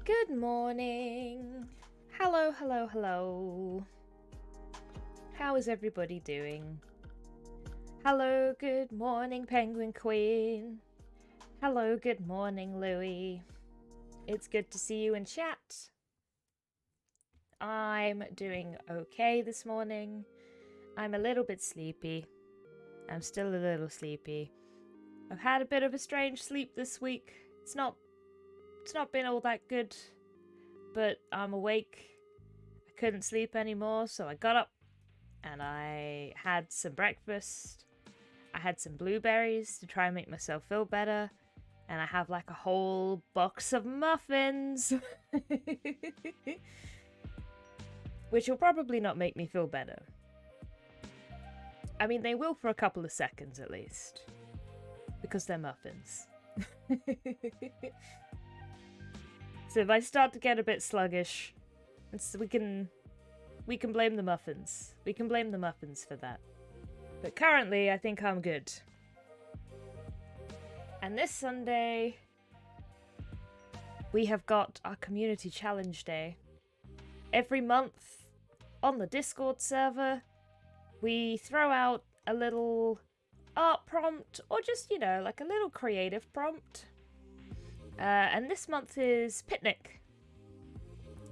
Good morning. Hello, hello, hello. How is everybody doing? Hello, good morning, Penguin Queen. Hello, good morning, Louie. It's good to see you in chat. I'm doing okay this morning. I'm a little bit sleepy. I'm still a little sleepy. I've had a bit of a strange sleep this week. It's not been all that good, but I'm awake. I couldn't sleep anymore, so I got up and I had some breakfast. I had some blueberries to try and make myself feel better, and I have like a whole box of muffins, which will probably not make me feel better. I mean, they will for a couple of seconds at least, because they're muffins. So if I start to get a bit sluggish, we can blame the muffins. We can blame the muffins for that. But currently, I think I'm good. And this Sunday, we have got our community challenge day. Every month, on the Discord server, we throw out a little art prompt, or just, like a little creative prompt. And this month is Picnic.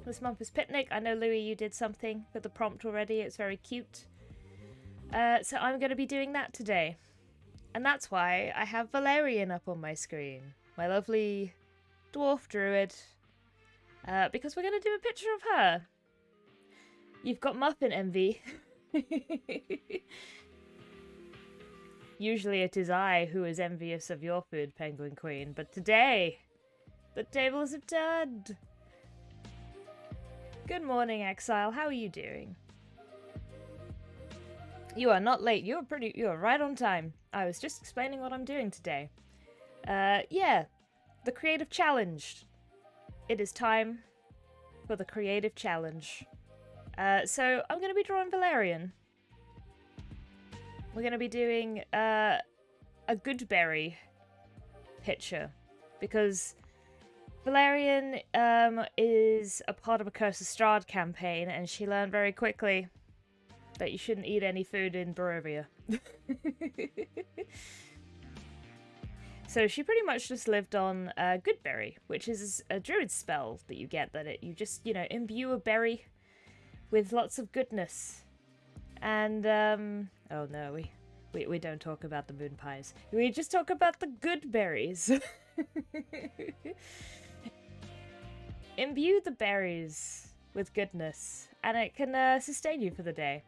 I know, Louie, you did something for the prompt already. It's very cute. So I'm going to be doing that today. And that's why I have Valerian up on my screen. My lovely Dwarf Druid. Because we're going to do a picture of her. You've got Muffin envy. Usually it is I who is envious of your food, Penguin Queen. But today, the tables have turned. Good morning, Exile. How are you doing? You are not late. You are right on time. I was just explaining what I'm doing today. Yeah, the creative challenge. It is time for the creative challenge. So I'm going to be drawing Valerian. We're going to be doing a Goodberry picture, because Valerian is a part of a Curse of Strahd campaign, and she learned very quickly that you shouldn't eat any food in Barovia. So she pretty much just lived on Goodberry, which is a druid spell that you get, that you just, imbue a berry with lots of goodness. And, oh no, we don't talk about the moon pies. We just talk about the good berries. Imbue the berries with goodness, and it can sustain you for the day.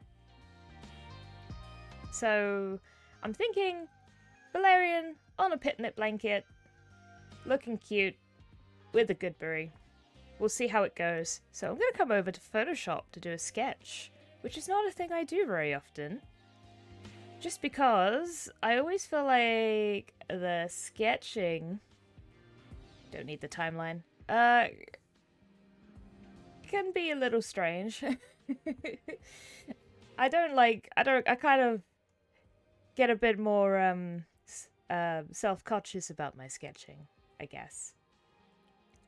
So, I'm thinking Valerian on a picnic blanket, looking cute, with a Goodberry. We'll see how it goes. So I'm going to come over to Photoshop to do a sketch, which is not a thing I do very often. Just because I always feel like the sketching... Don't need the timeline. Can be a little strange. I kind of get a bit more self-conscious about my sketching, I guess.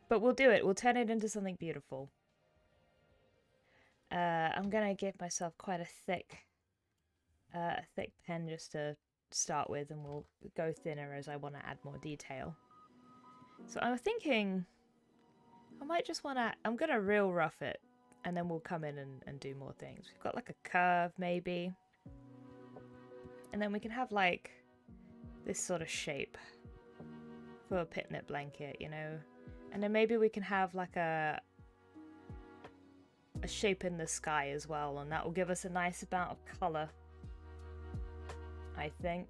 But we'll do it. We'll turn it into something beautiful. I'm gonna give myself quite a thick pen just to start with, and we'll go thinner as I want to add more detail. So I'm thinking I might just want to... I'm gonna real rough it, and then we'll come in and do more things. We've got like a curve, maybe. And then we can have like this sort of shape for a picnic blanket, And then maybe we can have like a shape in the sky as well, and that will give us a nice amount of colour, I think.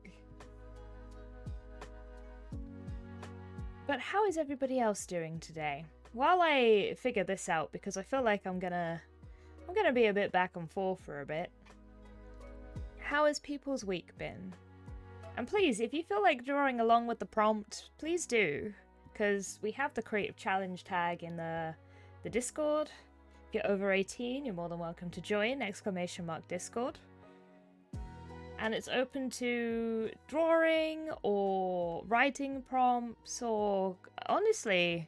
But how is everybody else doing today? While I figure this out, because I feel like I'm gonna be a bit back and forth for a bit. How has people's week been? And please, if you feel like drawing along with the prompt, please do. Because we have the Creative Challenge tag in the Discord. If you're over 18, you're more than welcome to join, !Discord. And it's open to drawing or writing prompts, or honestly,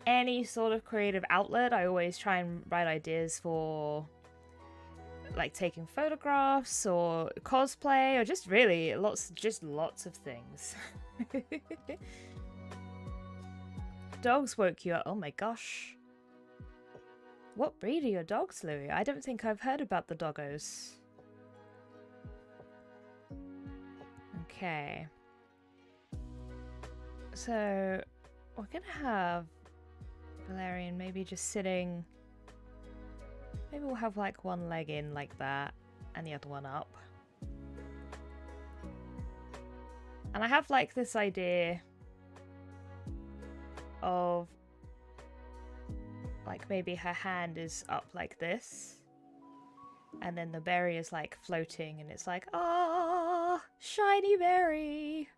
any sort of creative outlet. I always try and write ideas for like taking photographs or cosplay or just really lots of things. Dogs woke you up. Oh my gosh. What breed are your dogs, Louis? I don't think I've heard about the doggos. Okay. So we're gonna have Valerian maybe just sitting. Maybe we'll have like one leg in like that and the other one up. And I have like this idea of like maybe her hand is up like this and then the berry is like floating and it's like, ah, shiny berry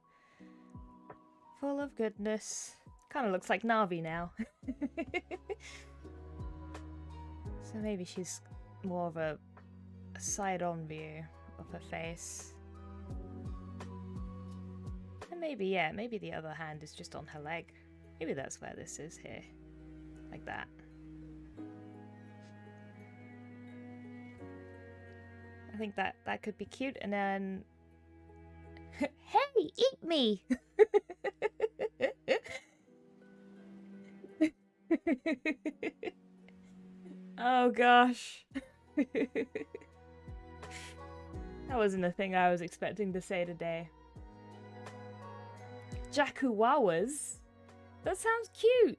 full of goodness. Kind of looks like Navi now. So maybe she's more of a side-on view of her face. And maybe, yeah, maybe the other hand is just on her leg. Maybe that's where this is here. Like that. I think that could be cute. And then... Hey, eat me! Oh gosh. That wasn't a thing I was expecting to say today. Jakuwawas? That sounds cute.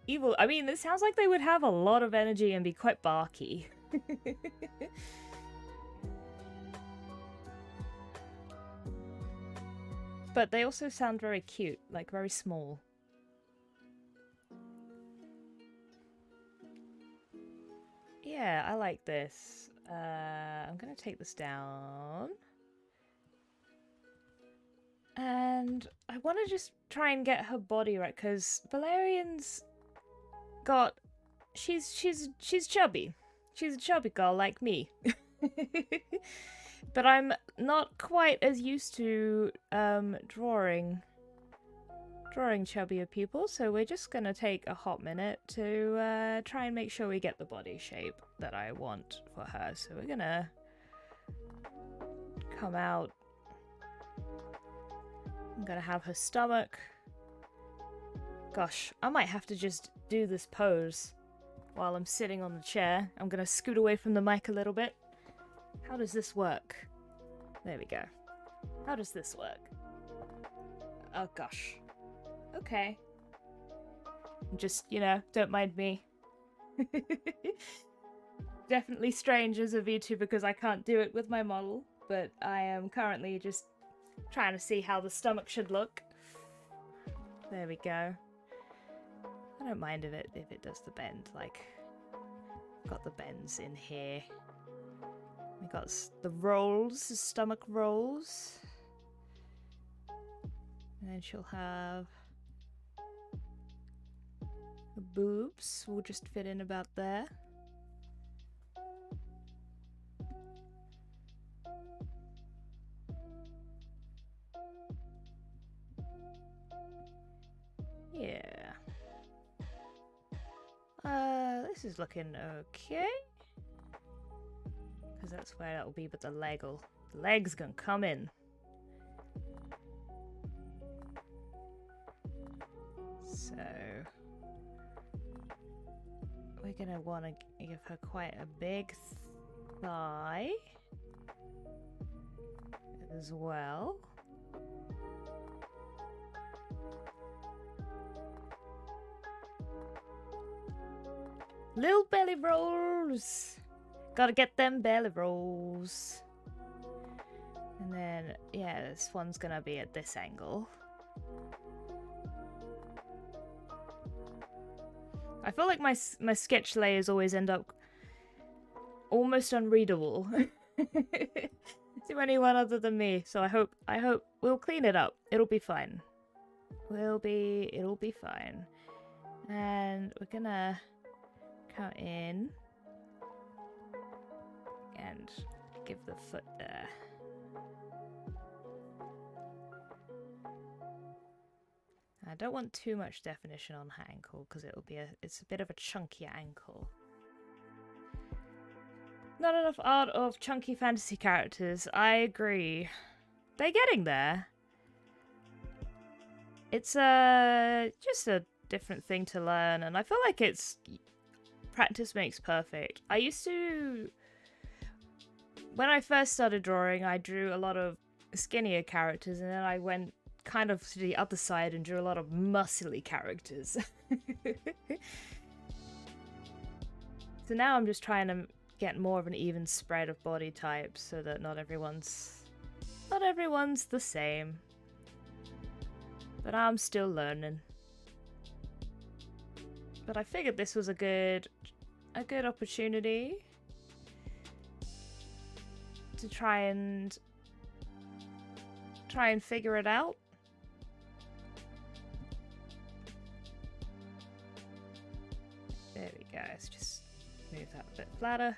Evil. I mean, this sounds like they would have a lot of energy and be quite barky. But they also sound very cute, like very small. Yeah, I like this. I'm gonna take this down. And I want to just try and get her body right, because Valerian's got... She's chubby. She's a chubby girl like me. But I'm not quite as used to drawing chubbier people, so we're just gonna take a hot minute to try and make sure we get the body shape that I want for her. So we're gonna come out. I'm gonna have her stomach. Gosh, I might have to just do this pose while I'm sitting on the chair. I'm gonna scoot away from the mic a little bit. How does this work? There we go. How does this work? Oh gosh. Okay. Just, you know, don't mind me. Definitely strange as a VTuber because I can't do it with my model, but I am currently just trying to see how the stomach should look. There we go. I don't mind if it does the bend, like, got the bends in here. We got the rolls, the stomach rolls. And then she'll have the boobs will just fit in about there. Yeah. This is looking okay. Because that's where that'll be, but the leg's gonna come in. So we're gonna want to give her quite a big thigh as well. Little belly rolls! Gotta get them belly rolls. And then, yeah, this one's gonna be at this angle. I feel like my sketch layers always end up almost unreadable to anyone other than me. So I hope we'll clean it up. It'll be fine. It'll be fine. And we're gonna come in and give the foot there. I don't want too much definition on her ankle because it's a bit of a chunkier ankle. Not enough art of chunky fantasy characters. I agree. They're getting there. It's just a different thing to learn, and I feel like it's practice makes perfect. I used to, when I first started drawing, I drew a lot of skinnier characters, and then I went kind of to the other side and drew a lot of muscly characters. So now I'm just trying to get more of an even spread of body types so that not everyone's the same. But I'm still learning. But I figured this was a good opportunity to try and figure it out. There we go. Let's just move that a bit flatter.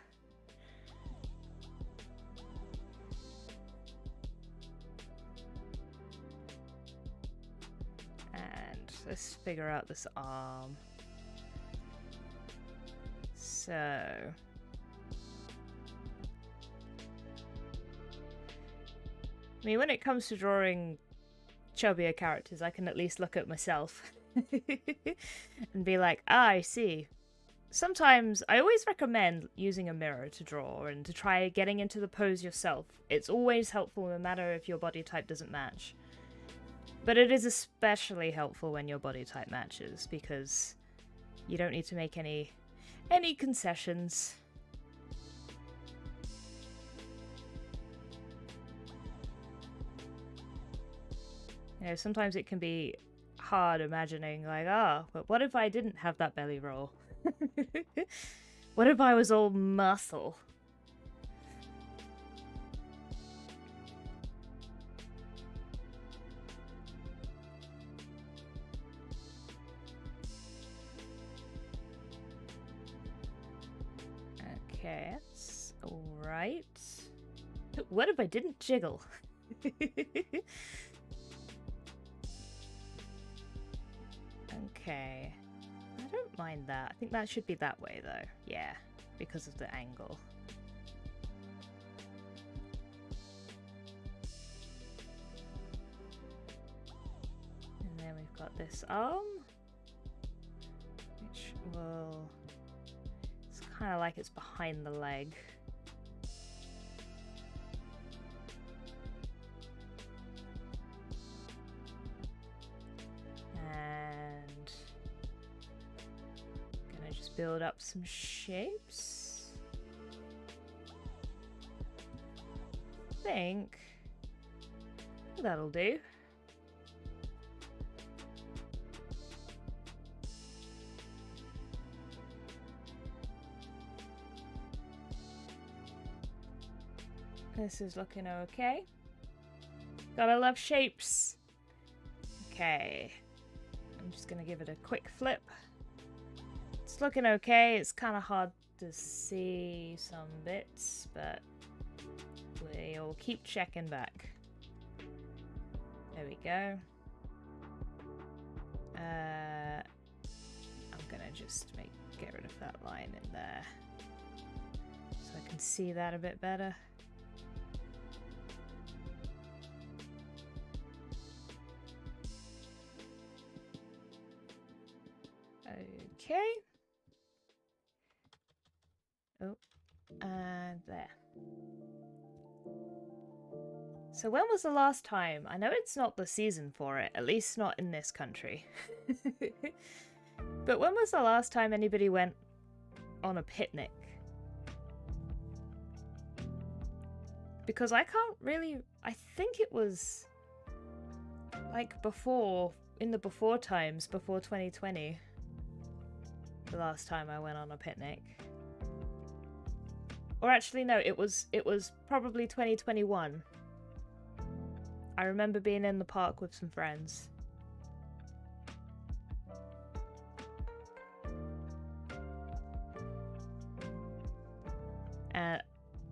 And let's figure out this arm. So I mean, when it comes to drawing chubbier characters, I can at least look at myself and be like, ah, I see. Sometimes, I always recommend using a mirror to draw and to try getting into the pose yourself. It's always helpful no matter if your body type doesn't match. But it is especially helpful when your body type matches, because you don't need to make any concessions. You know, sometimes it can be hard imagining, like, but what if I didn't have that belly roll? What if I was all muscle? Okay, that's alright. What if I didn't jiggle? Okay. I don't mind that. I think that should be that way, though. Yeah, because of the angle. And then we've got this arm, which will... It's kind of like it's behind the leg. And gonna just build up some shapes. I think that'll do. This is looking okay. Gotta love shapes. Okay. I'm just gonna give it a quick flip. It's looking okay. It's kind of hard to see some bits, but we'll keep checking back. There we go. I'm gonna just get rid of that line in there so I can see that a bit better. Okay. Oh, and there. So when was the last time? I know it's not the season for it, at least not in this country. But when was the last time anybody went on a picnic? Because I can't really... I think it was like before, in the before times, before 2020. The last time I went on a picnic. Or actually no, it was probably 2021. I remember being in the park with some friends.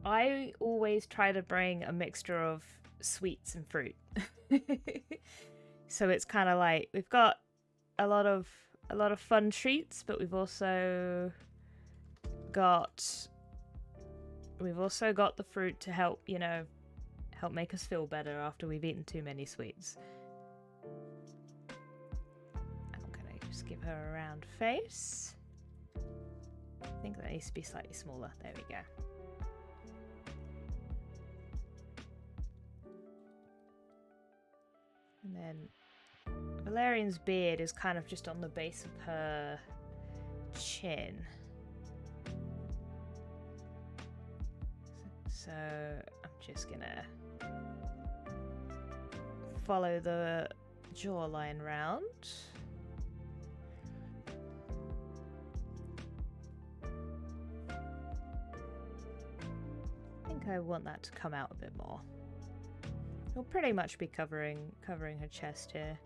I always try to bring a mixture of sweets and fruit. So it's kind of like, we've got a lot of fun treats, but we've also got the fruit to help, you know, help make us feel better after we've eaten too many sweets. I'm gonna just give her a round face. I think that needs to be slightly smaller. There we go. And then Valerian's beard is kind of just on the base of her chin. So I'm just gonna follow the jawline round. I think I want that to come out a bit more. It'll pretty much be covering her chest here.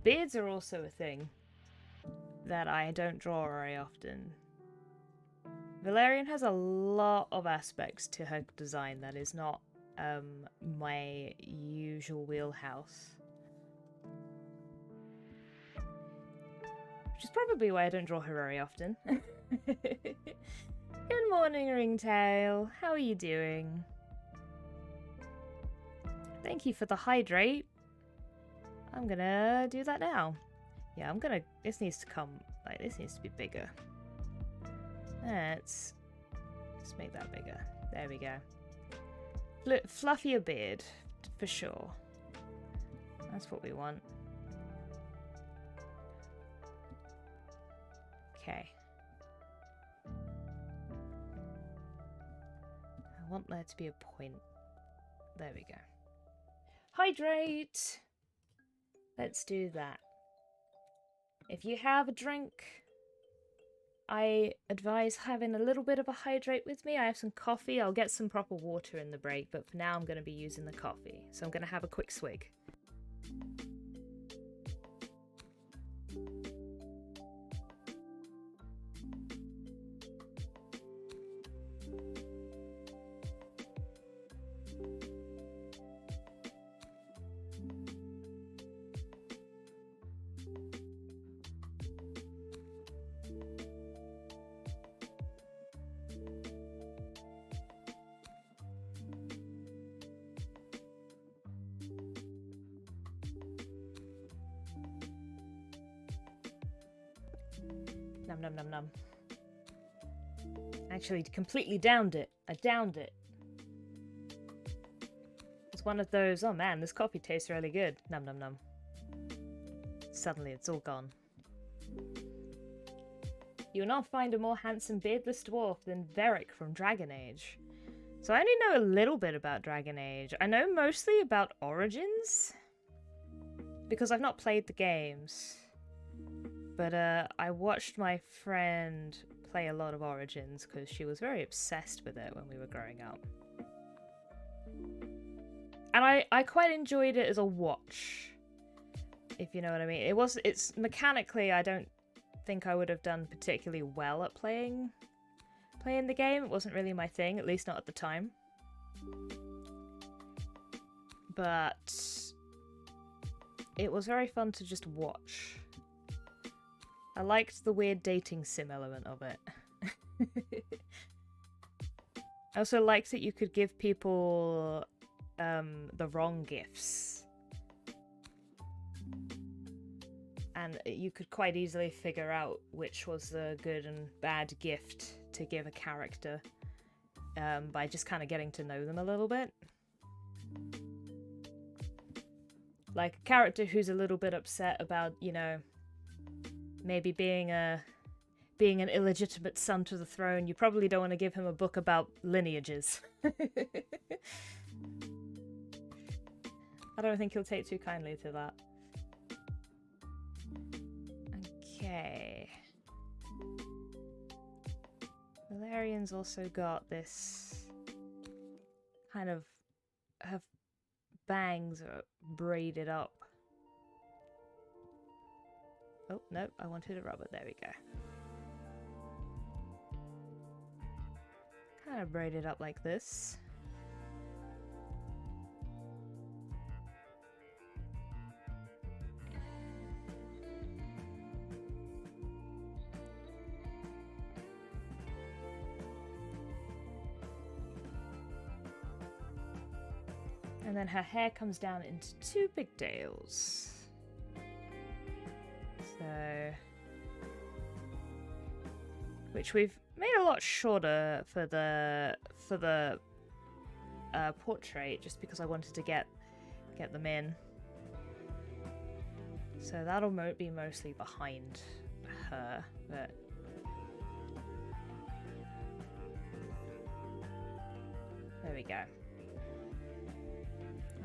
Beards are also a thing that I don't draw very often. Valerian has a lot of aspects to her design that is not my usual wheelhouse. Which is probably why I don't draw her very often. Good morning, Ringtail. How are you doing? Thank you for the hydrate. I'm gonna do that now. Yeah, this needs to come, like, this needs to be bigger. Let's make that bigger. There we go. Look, fluffier beard, for sure. That's what we want. Okay. I want there to be a point. There we go. Hydrate! Let's do that. If you have a drink, I advise having a little bit of a hydrate with me. I have some coffee. I'll get some proper water in the break, but for now I'm going to be using the coffee. So I'm going to have a quick swig. Num num num num. Actually, completely downed it. I downed it. It's one of those, oh man, this coffee tastes really good. Num num num. Suddenly it's all gone. You will not find a more handsome beardless dwarf than Veric from Dragon Age. So I only know a little bit about Dragon Age. I know mostly about Origins, because I've not played the games. But I watched my friend play a lot of Origins because she was very obsessed with it when we were growing up. And I quite enjoyed it as a watch, if you know what I mean. It's mechanically, I don't think I would have done particularly well at playing the game. It wasn't really my thing, at least not at the time. But it was very fun to just watch. I liked the weird dating sim element of it. I also liked that you could give people the wrong gifts. And you could quite easily figure out which was the good and bad gift to give a character by just kind of getting to know them a little bit. Like a character who's a little bit upset about, you know, maybe being an illegitimate son to the throne, you probably don't want to give him a book about lineages. I don't think he'll take too kindly to that. Okay. Valerian's also got this kind of, her bangs are braided up. Oh, no, I wanted a rubber. There we go. kind of braid it up like this. And then her hair comes down into 2 pigtails. So, which we've made a lot shorter for the portrait, just because I wanted to get them in. So that'll be mostly behind her, but there we go.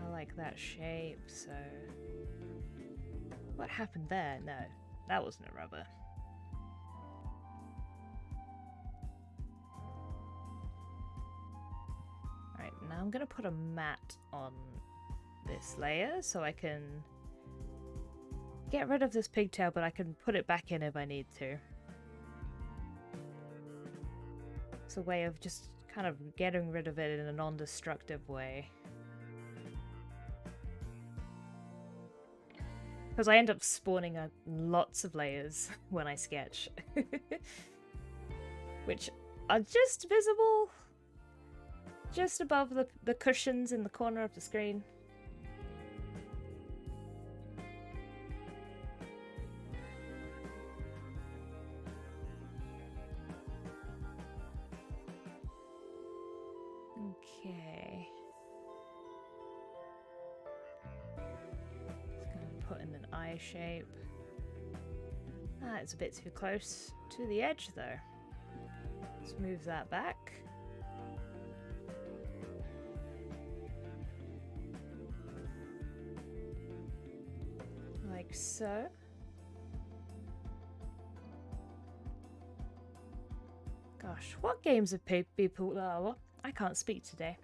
I like that shape, so... What happened there? No, that wasn't a rubber. Alright, now I'm gonna put a mat on this layer so I can get rid of this pigtail, but I can put it back in if I need to. It's a way of just kind of getting rid of it in a non-destructive way. Because I end up spawning lots of layers when I sketch. Which are just visible just above the cushions in the corner of the screen. Okay. Put in an eye shape. Ah, it's a bit too close to the edge though. Let's move that back. Like so. Gosh, what games have people... Oh, I can't speak today.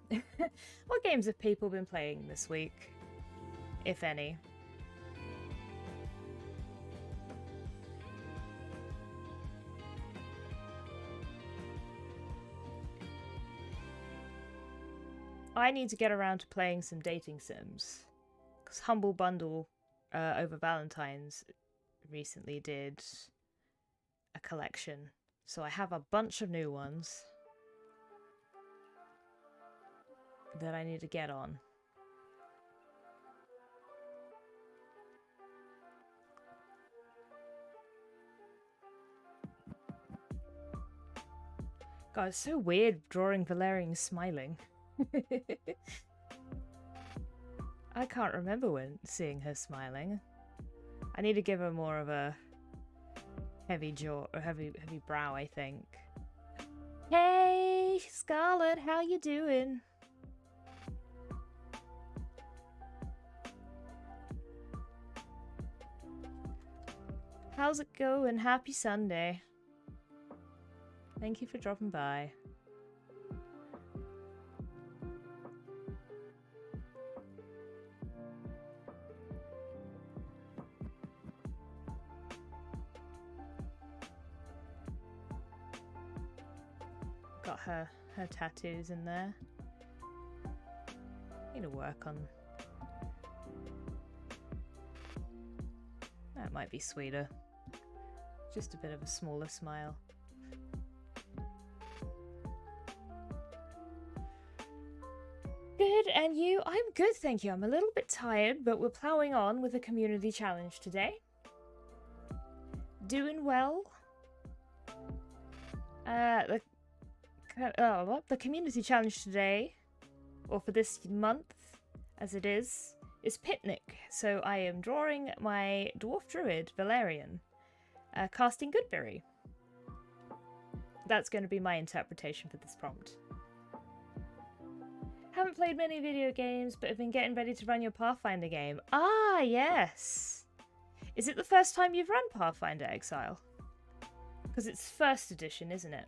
What games have people been playing this week, if any? I need to get around to playing some dating sims, because Humble Bundle over Valentine's recently did a collection, so I have a bunch of new ones that I need to get on. God, it's so weird drawing Valerian smiling. I can't remember seeing her smiling. I need to give her more of a heavy jaw or heavy brow, I think. Hey, Scarlet, how you doing? How's it going? Happy Sunday. Thank you for dropping by. Got her tattoos in there. Need to work on... That might be sweeter. Just a bit of a smaller smile. Good, and you? I'm good, thank you. I'm a little bit tired, but we're ploughing on with a community challenge today. Doing well. The community challenge today, or for this month, as it is Picnic. So I am drawing my Dwarf Druid, Valerian, casting Goodberry. That's going to be my interpretation for this prompt. Haven't played many video games, but have been getting ready to run your Pathfinder game. Ah, yes! Is it the first time you've run Pathfinder Exile? Because it's first edition, isn't it?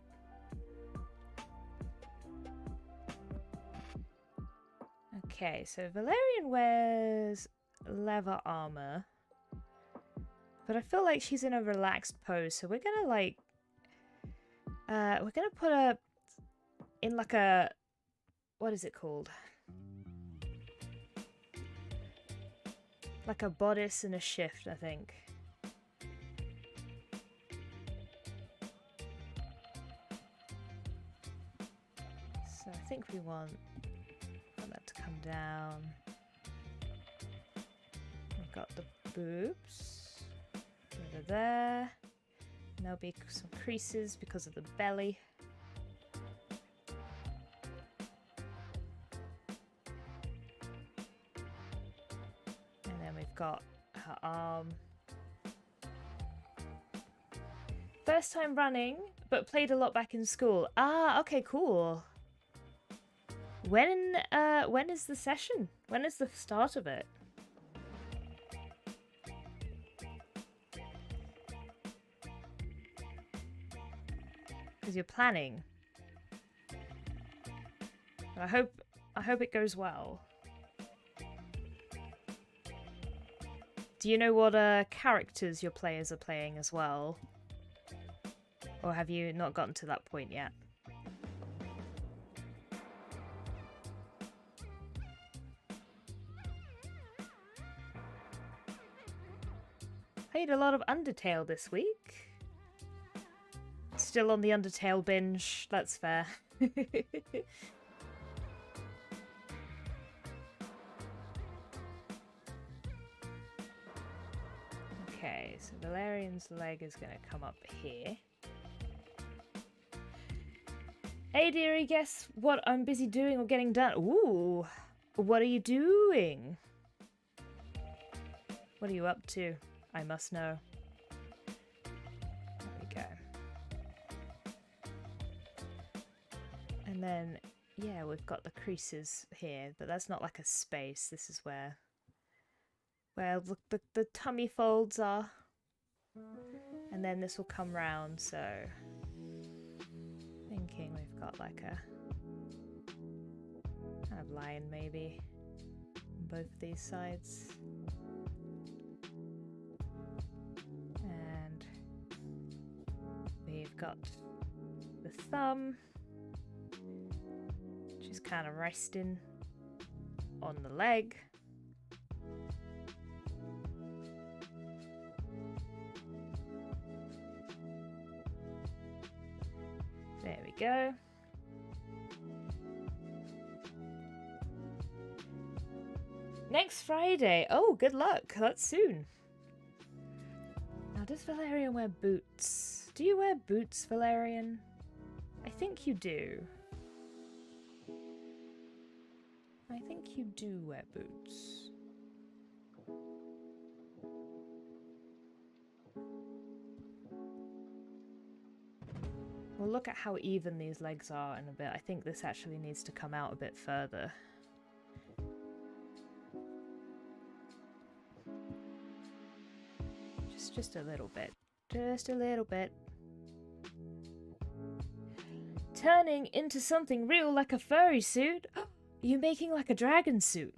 Okay, so Valerian wears leather armor, but I feel like she's in a relaxed pose, so we're gonna like, we're gonna put in like a, what is it called? Like a bodice and a shift, I think. So I think we want that to come down. We've got the boobs over there. And there'll be some creases because of the belly. Got her arm. First time running, but played a lot back in school. Ah, okay, cool. When is the session? When is the start of it? Because you're planning. I hope it goes well. Do you know what characters your players are playing as well? Or have you not gotten to that point yet? Played a lot of Undertale this week. Still on the Undertale binge, that's fair. Okay, so Valerian's leg is going to come up here. Hey dearie, guess what I'm busy doing or getting done? Ooh, what are you doing? What are you up to? I must know. There we go. And then, yeah, we've got the creases here, but that's not like a space. This is where the tummy folds are. And then this will come round, so thinking we've got like a kind of line maybe on both these sides. And we've got the thumb, which is kind of resting on the leg. There we go. Next Friday. Oh, good luck. That's soon. Now, does Valerian wear boots? Do you wear boots, Valerian? I think you do. I think you do wear boots. We'll look at how even these legs are in a bit. I think this actually needs to come out a bit further. Just a little bit. Just a little bit. Turning into something real like a furry suit? Are you making like a dragon suit?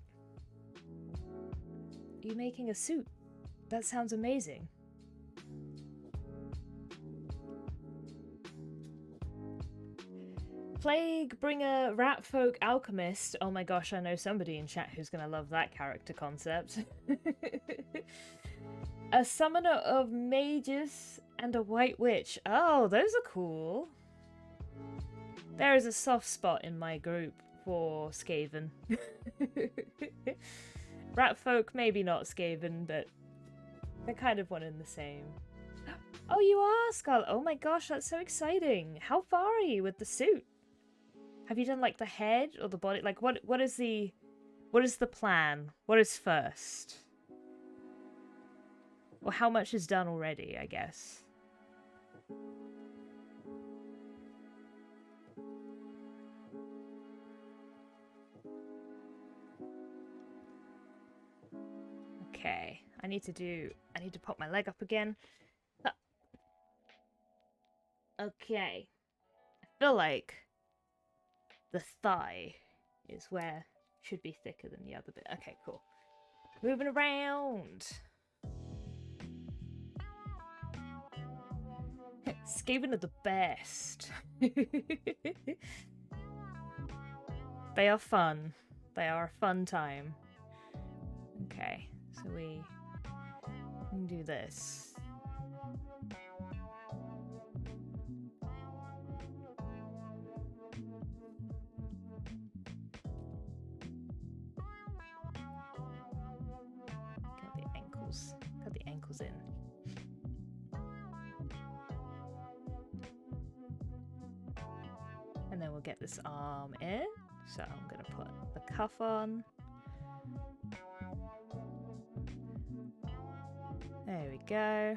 Are you making a suit? That sounds amazing. Plague Bringer Rat Folk Alchemist. Oh my gosh, I know somebody in chat who's gonna love that character concept. A summoner of mages and a white witch. Oh, those are cool. There is a soft spot in my group for Skaven. Rat folk, maybe not Skaven, but they're kind of one and the same. Oh, you are, Scarlet. Oh my gosh, that's so exciting. How far are you with the suit? Have you done like the head or the body? Like what is the plan? What is first? Or how much is done already, I guess. Okay, I need to pop my leg up again. Okay. I feel like the thigh is where it should be thicker than the other bit. Okay, cool. Moving around. Skaven are the best. They are fun. They are a fun time. Okay, so we can do this. Got the ankles in. And then we'll get this arm in. So I'm gonna put the cuff on. There we go.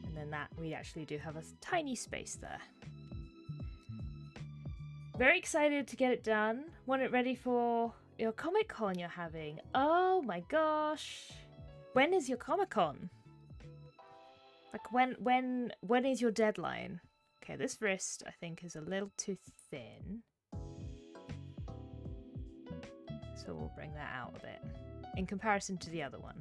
And then that, we actually do have a tiny space there. Very excited to get it done. Want it ready for your Comic-Con you're having. Oh my gosh. When is your Comic-Con? Like when is your deadline? Okay, this wrist I think is a little too thin. So we'll bring that out a bit in comparison to the other one.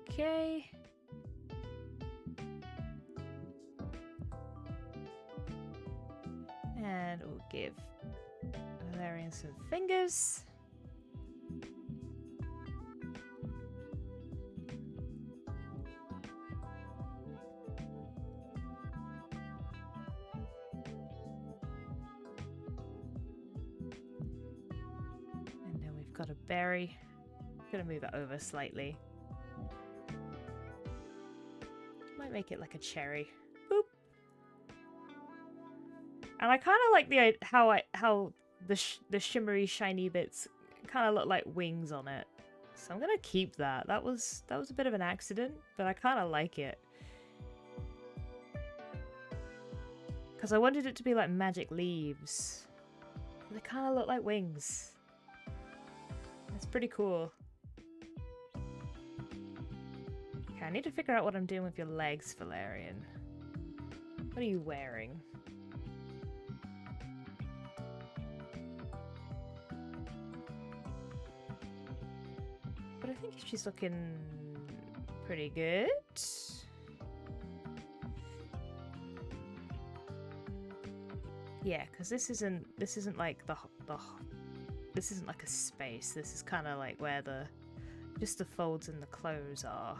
Okay. And we'll give Valerian some fingers. And then we've got a berry. I'm gonna move it over slightly. Might make it like a cherry. Boop. And I kind of like the how the shimmery shiny bits kind of look like wings on it. So I'm gonna keep that. That was a bit of an accident, but I kind of like it. Because I wanted it to be like magic leaves. But they kind of look like wings. It's pretty cool. Okay, I need to figure out what I'm doing with your legs, Valerian. What are you wearing? But I think she's looking pretty good. Yeah, because this isn't like this isn't like a space. This is kind of like where just the folds in the clothes are.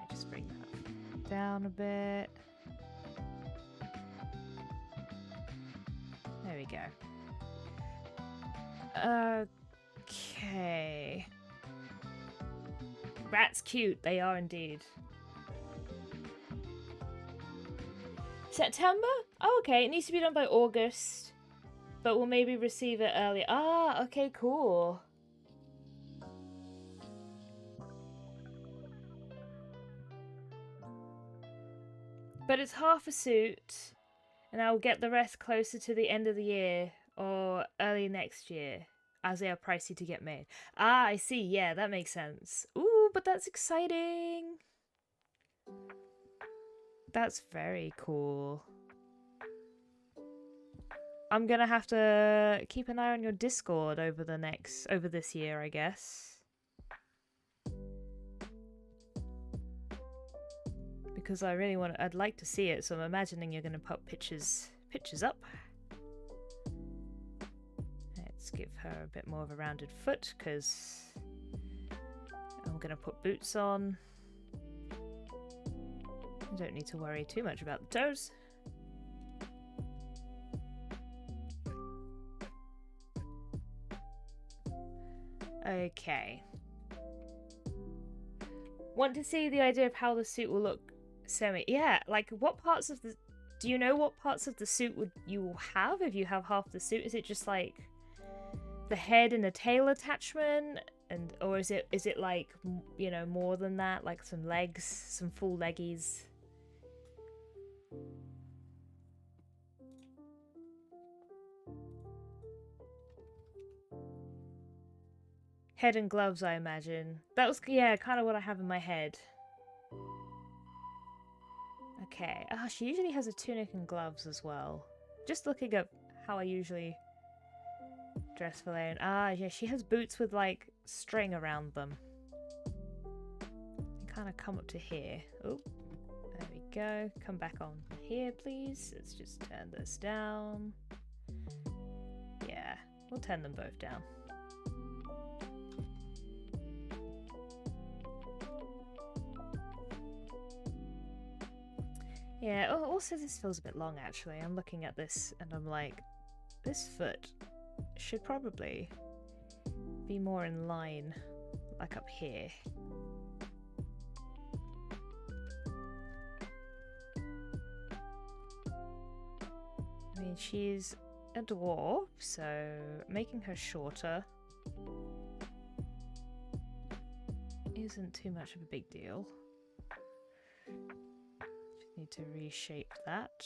Just bring that down a bit. There we go. Okay. Rats cute. They are indeed. September? Oh, okay. It needs to be done by August. But we'll maybe receive it earlier. Ah, okay, cool. But it's half a suit, and I'll get the rest closer to the end of the year or early next year, as they are pricey to get made. Ah, I see. Yeah, that makes sense. Ooh, but that's exciting. That's very cool. I'm gonna have to keep an eye on your Discord over this year, I guess. Because I really I'd like to see it, so I'm imagining you're gonna put pictures up. Let's give her a bit more of a rounded foot, because I'm gonna put boots on. I don't need to worry too much about the toes. Okay. Want to see the idea of how the suit will look yeah, like what parts of the... Do you know what parts of the suit you will have if you have half the suit? Is it just like the head and the tail attachment? Or is it like, you know, more than that? Like some legs, some full leggies? Head and gloves, I imagine. That was, yeah, kind of what I have in my head. Okay. Ah, she usually has a tunic and gloves as well. Just looking at how I usually dress Valerian. Ah, yeah, she has boots with, like, string around them. They kind of come up to here. Oh, there we go. Come back on here, please. Let's just turn this down. Yeah, we'll turn them both down. Yeah, oh, also this feels a bit long actually. I'm looking at this and I'm like, this foot should probably be more in line, like up here. I mean, she's a dwarf, so making her shorter isn't too much of a big deal. Just need to reshape that.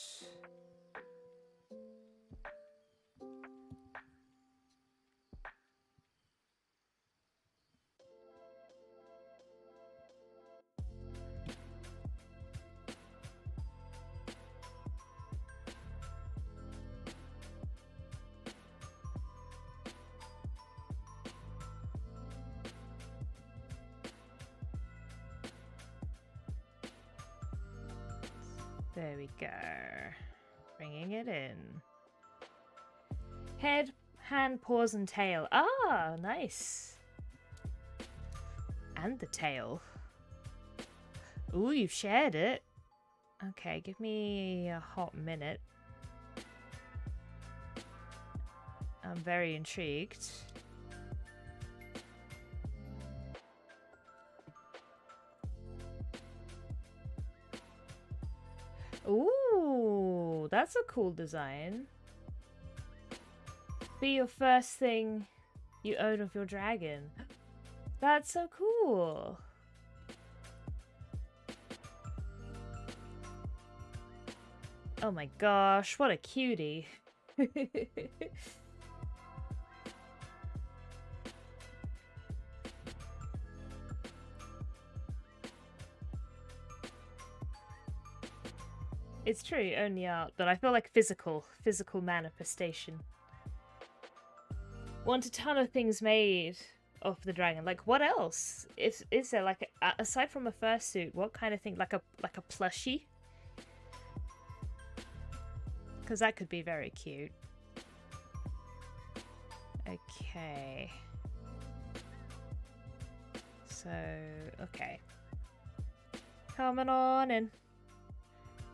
There we go. Bringing it in. Head, hand, paws, and tail. Ah, nice. And the tail. Ooh, you've shared it. Okay, give me a hot minute. I'm very intrigued. Ooh, that's a cool design. Be your first thing you own of your dragon. That's so cool. Oh my gosh, what a cutie. It's true, you own the art, but I feel like physical manifestation. Want a ton of things made of the dragon. Like, what else? Is there, like, aside from a fursuit, what kind of thing? Like a plushie? Because that could be very cute. Okay. So, okay. Coming on in.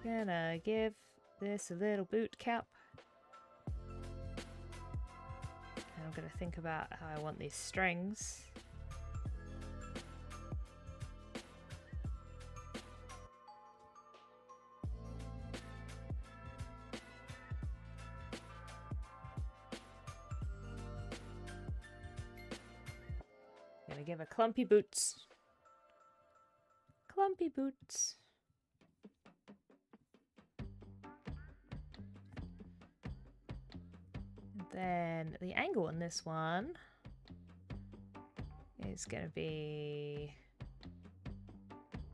Gonna give this a little boot cap. And I'm gonna think about how I want these strings. Gonna give her clumpy boots. Clumpy boots. Then the angle on this one is going to be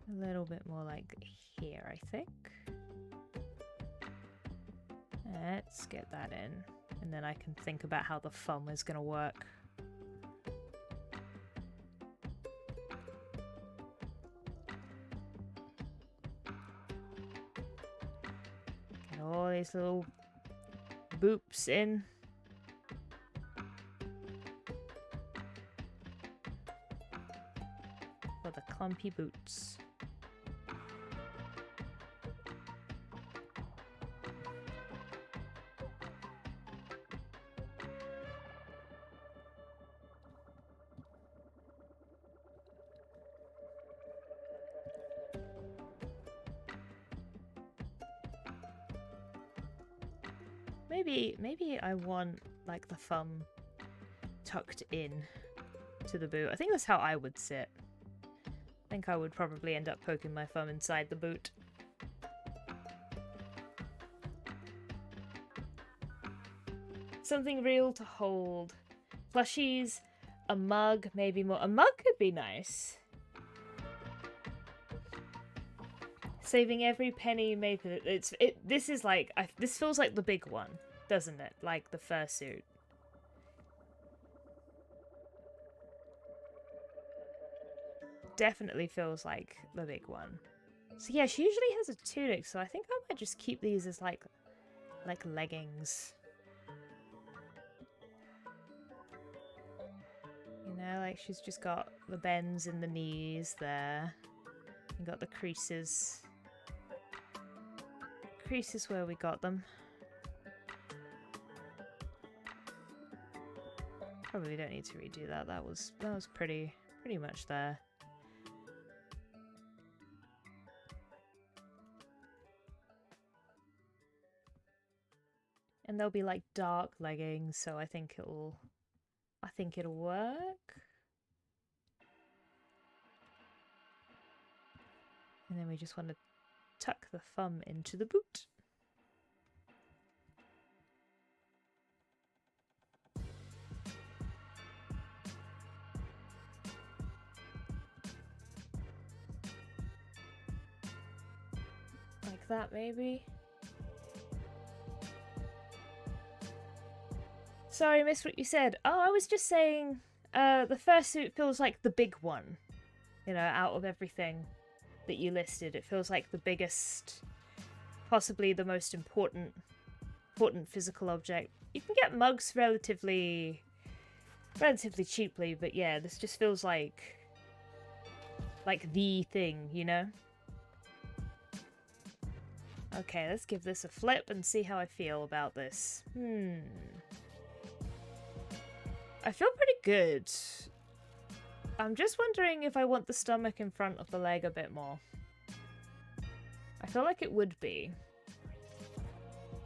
a little bit more like here, I think. Let's get that in, and then I can think about how the thumb is going to work. Get all these little boops in. For the clumpy boots. Maybe I want like the thumb tucked in to the boot. I think that's how I would sit. I think I would probably end up poking my thumb inside the boot. Something real to hold. Plushies a mug, maybe more. A mug could be nice. Saving every penny made for it. This is like this feels like the big one, doesn't it? Like the fursuit. Definitely feels like the big one. So yeah, she usually has a tunic, so I think I might just keep these as like leggings. You know, like she's just got the bends in the knees there. And got the creases. Creases where we got them. Probably don't need to redo that. That was pretty much there. And they'll be like dark leggings, so I think it'll work. And then we just want to tuck the thumb into the boot. Like that, maybe. Sorry, I missed what you said. Oh, I was just saying the fursuit feels like the big one. You know, out of everything that you listed, it feels like the biggest, possibly the most important physical object. You can get mugs relatively cheaply, but yeah, this just feels like the thing, you know? Okay, let's give this a flip and see how I feel about this. I feel pretty good. I'm just wondering if I want the stomach in front of the leg a bit more. I feel like it would be.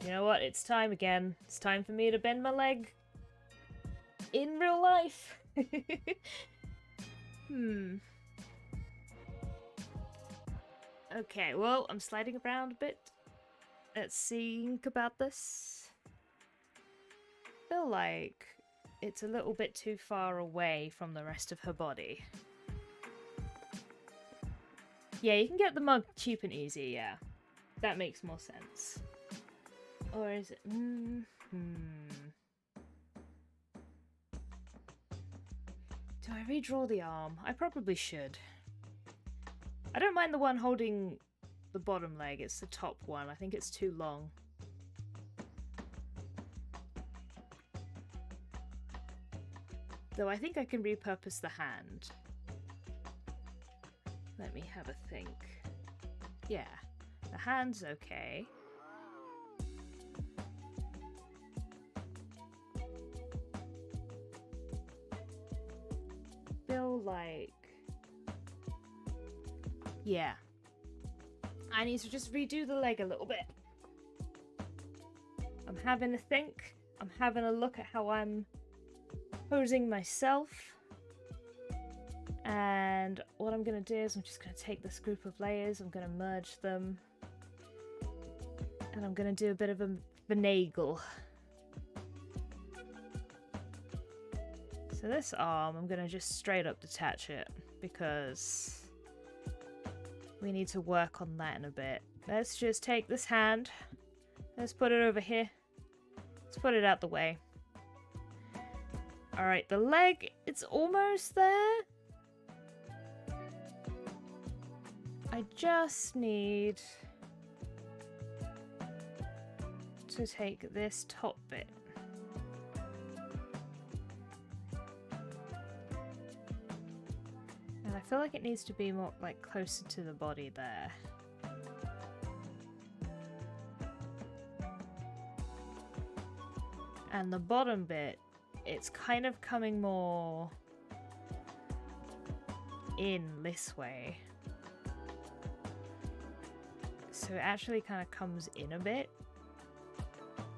You know what? It's time again. It's time for me to bend my leg. In real life. Okay, well, I'm sliding around a bit. Let's think about this. I feel like it's a little bit too far away from the rest of her body. Yeah, you can get the mug cheap and easy, yeah. That makes more sense. Or is it... Do I redraw the arm? I probably should. I don't mind the one holding the bottom leg, it's the top one. I think it's too long. Though I think I can repurpose the hand. Let me have a think. Yeah, the hand's okay. Feel like... Yeah. I need to just redo the leg a little bit. I'm having a think. I'm having a look at how I'm posing myself. And what I'm going to do is I'm just going to take this group of layers, I'm going to merge them. And I'm going to do a bit of a finagle. So this arm, I'm going to just straight up detach it because we need to work on that in a bit. Let's just take this hand. Let's put it over here. Let's put it out the way. Alright, the leg, it's almost there. I just need to take this top bit. And I feel like it needs to be more like closer to the body there. And the bottom bit, it's kind of coming more in this way. So it actually kind of comes in a bit.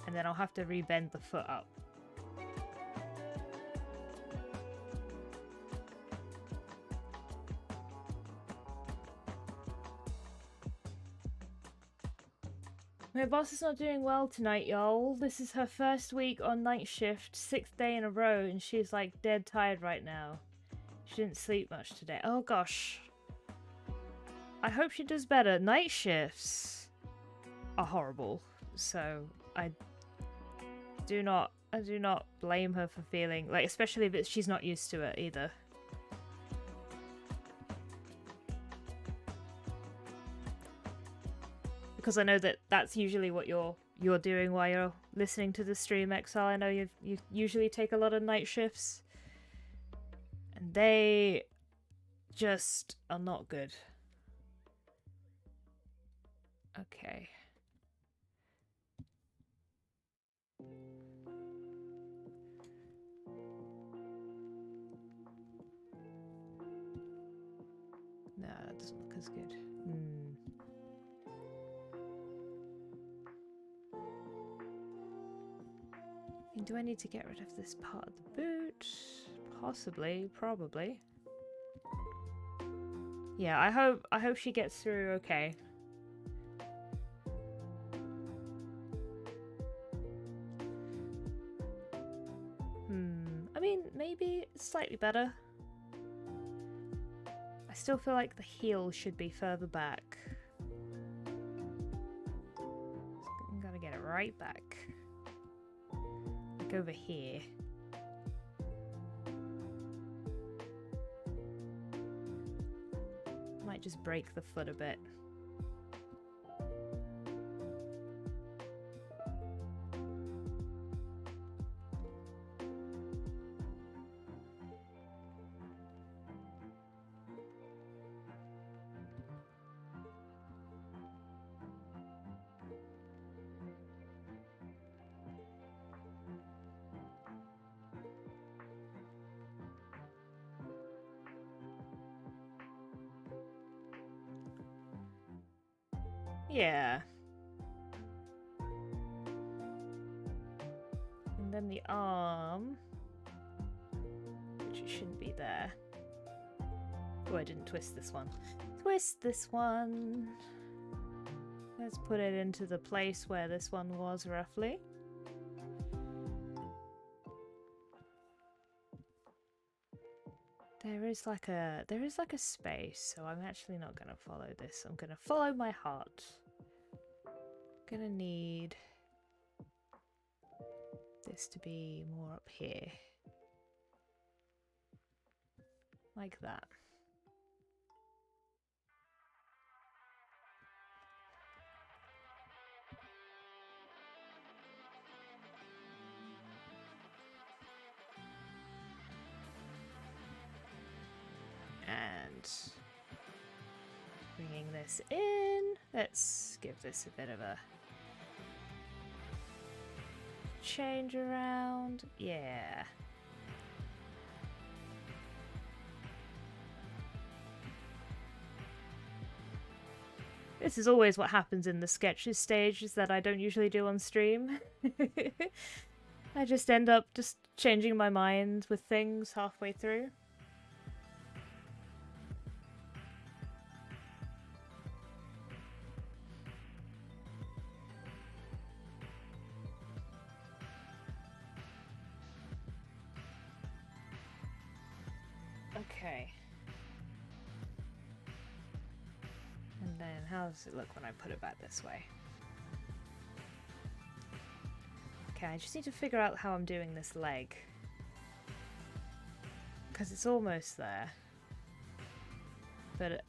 And then I'll have to rebend the foot up. My boss is not doing well tonight, y'all. This is her first week on night shift, 6th day in a row, and she's like dead tired right now. She didn't sleep much today. Oh gosh. I hope she does better. Night shifts are horrible, so I do not blame her for feeling like, especially if she's not used to it either. Because I know that that's usually what you're doing while you're listening to the stream, Exile. I know you usually take a lot of night shifts, and they just are not good. Okay. No, that doesn't look as good. Do I need to get rid of this part of the boot? Possibly, probably. Yeah, I hope she gets through okay. I mean, maybe slightly better. I still feel like the heel should be further back. I'm gonna get it right back. Like over here. Might just break the foot a bit. Yeah. And then the arm, which it shouldn't be there. Oh, I didn't twist this one. Twist this one. Let's put it into the place where this one was roughly. There is like a space, so I'm actually not gonna follow this. I'm gonna follow my heart. Gonna need this to be more up here. Like that. And bringing this in, let's give this a bit of a change around. Yeah. This is always what happens in the sketches stages that I don't usually do on stream. I just end up just changing my mind with things halfway through. Okay. And then how does it look when I put it back this way? Okay, I just need to figure out how I'm doing this leg. Because it's almost there. But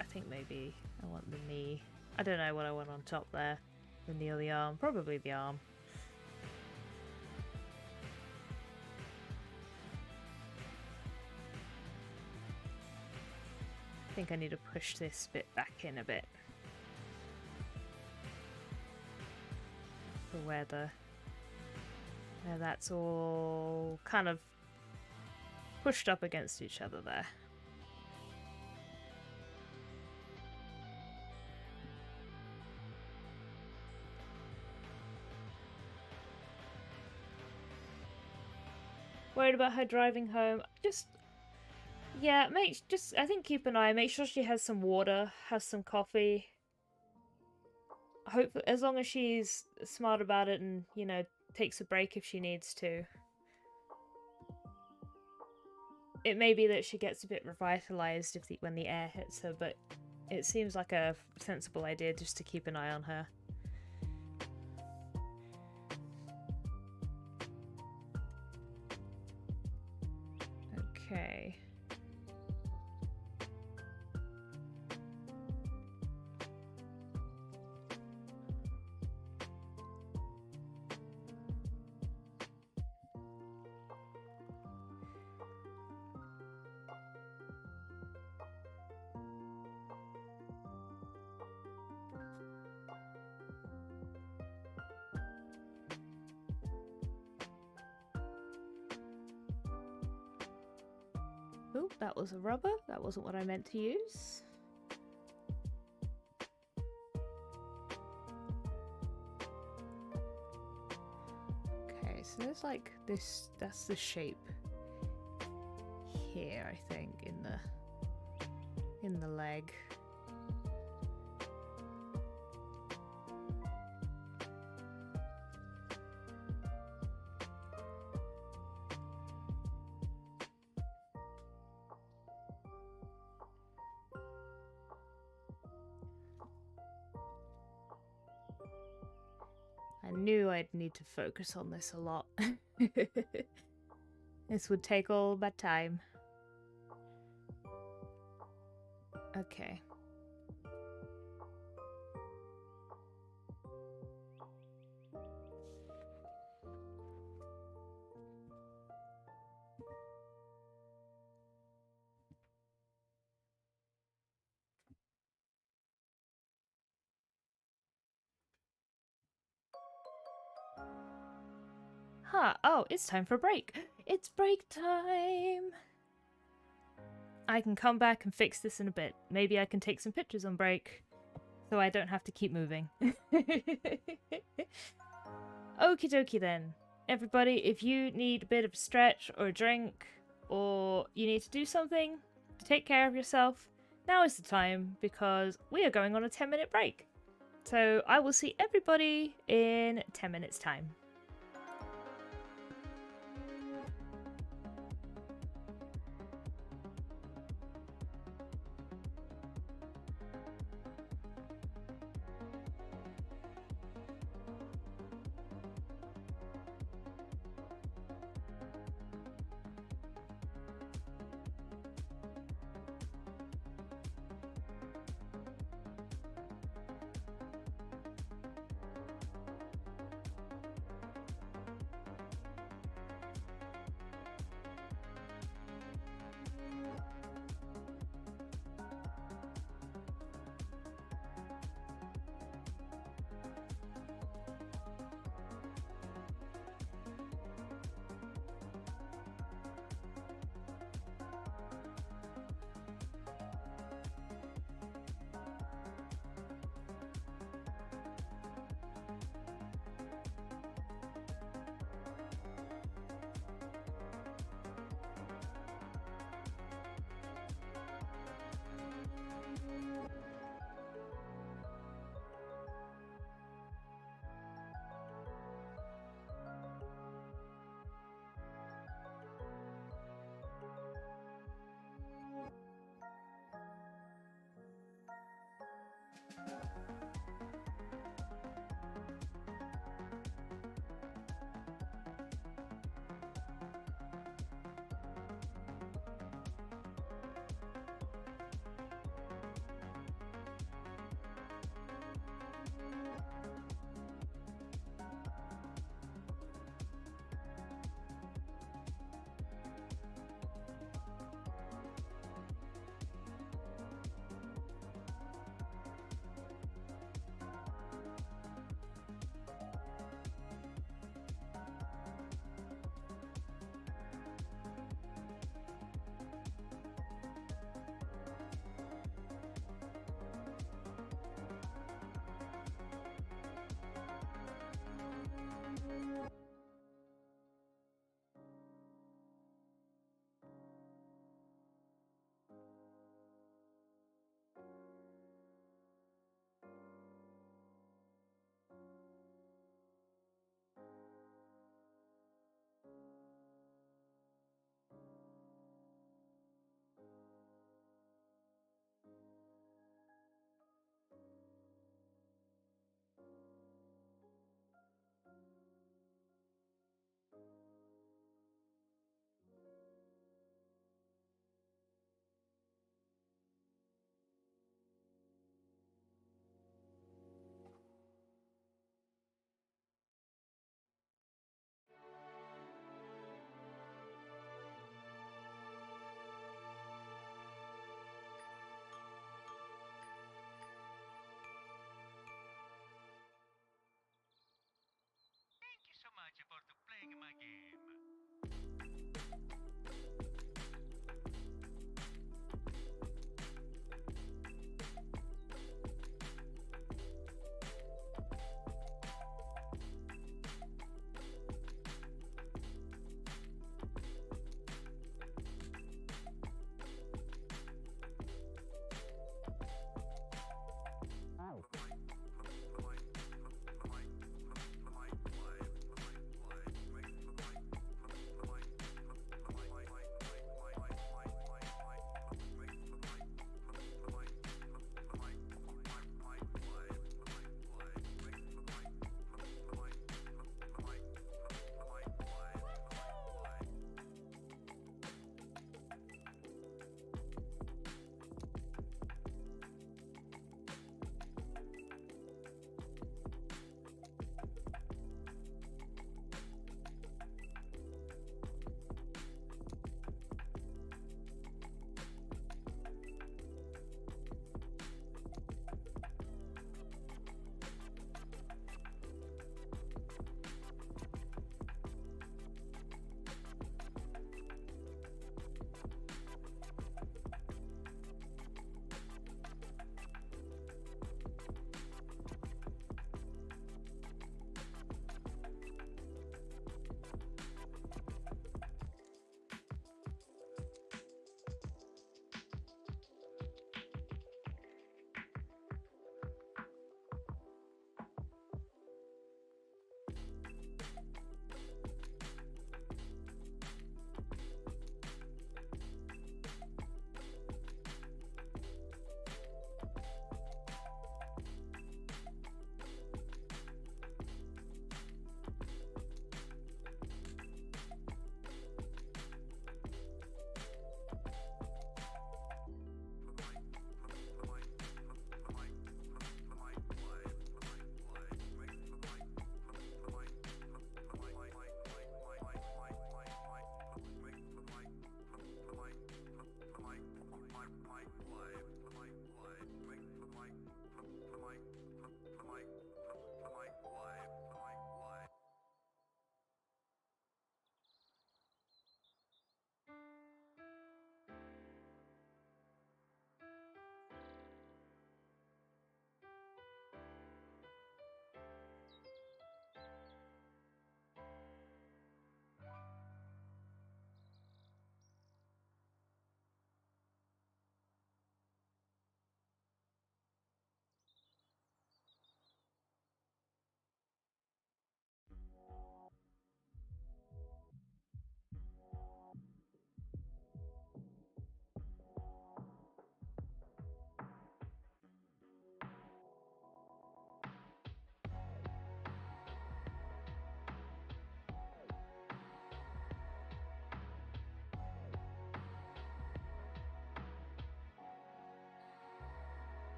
I think maybe I want the knee. I don't know what I want on top there. The knee or the arm. Probably the arm. I think I need to push this bit back in a bit. For where that's all kind of pushed up against each other there. Worried about her driving home. Yeah, I think keep an eye. Make sure she has some water, has some coffee. hope as long as she's smart about it and, you know, takes a break if she needs to. It may be that she gets a bit revitalized when the air hits her, but it seems like a sensible idea just to keep an eye on her. Okay. Oh, that was a rubber. That wasn't what I meant to use. Okay, so there's like this, that's the shape here, I think, in the leg. I knew I'd need to focus on this a lot. This would take all my time. Okay. Huh, oh, it's time for break. It's break time! I can come back and fix this in a bit. Maybe I can take some pictures on break, so I don't have to keep moving. Okie dokie then. Everybody, if you need a bit of a stretch or a drink, or you need to do something to take care of yourself, now is the time, because we are going on a 10-minute break. So I will see everybody in 10 minutes time.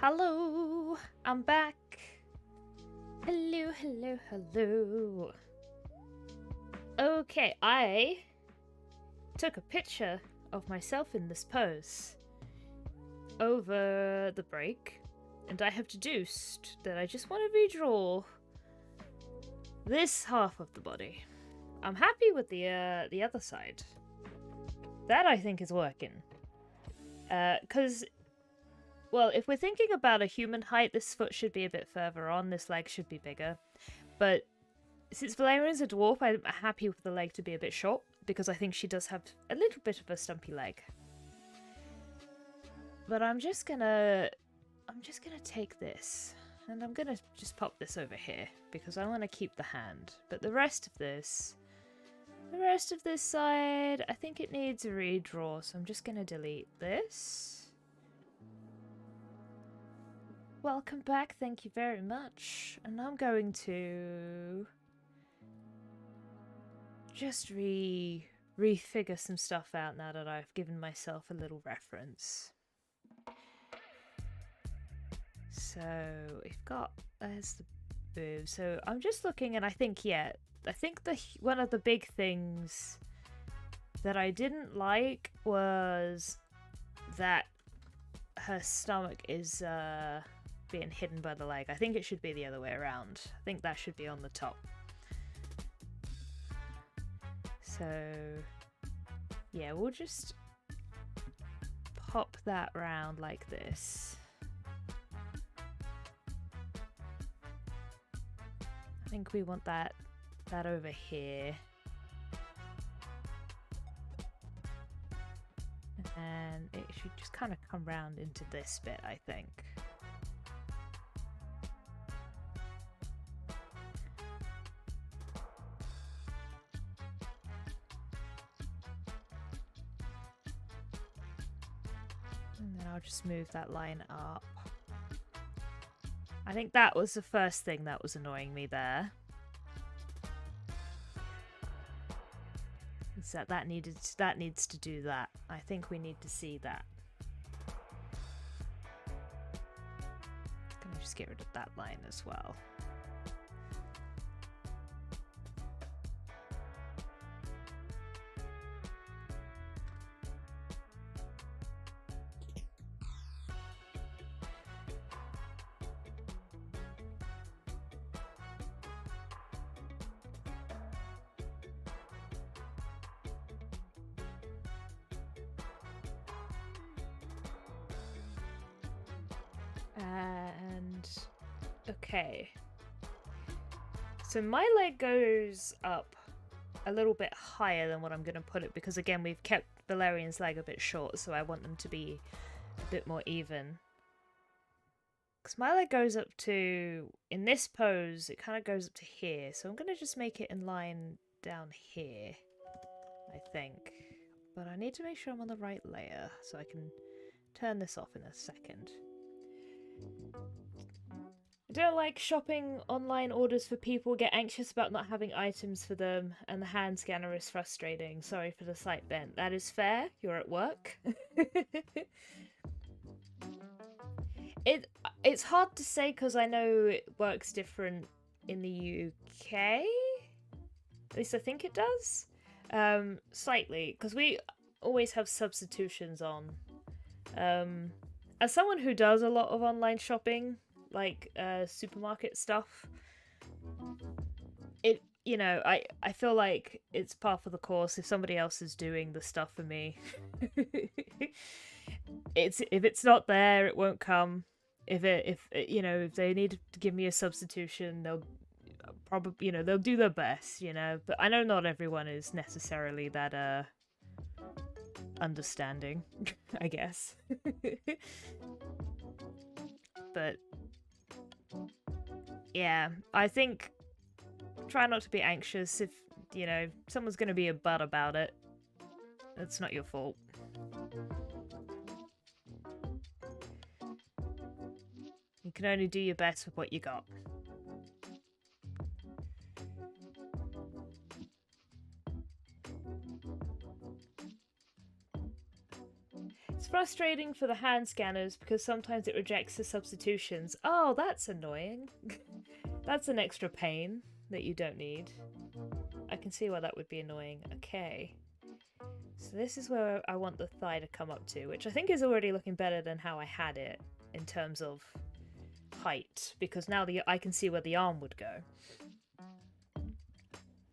Hello, I'm back. Hello, hello, hello. Okay, I took a picture of myself in this pose over the break, and I have deduced that I just want to redraw this half of the body. I'm happy with the other side. That I think is working. 'Cause, well, if we're thinking about a human height, this foot should be a bit further on, this leg should be bigger. But since Valerian's a dwarf, I'm happy with the leg to be a bit short, because I think she does have a little bit of a stumpy leg. But I'm just gonna take this, and I'm gonna just pop this over here, because I want to keep the hand. But the rest of this side, I think it needs a redraw, so I'm just gonna delete this. Welcome back, thank you very much. And I'm going to just refigure some stuff out now that I've given myself a little reference. So we've got, there's the boob. So I'm just looking, and I think, yeah, I think one of the big things that I didn't like was that her stomach is being hidden by the leg. I think it should be the other way around. I think that should be on the top. So yeah, we'll just pop that round like this. I think we want that over here. And it should just kind of come round into this bit, I think. And then I'll just move that line up. I think that was the first thing that was annoying me there. Is that needs to do that. I think we need to see that. Gonna just get rid of that line as well. And okay, so my leg goes up a little bit higher than what I'm going to put it, because again we've kept Valerian's leg a bit short, so I want them to be a bit more even. Because my leg goes up to, in this pose, it kind of goes up to here, so I'm going to just make it in line down here, I think. But I need to make sure I'm on the right layer, so I can turn this off in a second. I don't like shopping online orders for people, get anxious about not having items for them, and the hand scanner is frustrating. Sorry for the slight bent. That is fair, you're at work. It's hard to say because I know it works different in the UK. At least I think it does. Slightly, because we always have substitutions on. As someone who does a lot of online shopping, like supermarket stuff, you know, I feel like it's par for the course if somebody else is doing the stuff for me. If it's not there, it won't come. If they need to give me a substitution, they'll probably, they'll do their best, But I know not everyone is necessarily that understanding, I guess. But yeah, I think try not to be anxious. If someone's gonna be a butt about it, that's not your fault. You can only do your best with what you got. It's frustrating for the hand scanners because sometimes it rejects the substitutions. Oh, that's annoying. That's an extra pain that you don't need. I can see why that would be annoying. Okay. So this is where I want the thigh to come up to, which I think is already looking better than how I had it in terms of height, because now I can see where the arm would go.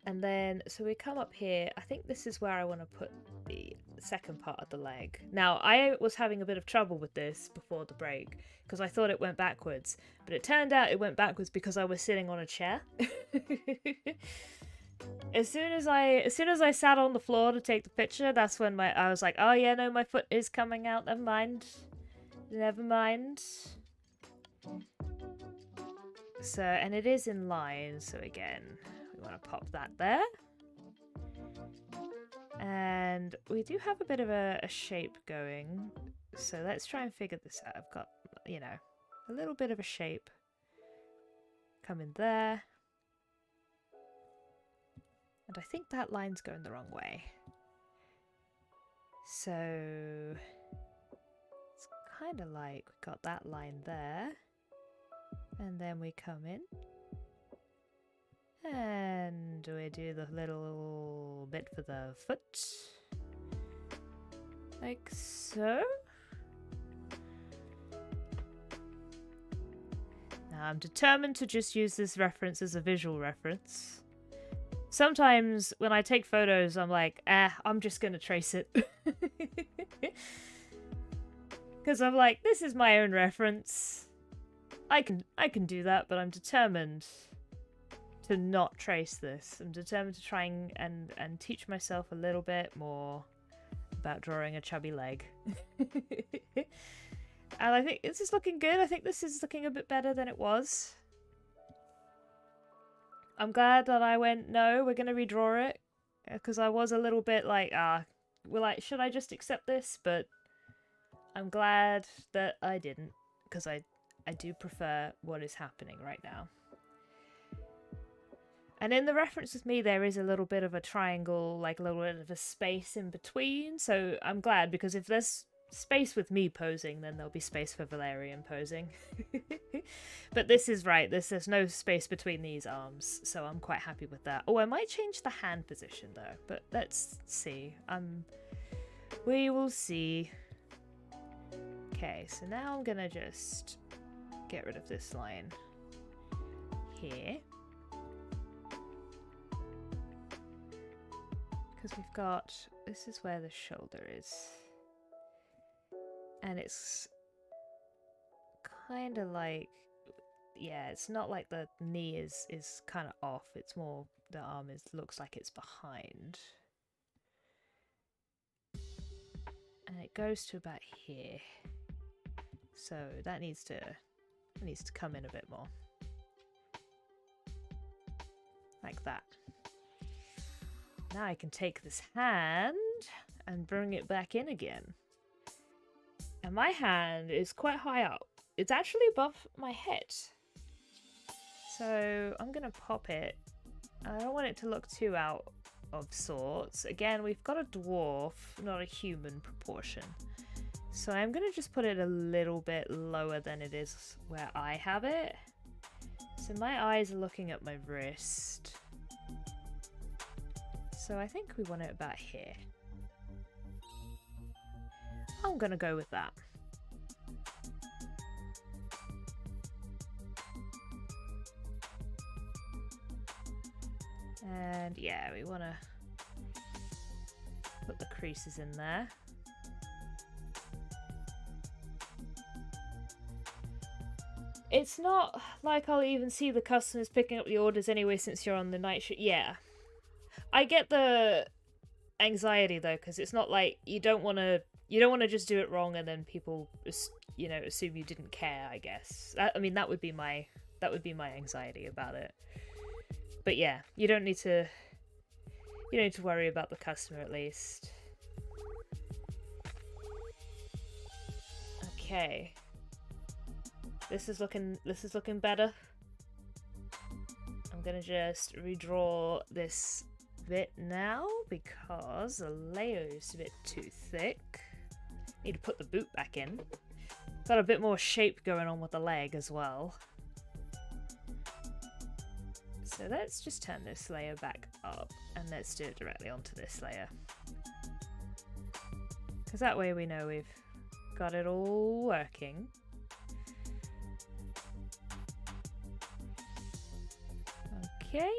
And then, so we come up here. I think this is where I want to put the second part of the leg. Now, I was having a bit of trouble with this before the break because I thought it went backwards, but it turned out it went backwards because I was sitting on a chair. As soon as I sat on the floor to take the picture, that's when I was like, oh yeah, no, my foot is coming out. Never mind. Never mind. So, and it is in line, so again, we want to pop that there. And we do have a bit of a shape going, so let's try and figure this out. I've got, you know, a little bit of a shape coming there. And I think that line's going the wrong way. So it's kind of like we got that line there. And then we come in. And we do the little bit for the foot. Like so. Now I'm determined to just use this reference as a visual reference. Sometimes when I take photos, I'm like, I'm just gonna trace it. Because I'm like, this is my own reference. I can do that, but I'm determined to not trace this. I'm determined to try and teach myself a little bit more about drawing a chubby leg. And I think this is looking good. I think this is looking a bit better than it was. I'm glad that I went, no, we're going to redraw it. Because I was a little bit like, should I just accept this? But I'm glad that I didn't. Because I do prefer what is happening right now. And in the reference with me, there is a little bit of a triangle, like a little bit of a space in between. So I'm glad, because if there's space with me posing, then there'll be space for Valerian posing. But this is right. There's no space between these arms, so I'm quite happy with that. Oh, I might change the hand position, though. But let's see. We will see. Okay, so now I'm going to just get rid of this line here. Because we've got, this is where the shoulder is. And it's kind of like, yeah, it's not like the knee is kind of off. It's more, the arm looks like it's behind. And it goes to about here. So that needs to come in a bit more. Like that. Now I can take this hand and bring it back in again. And my hand is quite high up. It's actually above my head. So I'm going to pop it. I don't want it to look too out of sorts. Again, we've got a dwarf, not a human proportion. So I'm going to just put it a little bit lower than it is where I have it. So my eyes are looking at my wrist. So I think we want it about here. I'm gonna go with that. And yeah, we want to put the creases in there. It's not like I'll even see the customers picking up the orders anyway since you're on the night shift. Yeah. I get the anxiety though, because it's not like you don't want to just do it wrong and then people, you know, assume you didn't care, I guess. I mean, that would be my anxiety about it. But yeah, you don't need to worry about the customer at least. Okay. This is looking better. I'm gonna just redraw this bit now because the layer is a bit too thick. Need to put the boot back in. Got a bit more shape going on with the leg as well. So let's just turn this layer back up and let's do it directly onto this layer. Because that way we know we've got it all working. Okay.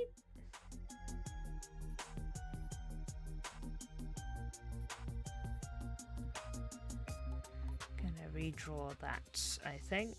Gonna redraw that, I think.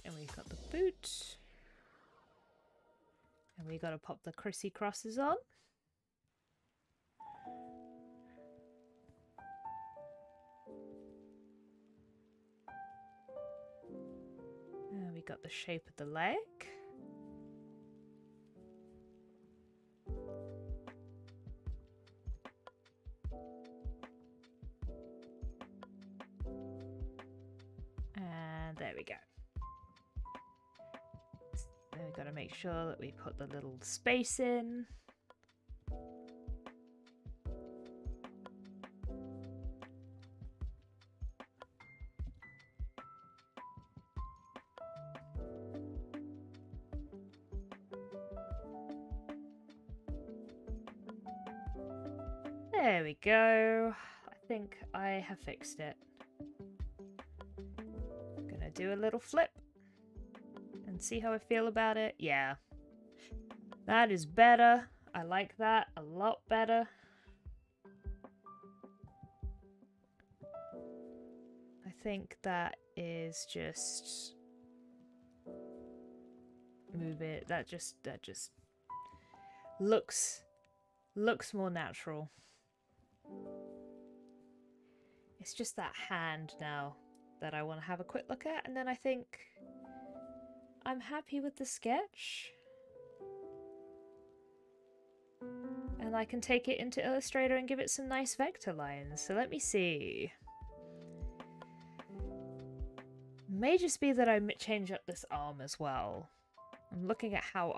And we've got the boot. And we gotta pop the crissy crosses on. And we got the shape of the leg. And there we go. Then we've got to make sure that we put the little space in. There we go. I think I have fixed it. I'm gonna do a little flip. And see how I feel about it. Yeah, that is better. I like that a lot better. I think that is just move it. That just looks more natural. It's just that hand now that I want to have a quick look at, and then I think I'm happy with the sketch. And I can take it into Illustrator and give it some nice vector lines. So let me see. May just be that I change up this arm as well. I'm looking at how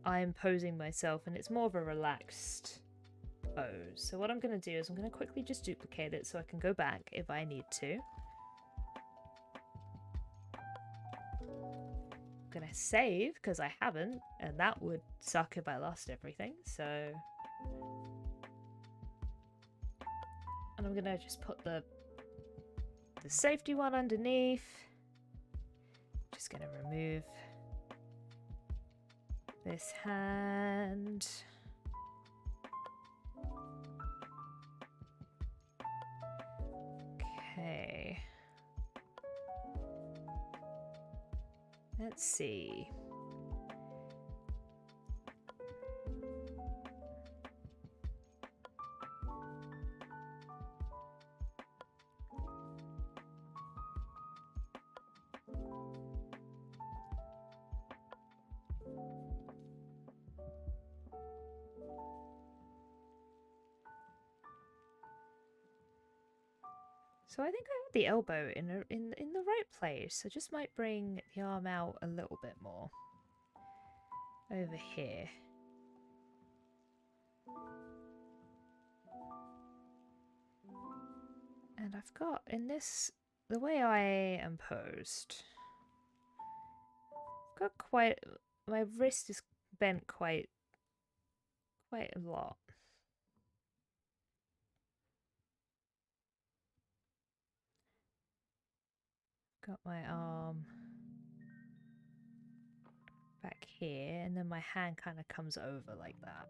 I'm posing myself, and it's more of a relaxed pose. So what I'm going to do is I'm going to quickly just duplicate it so I can go back if I need to. Gonna save because I haven't, and that would suck if I lost everything. So, and I'm gonna just put the safety one underneath. Just gonna remove this hand. Okay. Let's see. So I think I have the elbow in the right place. I just might bring the arm out a little bit more. Over here. And I've got, in this, the way I am posed, I've got quite, my wrist is bent quite a lot. Got my arm back here, and then my hand kind of comes over like that.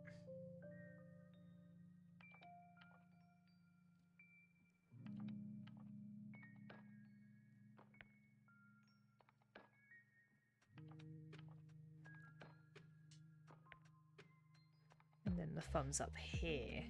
And then the thumbs up here.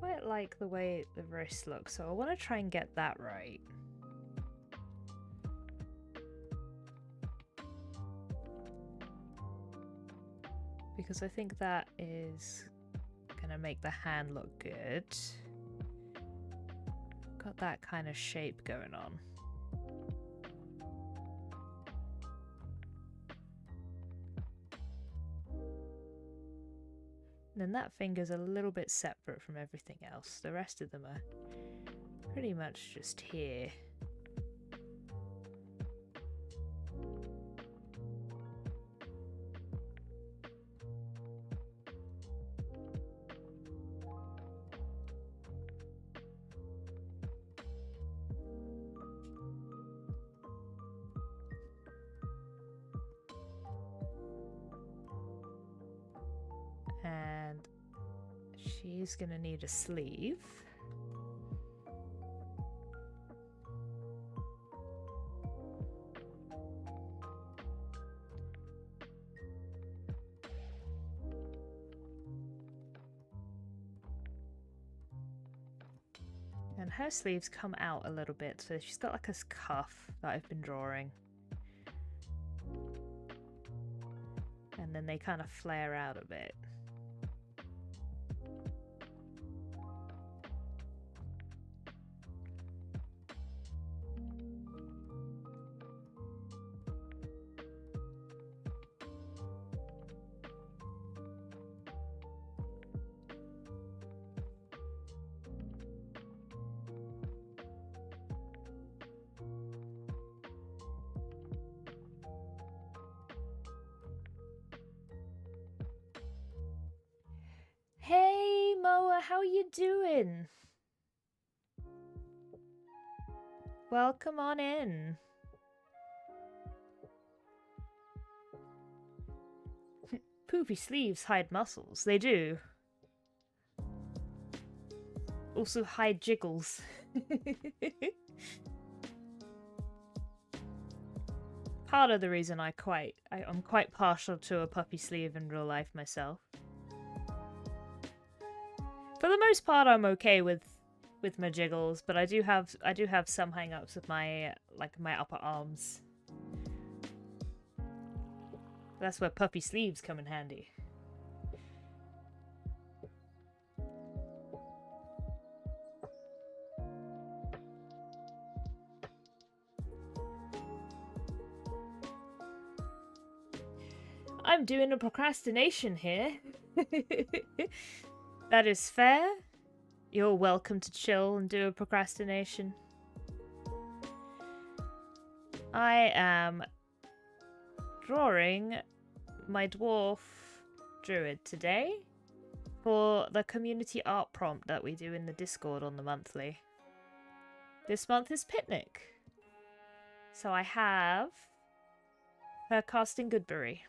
quite like the way the wrist looks, so I want to try and get that right. Because I think that is gonna make the hand look good. Got that kind of shape going on. And then that finger's a little bit separate from everything else. The rest of them are pretty much just here. And she's gonna need a sleeve. And her sleeves come out a little bit, so she's got like a cuff that I've been drawing. And then they kind of flare out a bit. Hey Moa, how are you doing? Welcome on in. Poofy sleeves hide muscles. They do. Also hide jiggles. Part of the reason I'm quite partial to a puppy sleeve in real life myself. For the most part, I'm okay with my jiggles, but I do have some hang-ups with my upper arms. That's where puppy sleeves come in handy. I'm doing a procrastination here. That is fair. You're welcome to chill and do a procrastination. I am drawing my dwarf druid today for the community art prompt that we do in the Discord on the monthly. This month is Picnic. So I have her casting Goodberry.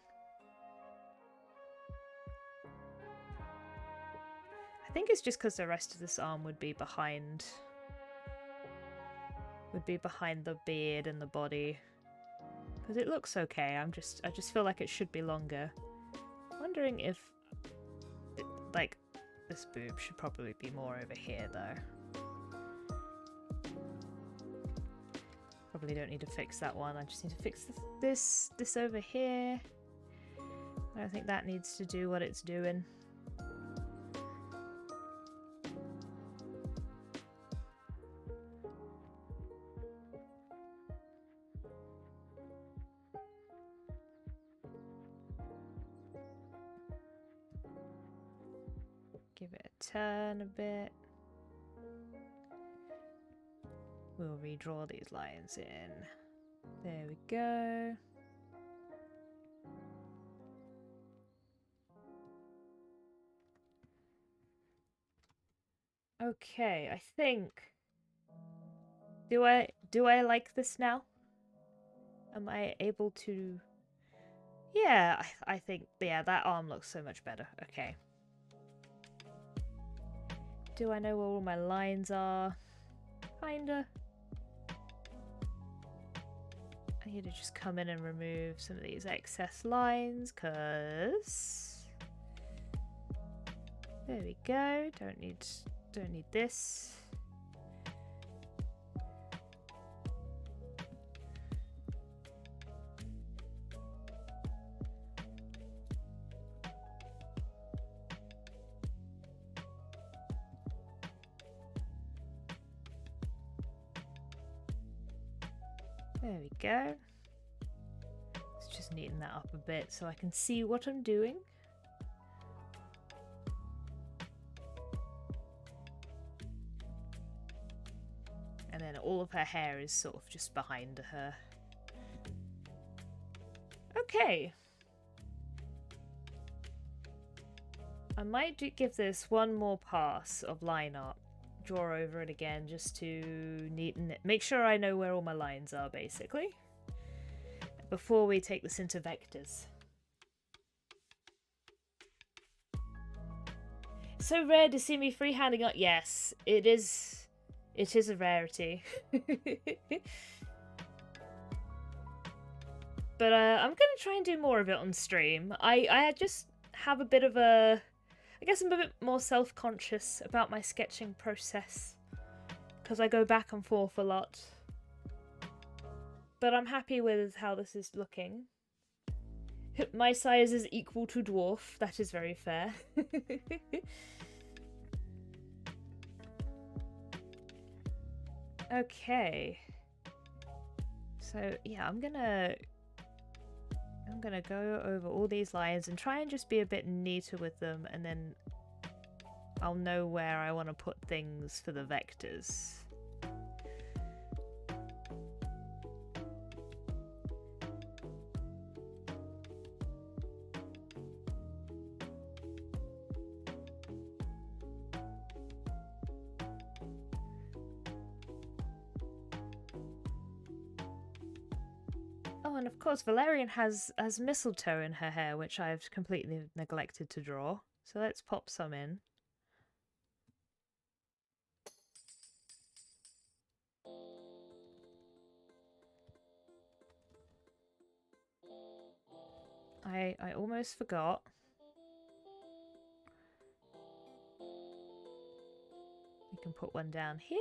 I think it's just because the rest of this arm would be behind the beard and the body. Because it looks okay. I just feel like it should be longer. Wondering if like this boob should probably be more over here though. Probably don't need to fix that one. I just need to fix this over here. I don't think that needs to do what it's doing. Give it a turn a bit. We'll redraw these lines in. There we go. Okay, I think... Do I like this now? Am I able to... Yeah, I think... Yeah, that arm looks so much better. Okay. Do I know where all my lines are? Kinda. I need to just come in and remove some of these excess lines, cause... There we go. Don't need Don't need this. There we go. Let's just neaten that up a bit so I can see what I'm doing. And then all of her hair is sort of just behind her. Okay. I might give this one more pass of line art. Draw over it again just to neaten it. Make sure I know where all my lines are, basically. Before we take this into vectors. So rare to see me freehanding up. Yes, it is. It is a rarity. But I'm going to try and do more of it on stream. I just have a bit of a... I guess I'm a bit more self-conscious about my sketching process. Because I go back and forth a lot. But I'm happy with how this is looking. My size is equal to Dwarf. That is very fair. Okay. So yeah, I'm gonna go over all these lines and try and just be a bit neater with them, and then I'll know where I want to put things for the vectors. Oh, and of course Valerian has mistletoe in her hair, which I've completely neglected to draw. So let's pop some in. I almost forgot. We can put one down here.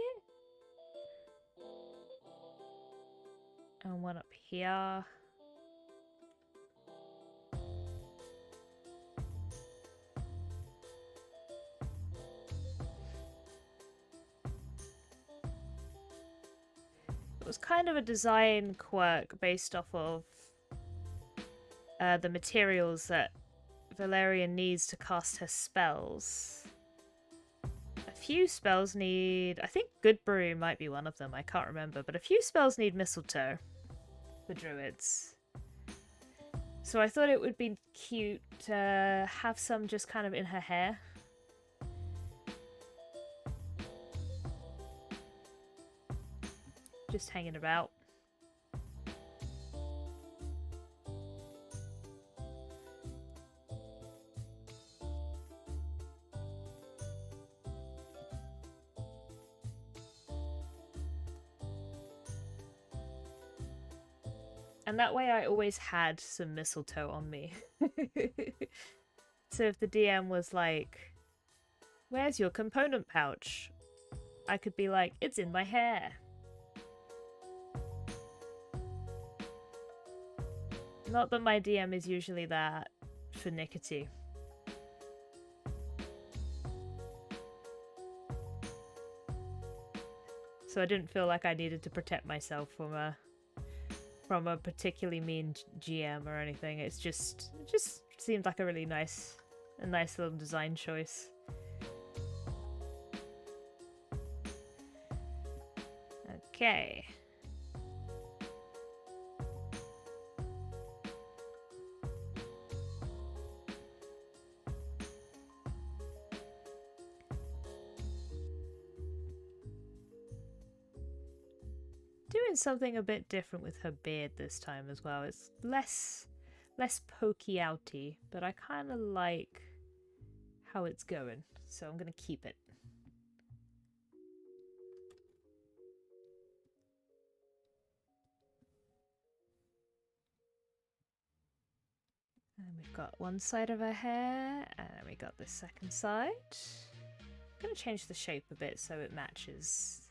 And one up here. It was kind of a design quirk based off of the materials that Valerian needs to cast her spells. A few spells need... I think Goodberry might be one of them, I can't remember, but a few spells need mistletoe for druids. So I thought it would be cute to have some just kind of in her hair. Just hanging about. And that way I always had some mistletoe on me. So if the DM was like, "Where's your component pouch?" I could be like, "It's in my hair." Not that my DM is usually that finicky. So I didn't feel like I needed to protect myself from a particularly mean GM or anything. It just seemed like a really nice little design choice. Okay. Doing something a bit different with her beard this time as well. It's less pokey outy, but I kind of like how it's going, so I'm gonna keep it. And we've got one side of her hair, and we got the second side. I'm going to change the shape a bit so it matches.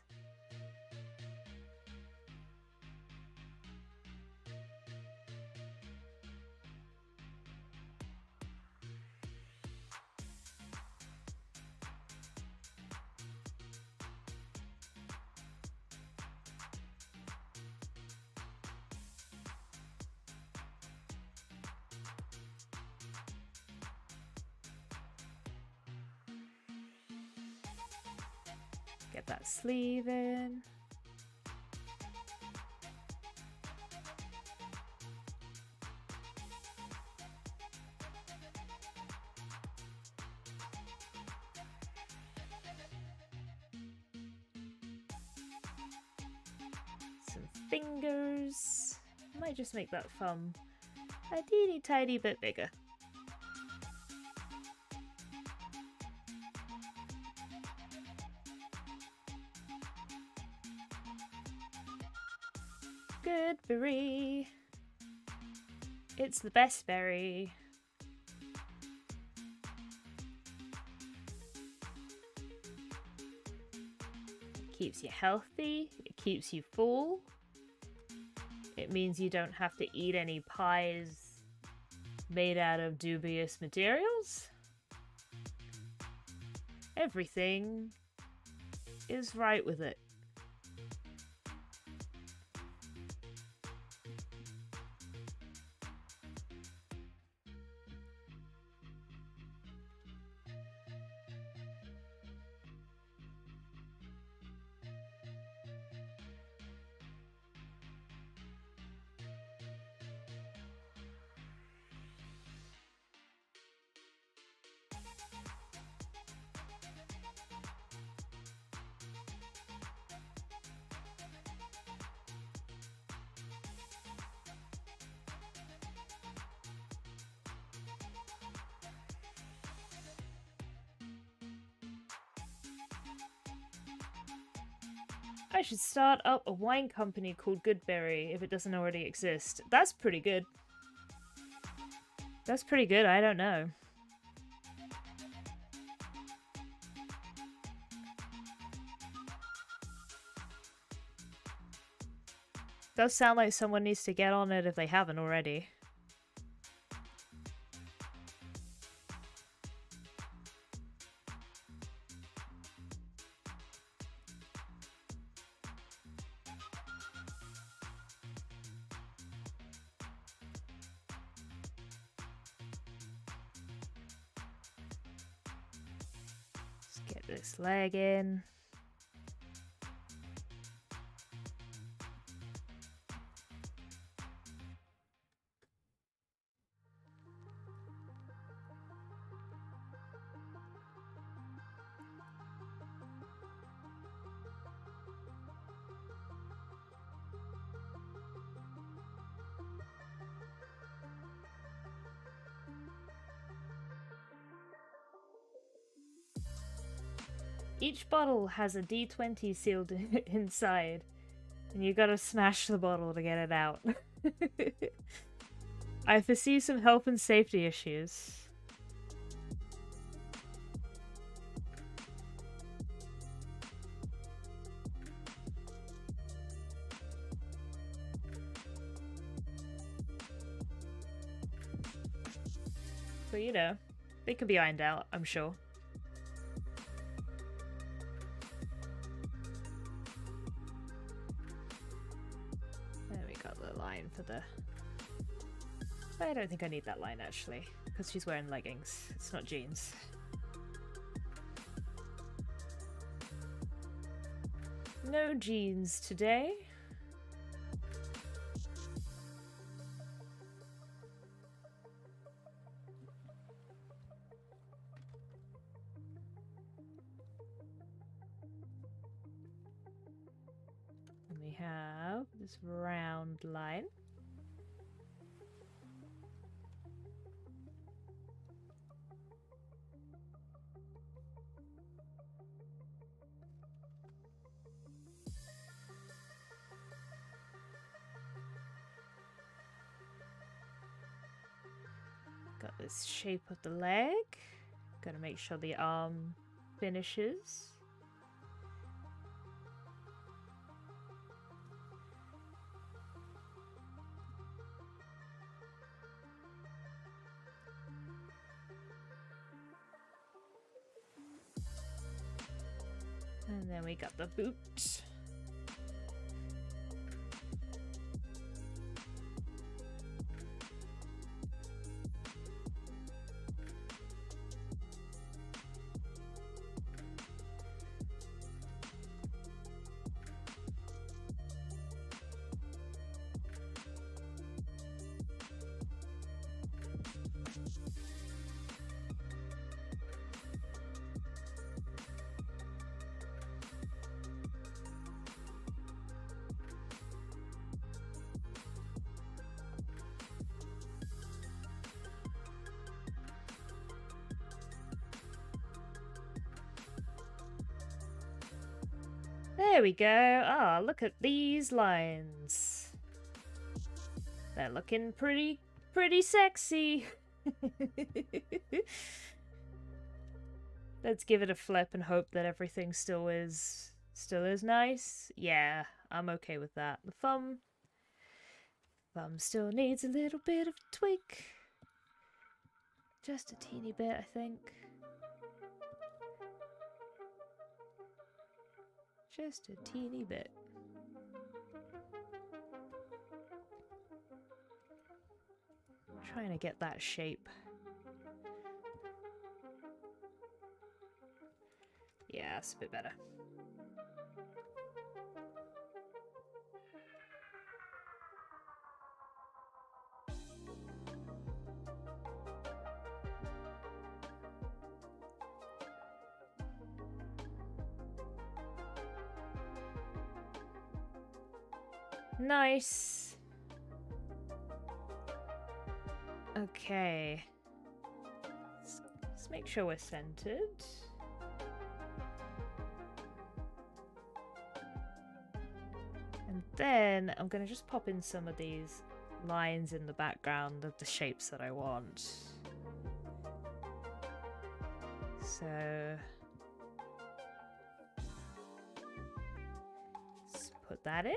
Get that sleeve in. Some fingers. Might just make that thumb a teeny tiny bit bigger. Goodberry. It's the best berry. It keeps you healthy. It keeps you full. It means you don't have to eat any pies made out of dubious materials. Everything is right with it. I should start up a wine company called Goodberry if it doesn't already exist. That's pretty good. That's pretty good, I don't know. Does sound like someone needs to get on it if they haven't already. Get this leg in. Each bottle has a D20 sealed inside, and you gotta smash the bottle to get it out. I foresee some health and safety issues. But you know, they could be ironed out, I'm sure. For the... I don't think I need that line actually, because she's wearing leggings. It's not jeans. No jeans today. And we have this round line. Got this shape of the leg. Gotta make sure the arm finishes. And then we got the boot. There we go. Ah, look at these lines. They're looking pretty sexy. Let's give it a flip and hope that everything still is nice. Yeah, I'm okay with that. The thumb still needs a little bit of tweak. Just a teeny bit, I think. Just a teeny bit. Trying to get that shape. Yeah, that's a bit better. Nice. Okay. Let's make sure we're centered. And then I'm going to just pop in some of these lines in the background of the shapes that I want. So let's put that in.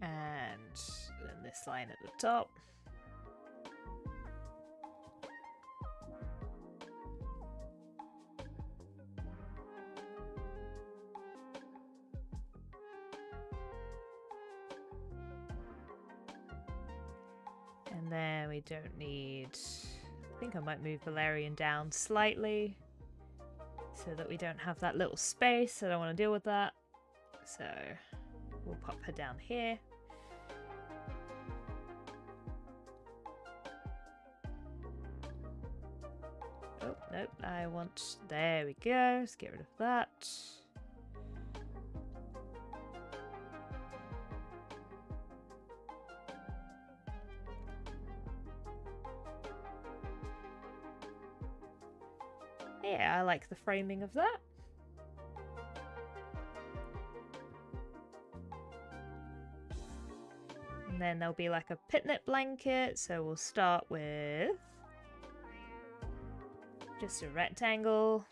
And then this line at the top. And then we don't need... I think I might move Valerian down slightly so that we don't have that little space. I don't want to deal with that. So we'll pop her down here. Oh, nope, I want... There we go. Let's get rid of that. Yeah, I like the framing of that. And then there'll be like a picnic blanket, so we'll start with just a rectangle.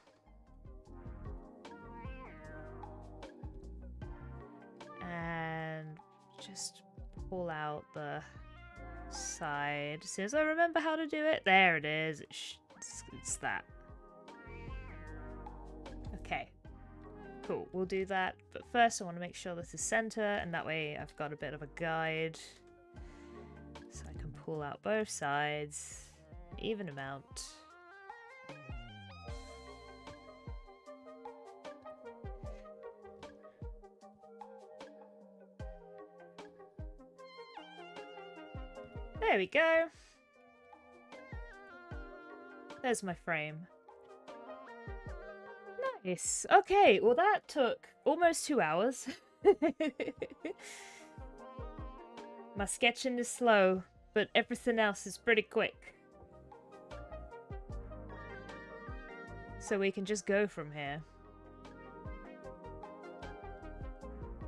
And just pull out the side. As soon as I remember how to do it, there it is. It's that. Okay, cool, we'll do that. But first I want to make sure this is center, and that way I've got a bit of a guide. So I can pull out both sides, even amount. There we go. There's my frame. Nice. Okay, well that took almost 2 hours. My sketching is slow, but everything else is pretty quick. So we can just go from here.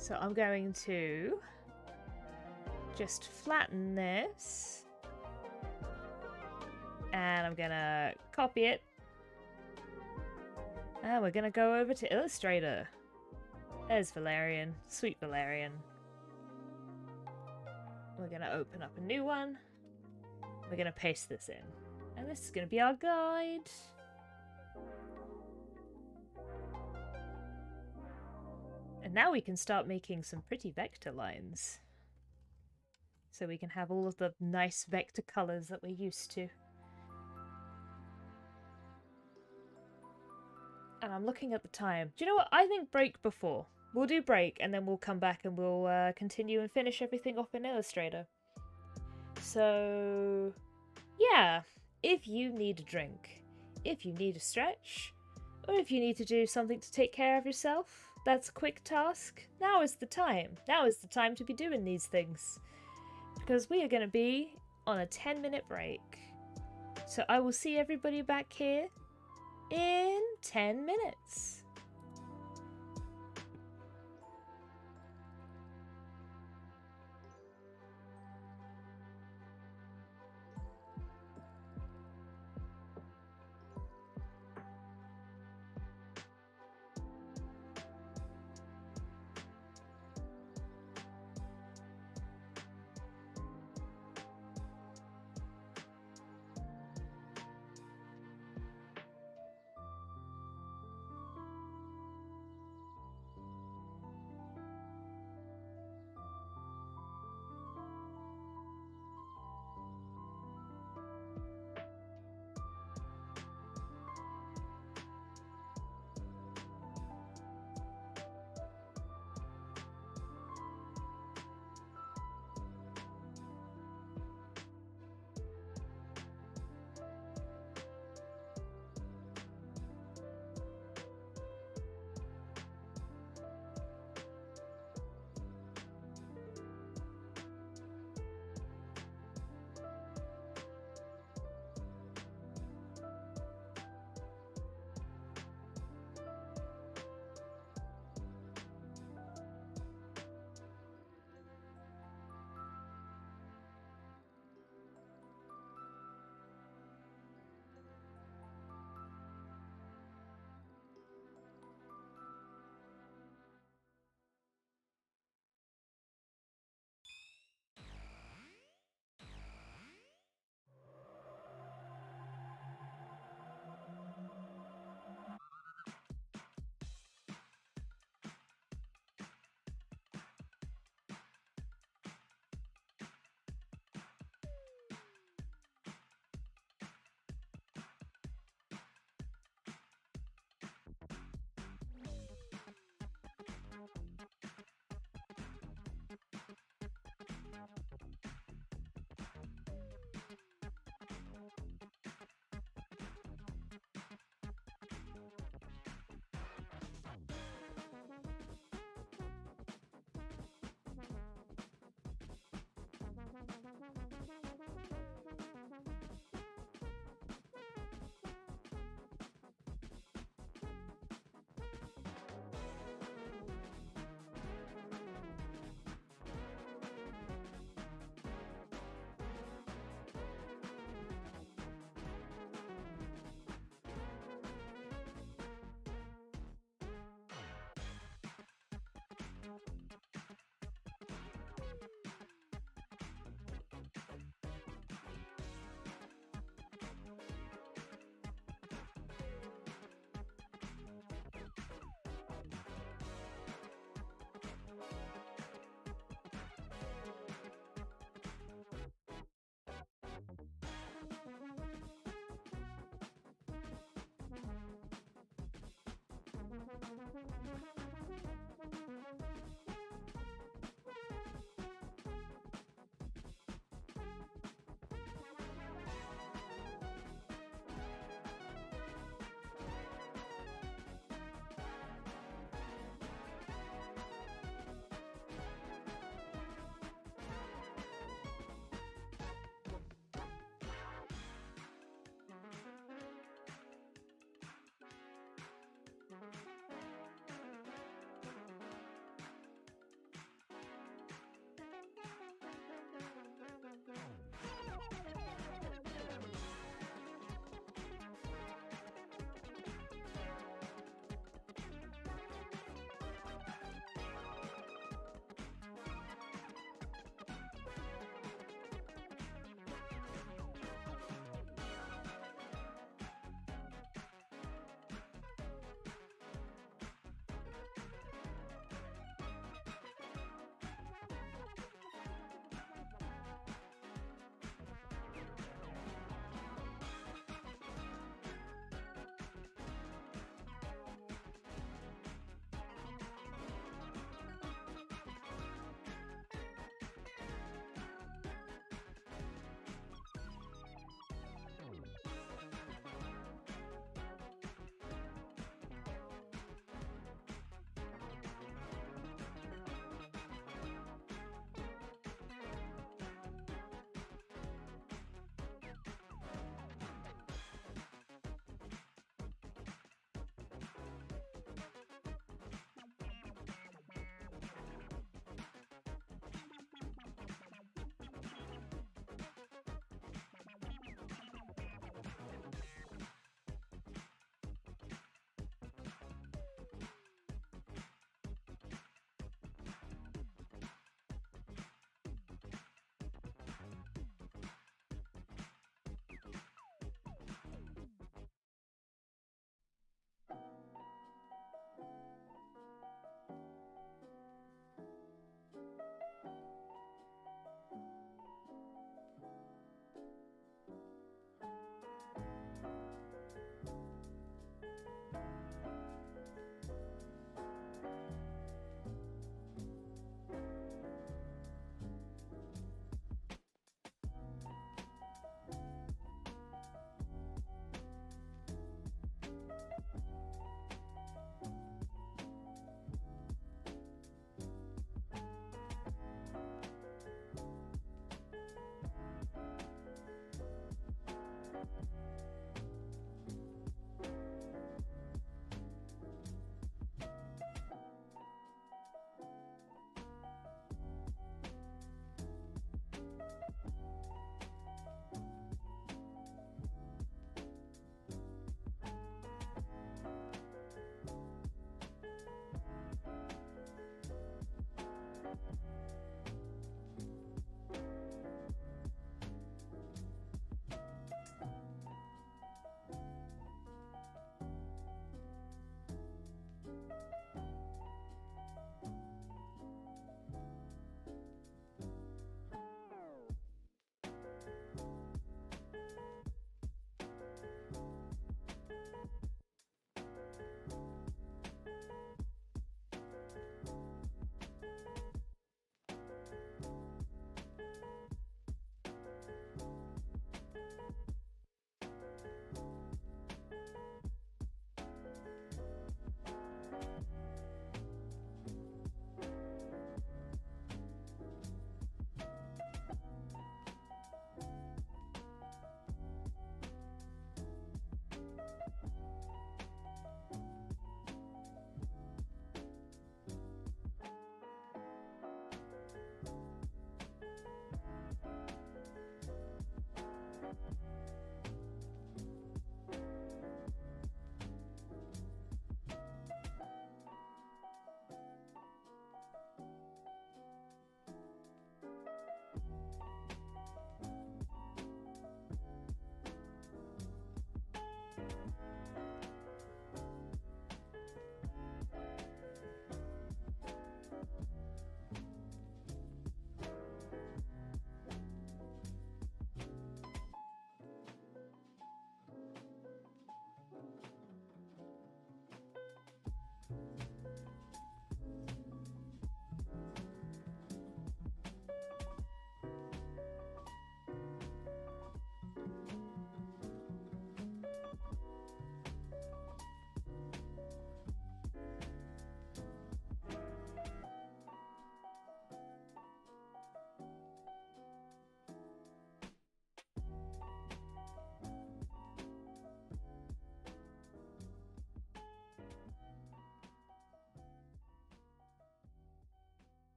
So I'm going to just flatten this. And I'm gonna copy it. And we're gonna go over to Illustrator. There's Valerian. Sweet Valerian. We're gonna open up a new one. We're gonna paste this in. And this is gonna be our guide. And now we can start making some pretty vector lines. So we can have all of the nice vector colors that we're used to. And I'm looking at the time. Do you know what? I think break before. We'll do break and then we'll come back and we'll continue and finish everything off in Illustrator. So, yeah. If you need a drink, if you need a stretch, or if you need to do something to take care of yourself, that's a quick task. Now is the time. Now is the time to be doing these things. Because we are going to be on a 10-minute break. So I will see everybody back here in 10 minutes.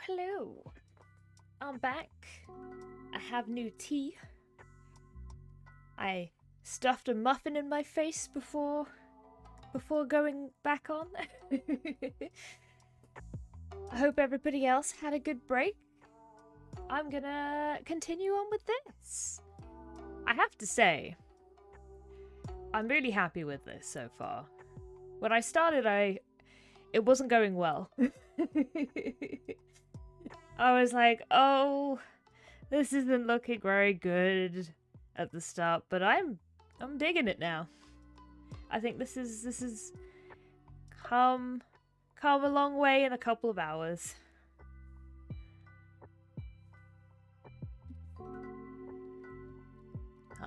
hello. I'm back. I have new tea. I stuffed a muffin in my face before going back on. I hope everybody else had a good break. I'm gonna continue on with this. I have to say, I'm really happy with this so far. When I started, it wasn't going well. I was like, oh, this isn't looking very good at the start, but I'm digging it now. I think this is come a long way in a couple of hours.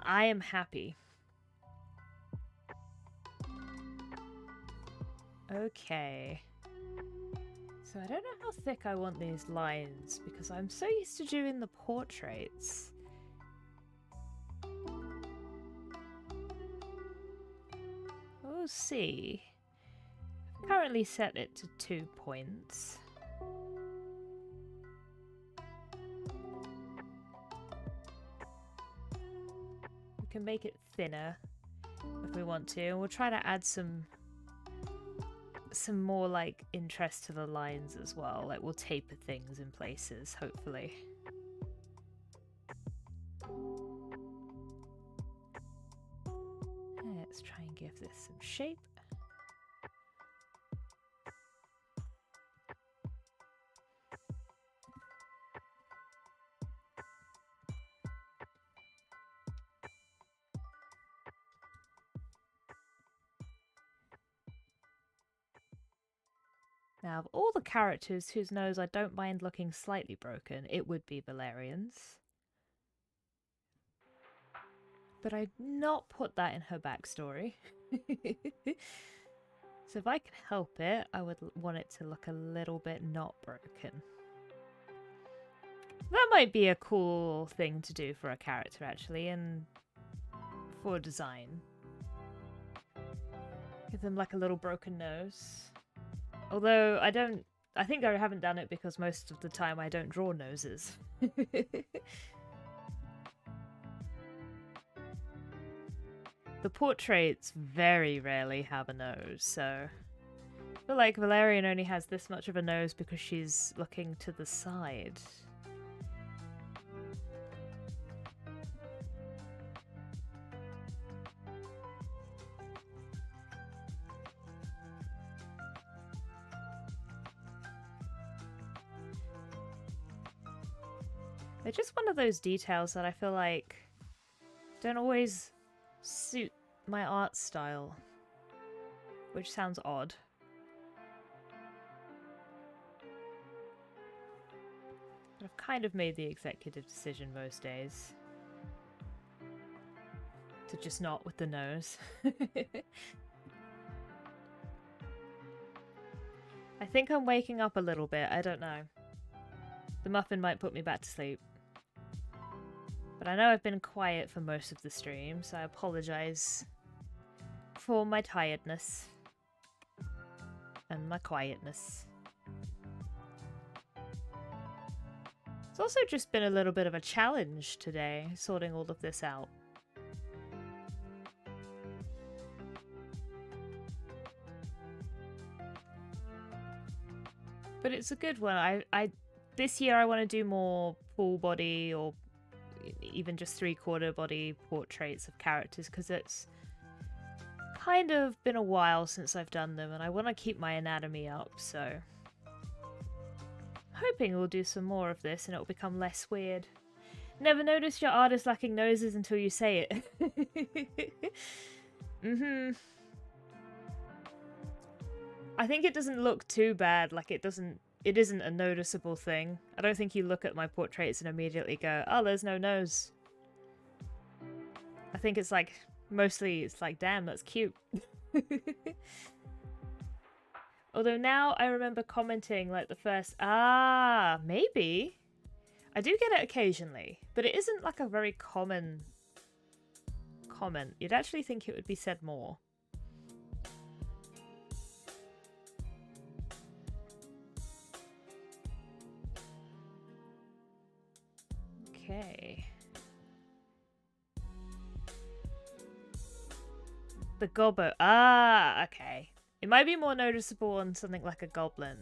I am happy. Okay. So I don't know how thick I want these lines because I'm so used to doing the portraits. We'll see. I've currently set it to 2 points. We can make it thinner if we want to, and we'll try to add some more like interest to the lines as well. Like we'll taper things in places, hopefully. Let's try and give this some shape. Now, of all the characters whose nose I don't mind looking slightly broken, it would be Valerian's. But I'd not put that in her backstory. So if I can help it, I would want it to look a little bit not broken. That might be a cool thing to do for a character, actually, and for design. Give them like a little broken nose. Although I think I haven't done it because most of the time I don't draw noses. The portraits very rarely have a nose, so I feel like Valerian only has this much of a nose because she's looking to the side. They're just one of those details that I feel like don't always suit my art style, which sounds odd. But I've kind of made the executive decision most days to just not with the nose. I think I'm waking up a little bit, I don't know. The muffin might put me back to sleep. But I know I've been quiet for most of the stream, so I apologize for my tiredness and my quietness. It's also just been a little bit of a challenge today, sorting all of this out. But it's a good one. This year I want to do more full body or even just 3/4 body portraits of characters because it's kind of been a while since I've done them and I want to keep my anatomy up, so I'm hoping we'll do some more of this and it'll become less weird. Never noticed your artist lacking noses until you say it. I think it doesn't look too bad, like it isn't a noticeable thing. I don't think you look at my portraits and immediately go, oh, there's no nose. I think it's like, mostly it's like, damn, that's cute. Although now I remember commenting like the first, maybe. I do get it occasionally, but it isn't like a very common comment. You'd actually think it would be said more. Okay. The gobbo. Ah, okay. It might be more noticeable on something like a goblin,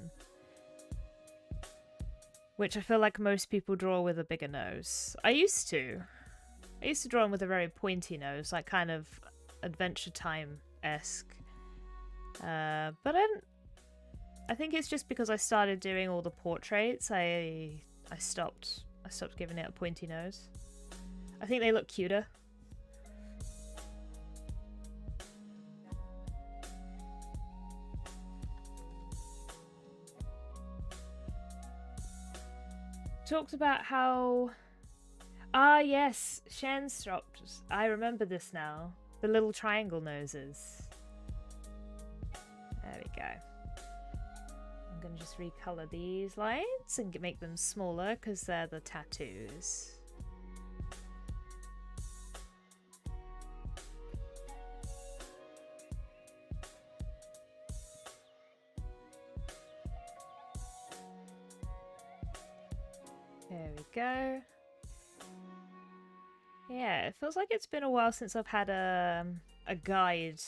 which I feel like most people draw with a bigger nose. I used to draw them with a very pointy nose, like kind of Adventure Time-esque. But I think it's just because I started doing all the portraits, I stopped giving it a pointy nose. I think they look cuter. Talked about how... Ah, yes, Shanstrop. I remember this now. The little triangle noses. There we go. I'm going to just recolor these lines and make them smaller because they're the tattoos. There we go. Yeah, it feels like it's been a while since I've had a guide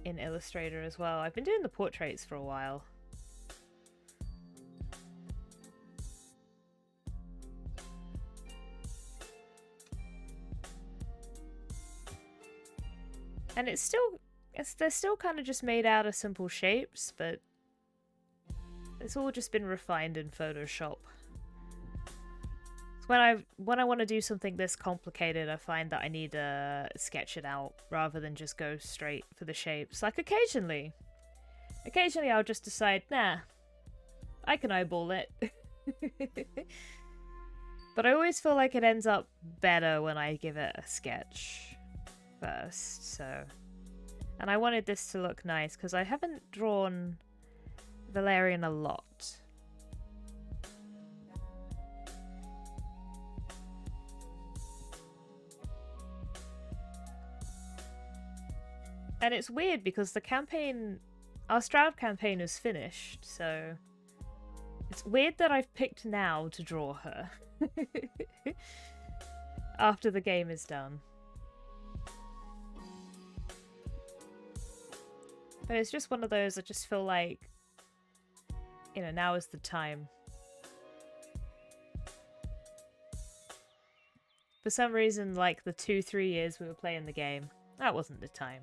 in Illustrator as well. I've been doing the portraits for a while. And they're still kind of just made out of simple shapes, but it's all just been refined in Photoshop. When I want to do something this complicated, I find that I need to sketch it out rather than just go straight for the shapes. Like occasionally I'll just decide, nah, I can eyeball it. But I always feel like it ends up better when I give it a sketch first, so... And I wanted this to look nice because I haven't drawn Valerian a lot. And it's weird because the campaign, our Stroud campaign is finished, so it's weird that I've picked now to draw her after the game is done. But it's just one of those, I just feel like, you know, now is the time. For some reason, like the 2-3 years we were playing the game, that wasn't the time.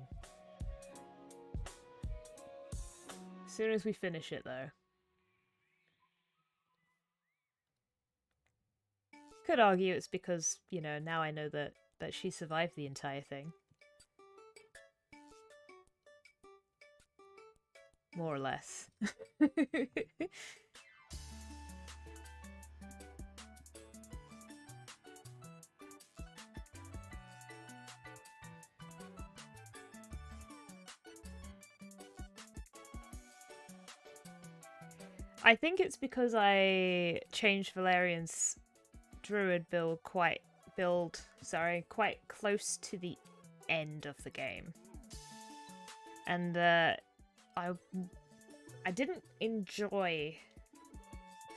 As soon as we finish it, though. Could argue it's because, you know, now I know that she survived the entire thing. More or less. I think it's because I changed Valerian's Druid build quite close to the end of the game. And I didn't enjoy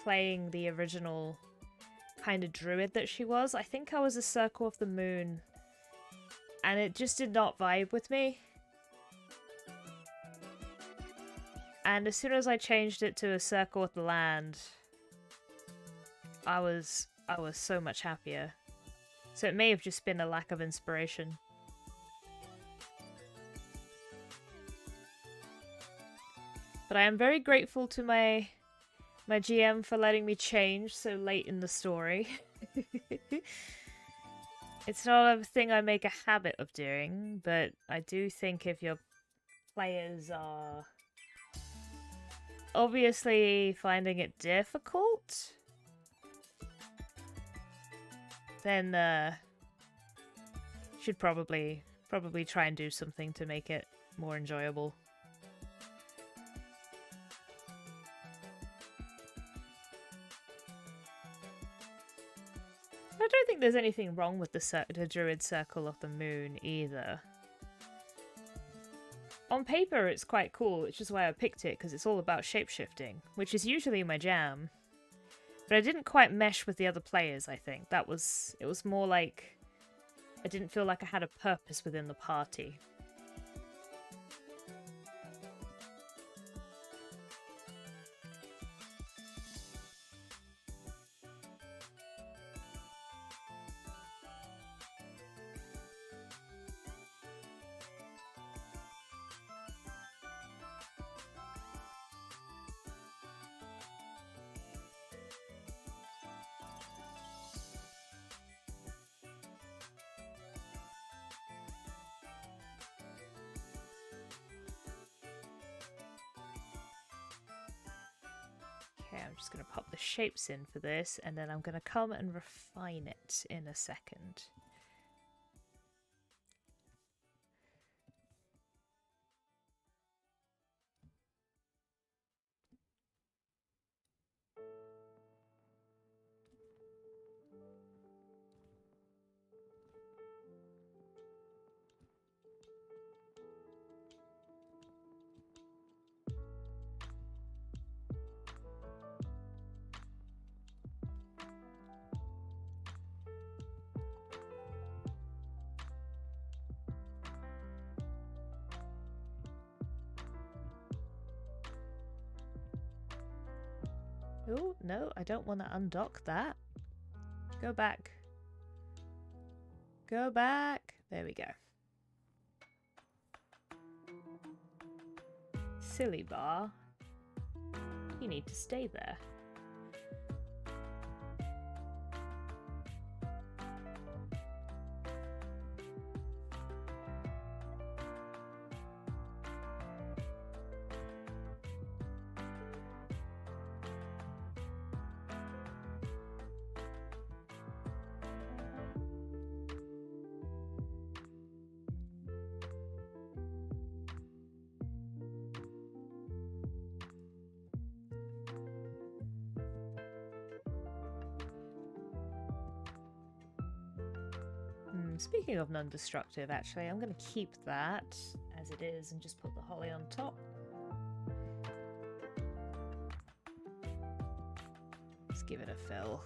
playing the original kind of druid that she was. I think I was a Circle of the Moon, and it just did not vibe with me. And as soon as I changed it to a Circle of the Land, I was so much happier. So it may have just been a lack of inspiration. But I am very grateful to my GM for letting me change so late in the story. It's not a thing I make a habit of doing, but I do think if your players are obviously finding it difficult, then should probably try and do something to make it more enjoyable. I don't think there's anything wrong with the Druid Circle of the Moon either. On paper it's quite cool, which is why I picked it, because it's all about shapeshifting, which is usually my jam. But I didn't quite mesh with the other players, I think. It was more like I didn't feel like I had a purpose within the party. Okay, I'm just going to pop the shapes in for this, and then I'm going to come and refine it in a second. Oh, no, I don't want to undock that. Go back. Go back. There we go. Silly bar. You need to stay there. Speaking of non-destructive, actually, I'm going to keep that as it is and just put the holly on top. Let's give it a fill.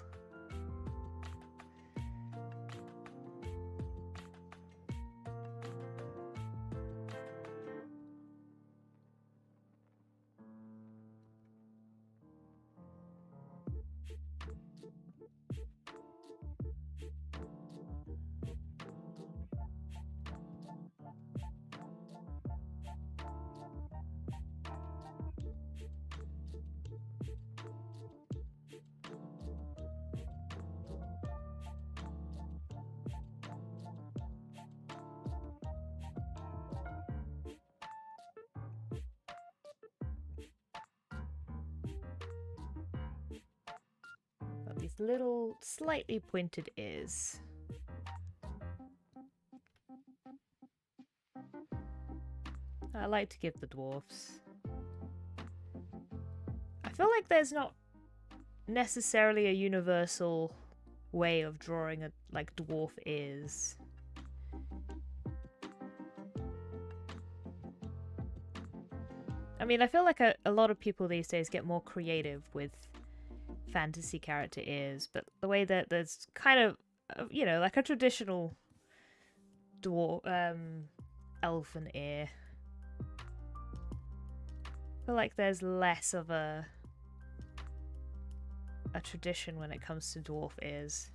These little slightly pointed ears. I like to give the dwarfs. I feel like there's not necessarily a universal way of drawing a like dwarf ears. I mean, I feel like a lot of people these days get more creative with fantasy character ears, but the way that there's kind of, you know, like a traditional dwarf, elfin ear. I feel like there's less of a tradition when it comes to dwarf ears.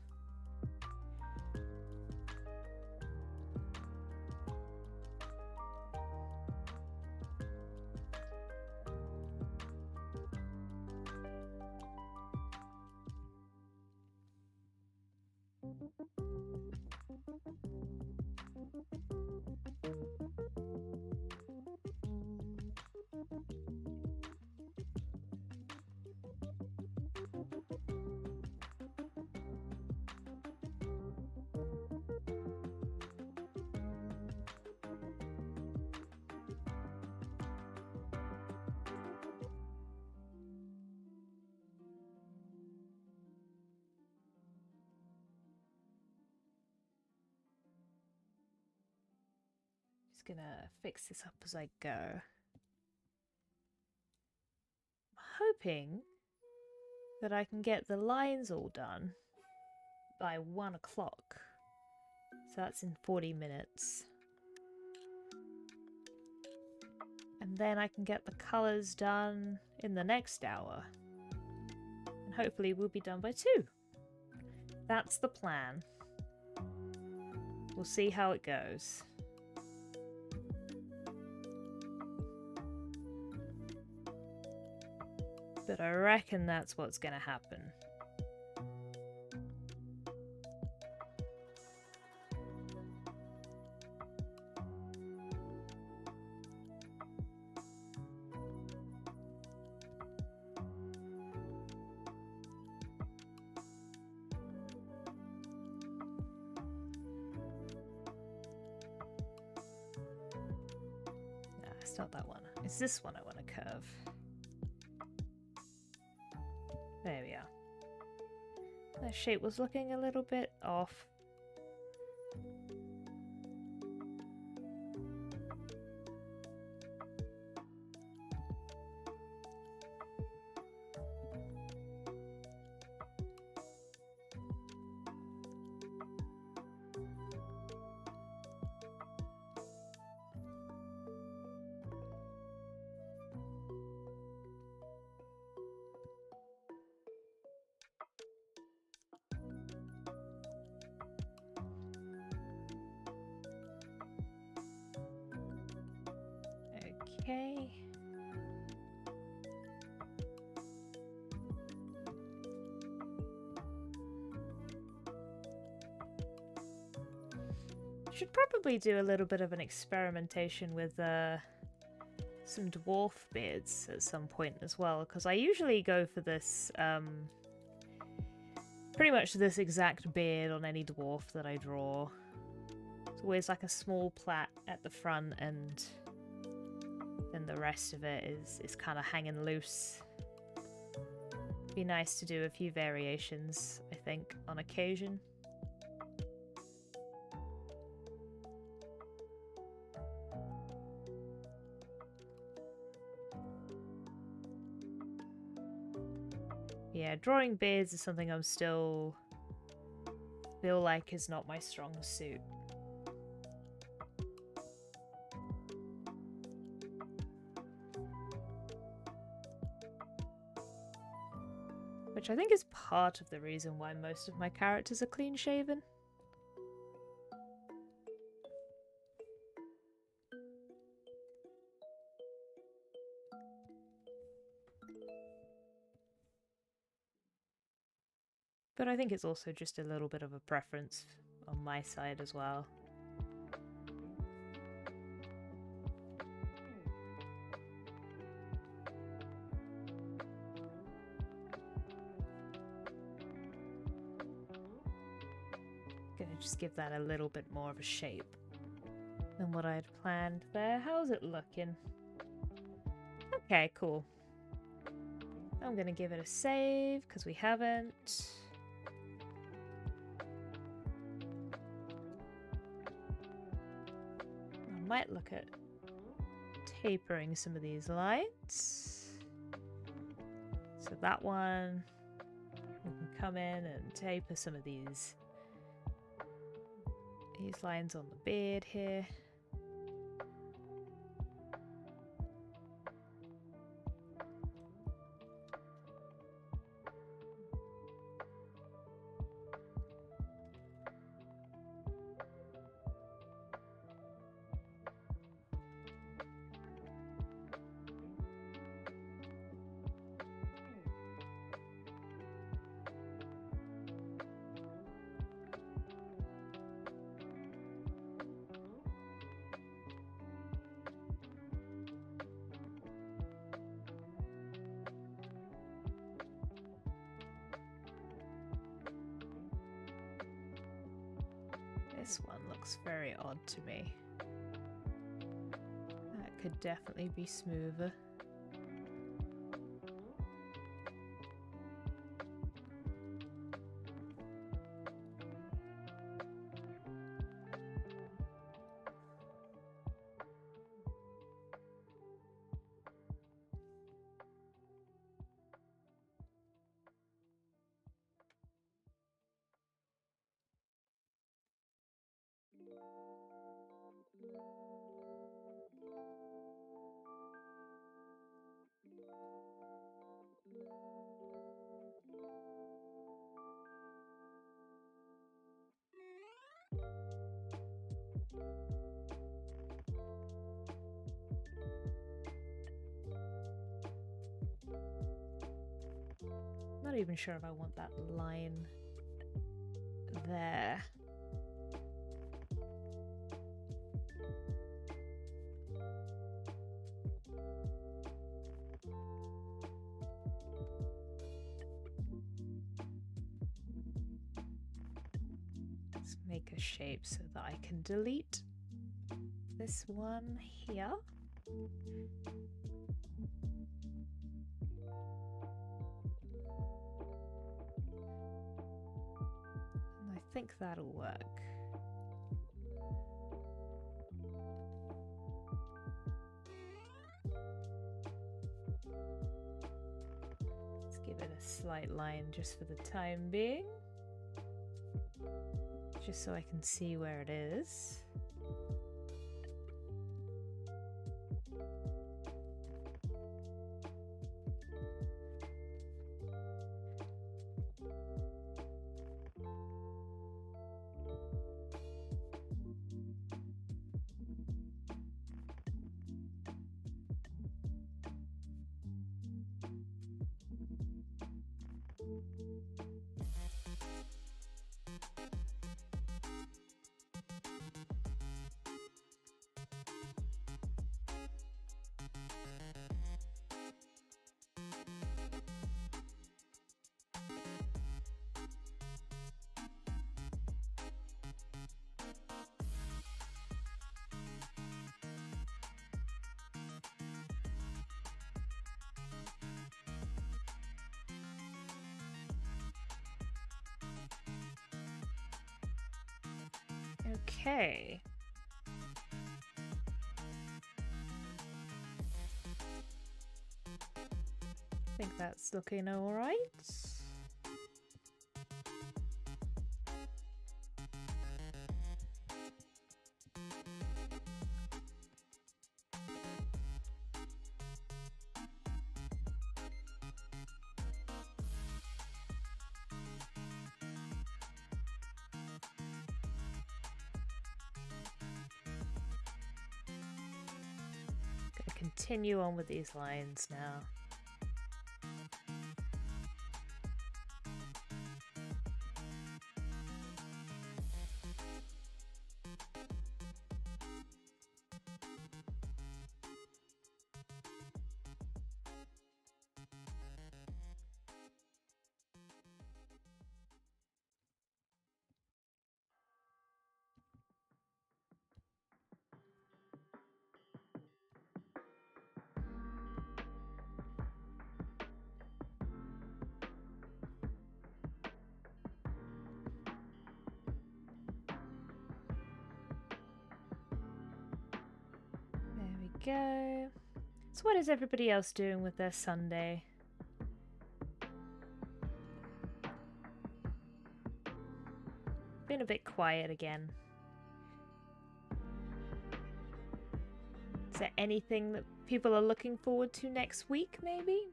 Gonna fix this up as I go. I'm hoping But I can get the lines all done by 1 o'clock. So that's in 40 minutes. And then I can get the colours done in the next hour. And hopefully we'll be done by 2. That's the plan. We'll see how it goes. But I reckon that's what's gonna happen. No, it's not that one. It's this one I want to curve. There we are. That shape was looking a little bit off. Okay. Should probably do a little bit of an experimentation with some dwarf beards at some point as well, because I usually go for this pretty much this exact beard on any dwarf that I draw. It's always like a small plait at the front, and then the rest of it is kind of hanging loose. Be nice to do a few variations, I think, on occasion. Yeah, drawing beards is something I'm still feel like is not my strong suit. Which I think is part of the reason why most of my characters are clean shaven. But I think it's also just a little bit of a preference on my side as well. Gonna just give that a little bit more of a shape than what I had planned there. How's it looking? Okay, cool. I'm gonna give it a save because we haven't. I might look at tapering some of these lights. So that one, we can come in and taper some of these lines on the beard here. This one looks very odd to me. That could definitely be smoother. Not even sure if I want that line there. Let's make a shape so that I can delete this one here. And I think that'll work. Let's give it a slight line just for the time being. Just so I can see where it is. Okay. I think that's looking all right. Continue on with these lines now. Go. So what is everybody else doing with their Sunday? Been a bit quiet again. Is there anything that people are looking forward to next week, maybe?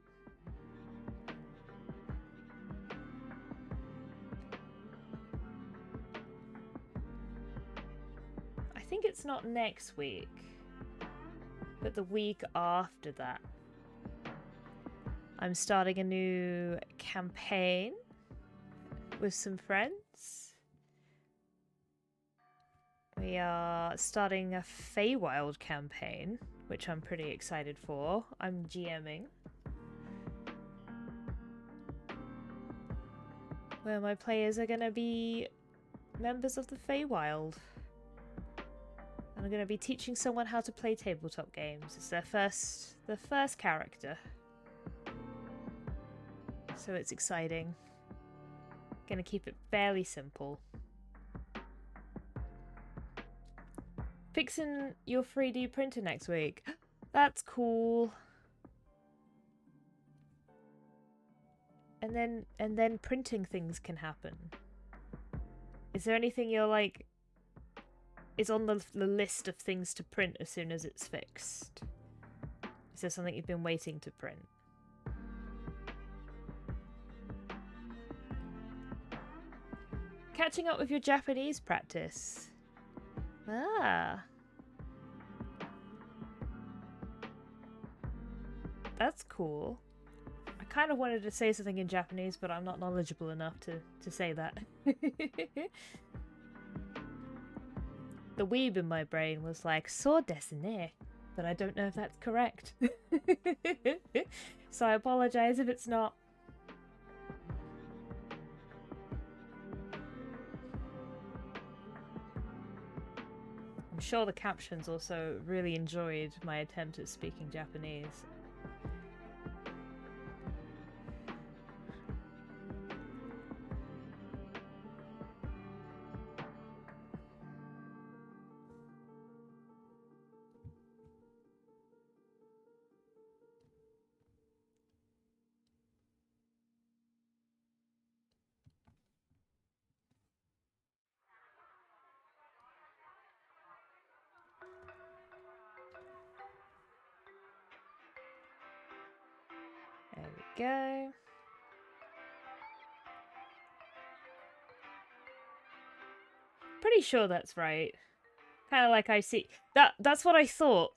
I think it's not next week. But the week after that, I'm starting a new campaign with some friends. We are starting a Feywild campaign, which I'm pretty excited for. I'm GMing. Where my players are going to be members of the Feywild. I'm going to be teaching someone how to play tabletop games. It's their first character. So it's exciting. Going to keep it fairly simple. Fixing your 3D printer next week. That's cool. And then printing things can happen. Is there anything you're like is on the list of things to print as soon as it's fixed? Is there something you've been waiting to print? Catching up with your Japanese practice. Ah. That's cool. I kind of wanted to say something in Japanese, but I'm not knowledgeable enough to say that. The weeb in my brain was like, "So desu ne," but I don't know if that's correct. So I apologize if it's not. I'm sure the captions also really enjoyed my attempt at speaking Japanese. There we go. Pretty sure that's right. Kind of like I see that's what I thought.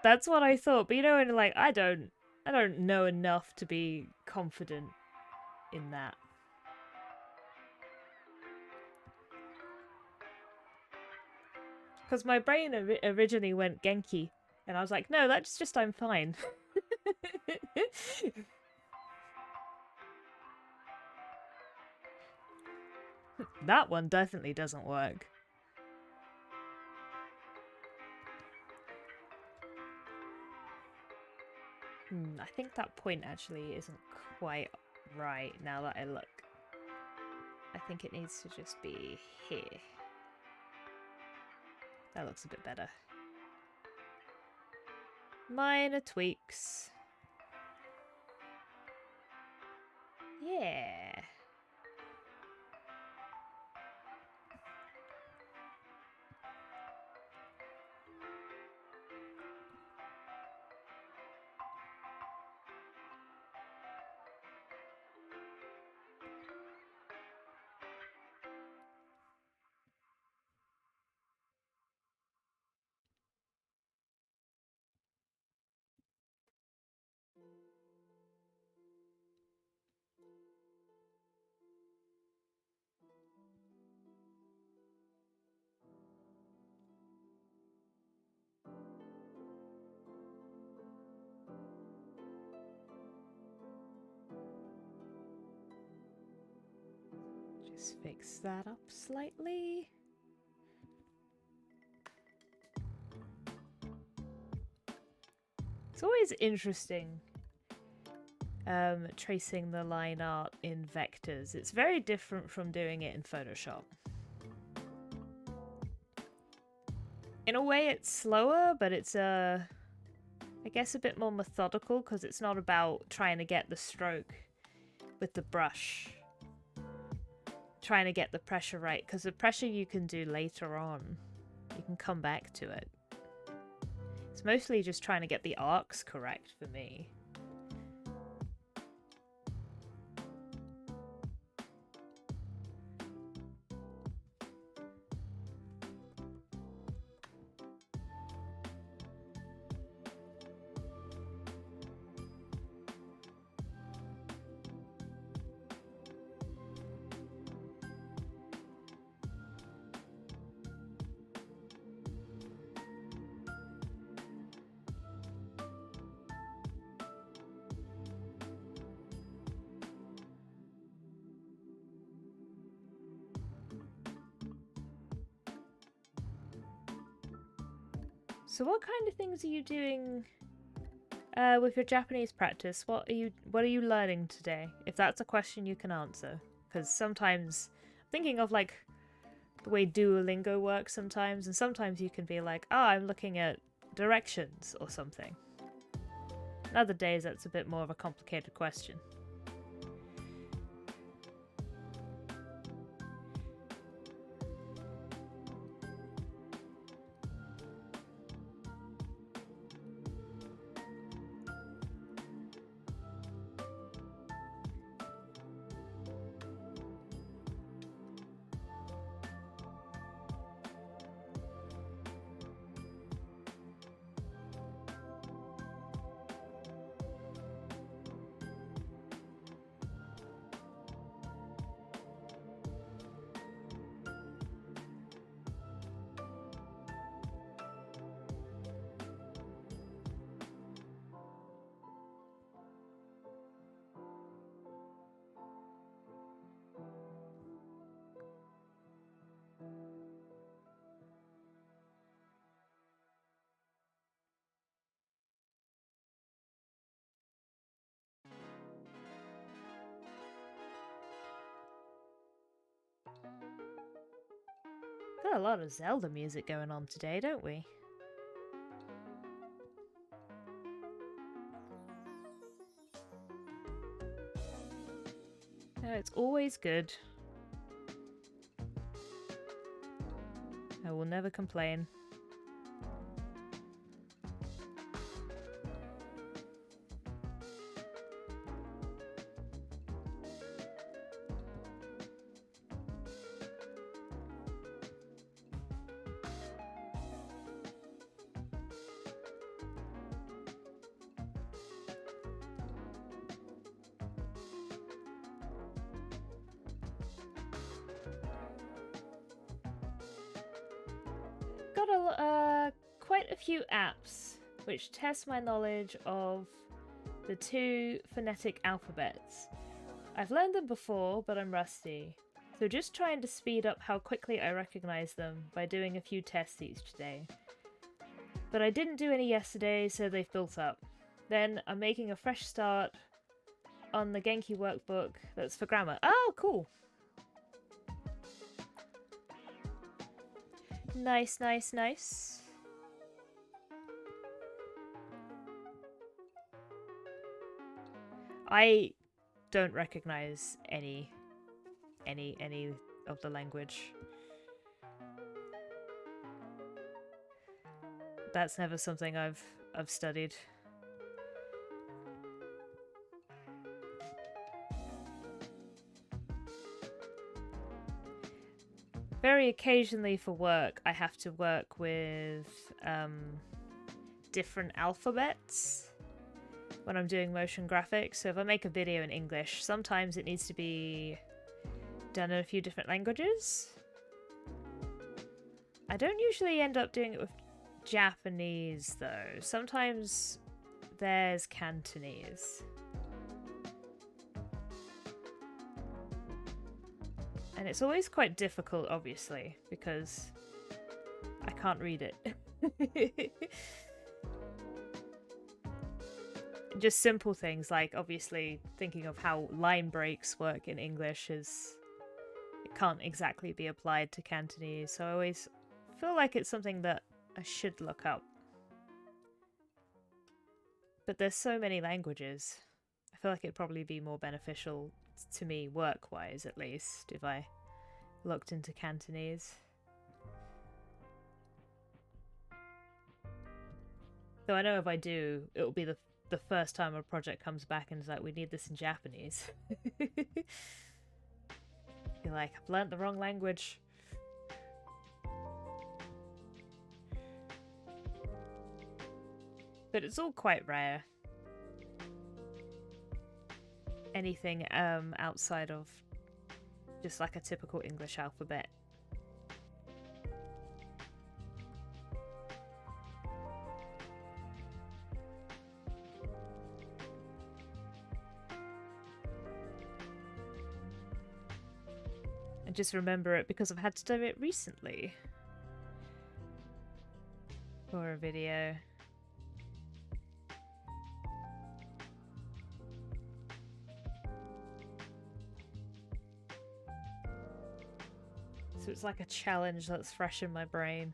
That's what I thought. But you know, and like I don't know enough to be confident in that. Because my brain originally went Genki, and I was like, no, that's just I'm fine. That one definitely doesn't work. I think that point actually isn't quite right now that I look. I think it needs to just be here. That looks a bit better. Minor tweaks. Yeah. Just fix that up slightly. It's always interesting tracing the line art in vectors. It's very different from doing it in Photoshop. In a way it's slower, but it's I guess a bit more methodical because it's not about trying to get the stroke with the brush. Trying to get the pressure right, because the pressure you can do later on. You can come back to it. It's mostly just trying to get the arcs correct for me. So what kind of things are you doing with your Japanese practice? What are you learning today? If that's a question you can answer. Because sometimes I'm thinking of like the way Duolingo works sometimes, and sometimes you can be like, oh, I'm looking at directions or something. And other days that's a bit more of a complicated question. got a lot of Zelda music going on today, don't we? No, it's always good. I will never complain. Quite a few apps which test my knowledge of the two phonetic alphabets. I've learned them before, but I'm rusty. So just trying to speed up how quickly I recognize them by doing a few tests each day. But I didn't do any yesterday, so they've built up. Then I'm making a fresh start on the Genki workbook that's for grammar. Oh, cool! Nice, nice, nice. I don't recognize any of the language. That's never something I've studied. Very occasionally for work, I have to work with different alphabets when I'm doing motion graphics. So if I make a video in English, sometimes it needs to be done in a few different languages. I don't usually end up doing it with Japanese though. Sometimes there's Cantonese. And it's always quite difficult, obviously, because I can't read it. Just simple things like, obviously, thinking of how line breaks work in English is... it can't exactly be applied to Cantonese, so I always feel like it's something that I should look up. But there's so many languages. I feel like it'd probably be more beneficial to me, work-wise at least, if I looked into Cantonese. Though I know if I do, it'll be the first time a project comes back and is like, we need this in Japanese. You're like, I've learnt the wrong language. But it's all quite rare. Anything outside of just like a typical English alphabet. And just remember it because I've had to do it recently for a video. So it's like a challenge that's fresh in my brain.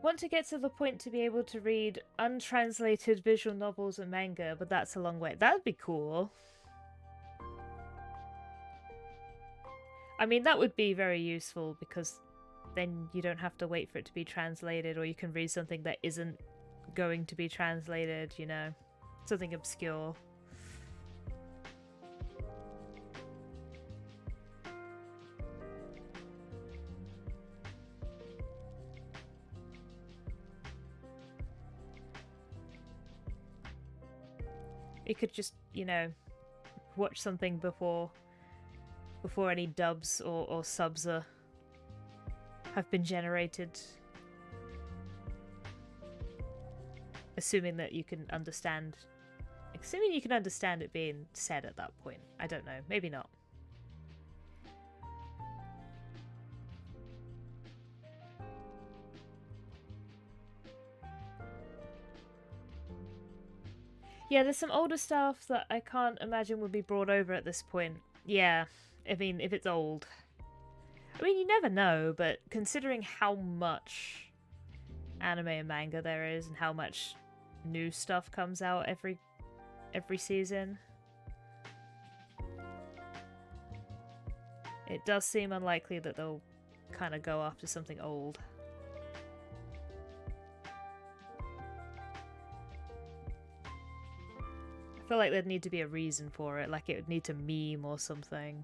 Want to get to the point to be able to read untranslated visual novels and manga, but that's a long way. That'd be cool. I mean, that would be very useful because then you don't have to wait for it to be translated, or you can read something that isn't going to be translated, you know, something obscure. You could just, you know, watch something before any dubs or subs have been generated. Assuming that you can understand... Assuming you can understand it being said at that point. I don't know. Maybe not. Yeah, there's some older stuff that I can't imagine would be brought over at this point. Yeah, I mean, if it's old. I mean, you never know, but considering how much anime and manga there is and how much new stuff comes out every season, it does seem unlikely that they'll kind of go after something old. I feel like there'd need to be a reason for it, like it would need to meme or something.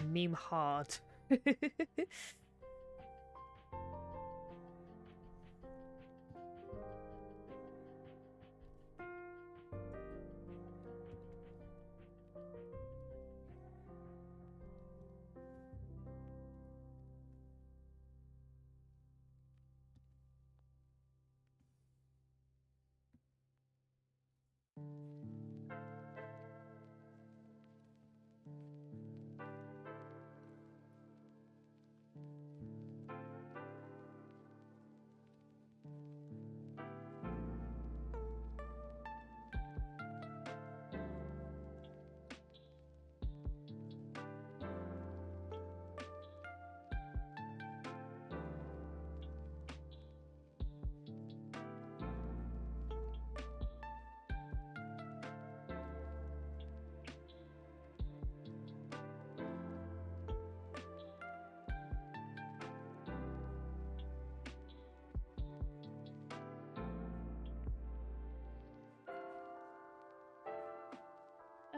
Meme hard.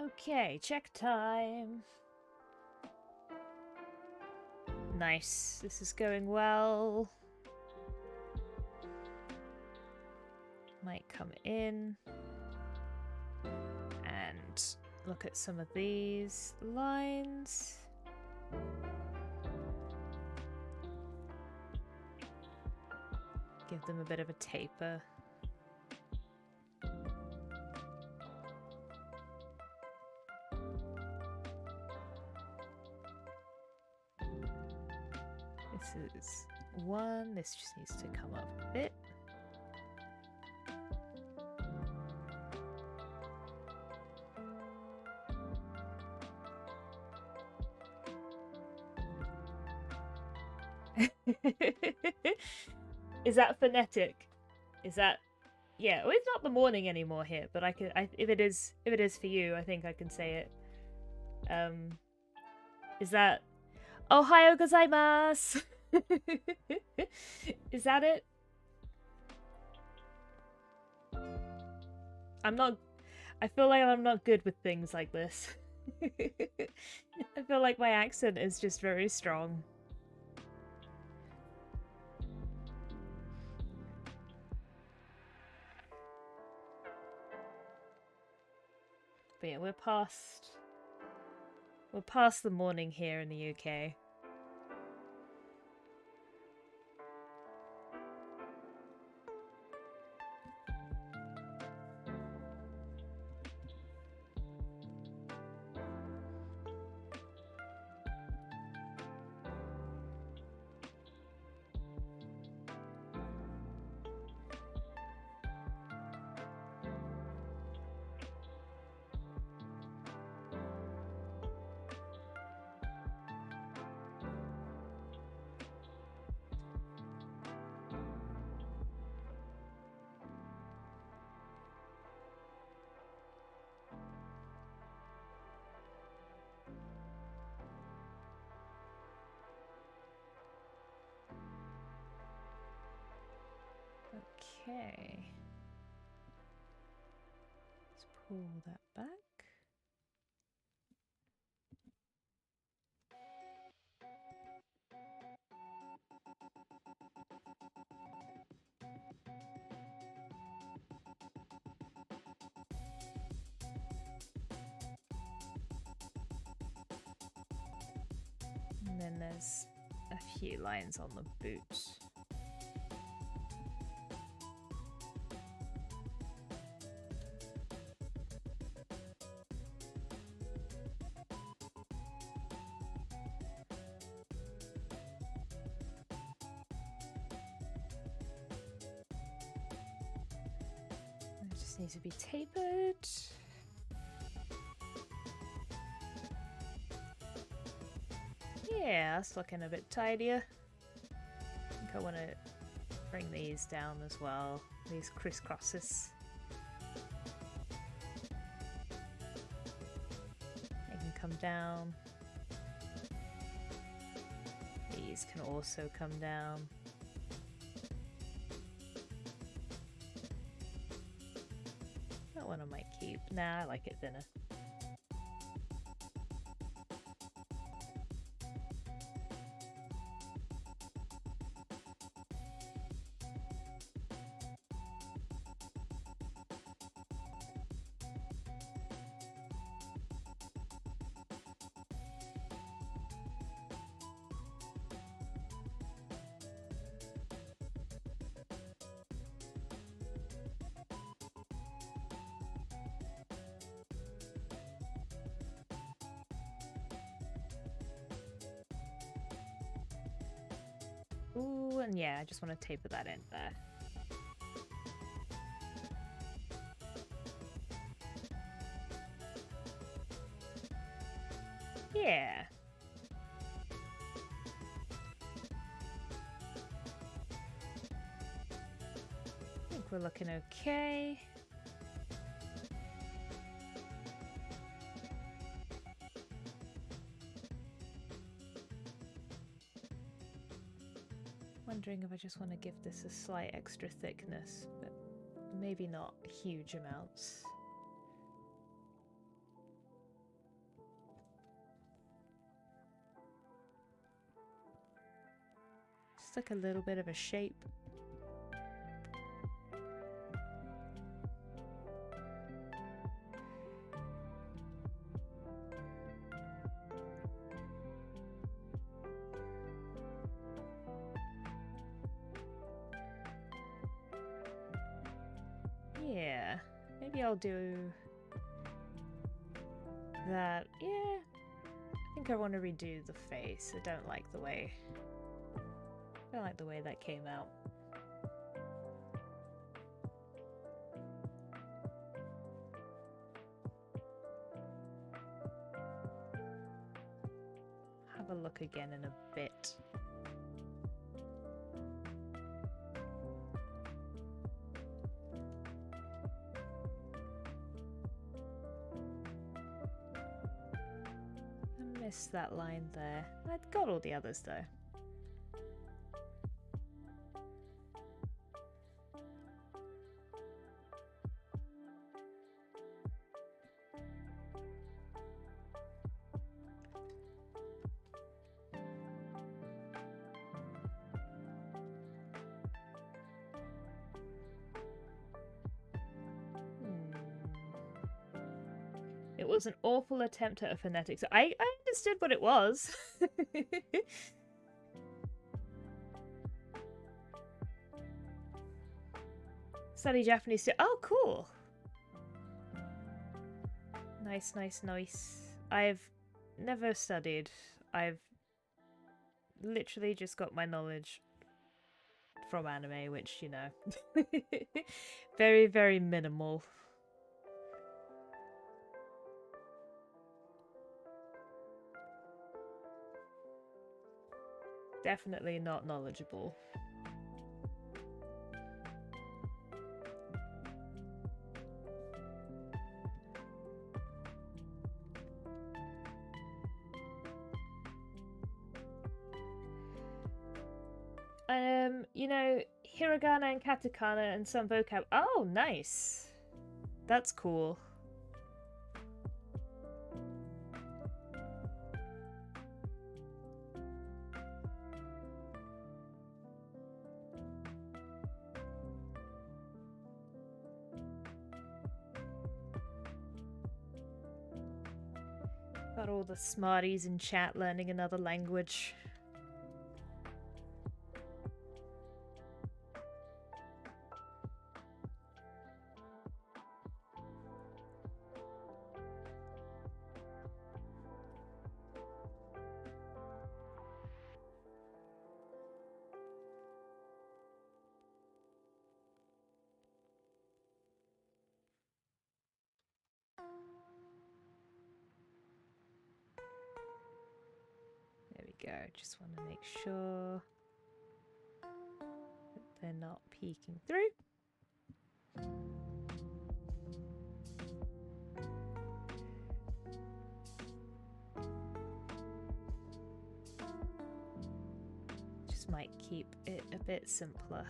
Okay, check time. Nice. This is going well. Might come in and look at some of these lines. Give them a bit of a taper. This is one. This just needs to come up a bit. Is that phonetic? Is that... Yeah, well, it's not the morning anymore here, but if it is for you, I think I can say it. Is that Ohayou gozaimasu? Is that it? I feel like I'm not good with things like this. I feel like my accent is just very strong. But yeah, we're past the morning here in the UK. Okay. Let's pull that back. And then there's a few lines on the boot. This needs to be tapered. Yeah, that's looking a bit tidier. I think I want to bring these down as well, these crisscrosses. They can come down. These can also come down. That one I might keep. Nah, I like it thinner. Ooh, and yeah, I just want to taper that in there. Yeah. I think we're looking okay. Wondering if I just want to give this a slight extra thickness, but maybe not huge amounts. Just like a little bit of a shape. Yeah, maybe I'll do that. Yeah, I think I want to redo the face. I don't like the way that came out. Have a look again in a bit. That line there. I've got all the others though. It was an awful attempt at a phonetics. I understood what it was. Study Japanese too. Oh, cool. Nice, nice, nice. I've never studied. I've literally just got my knowledge from anime, which, you know, very, very minimal. Definitely not knowledgeable. You know, hiragana and katakana and some vocab. Oh, nice. That's cool. Got all the smarties in chat learning another language. go. Just want to make sure that they're not peeking through. Just might keep it a bit simpler.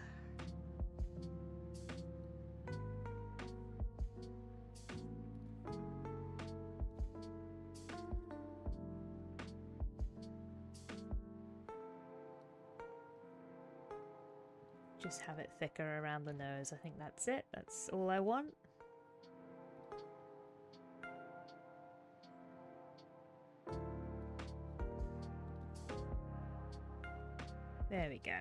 Just have it thicker around the nose. I think that's it. That's all I want. There we go.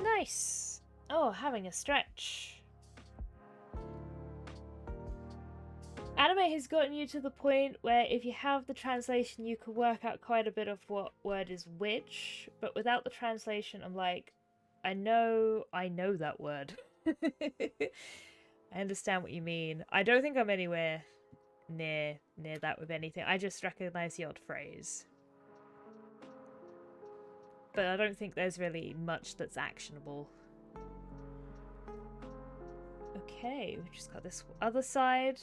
Nice! Oh, having a stretch. Anime has gotten you to the point where if you have the translation, you can work out quite a bit of what word is which, but without the translation, I'm like, I know that word. I understand what you mean. I don't think I'm anywhere near that with anything. I just recognize the odd phrase. But I don't think there's really much that's actionable. Okay, we've just got this other side.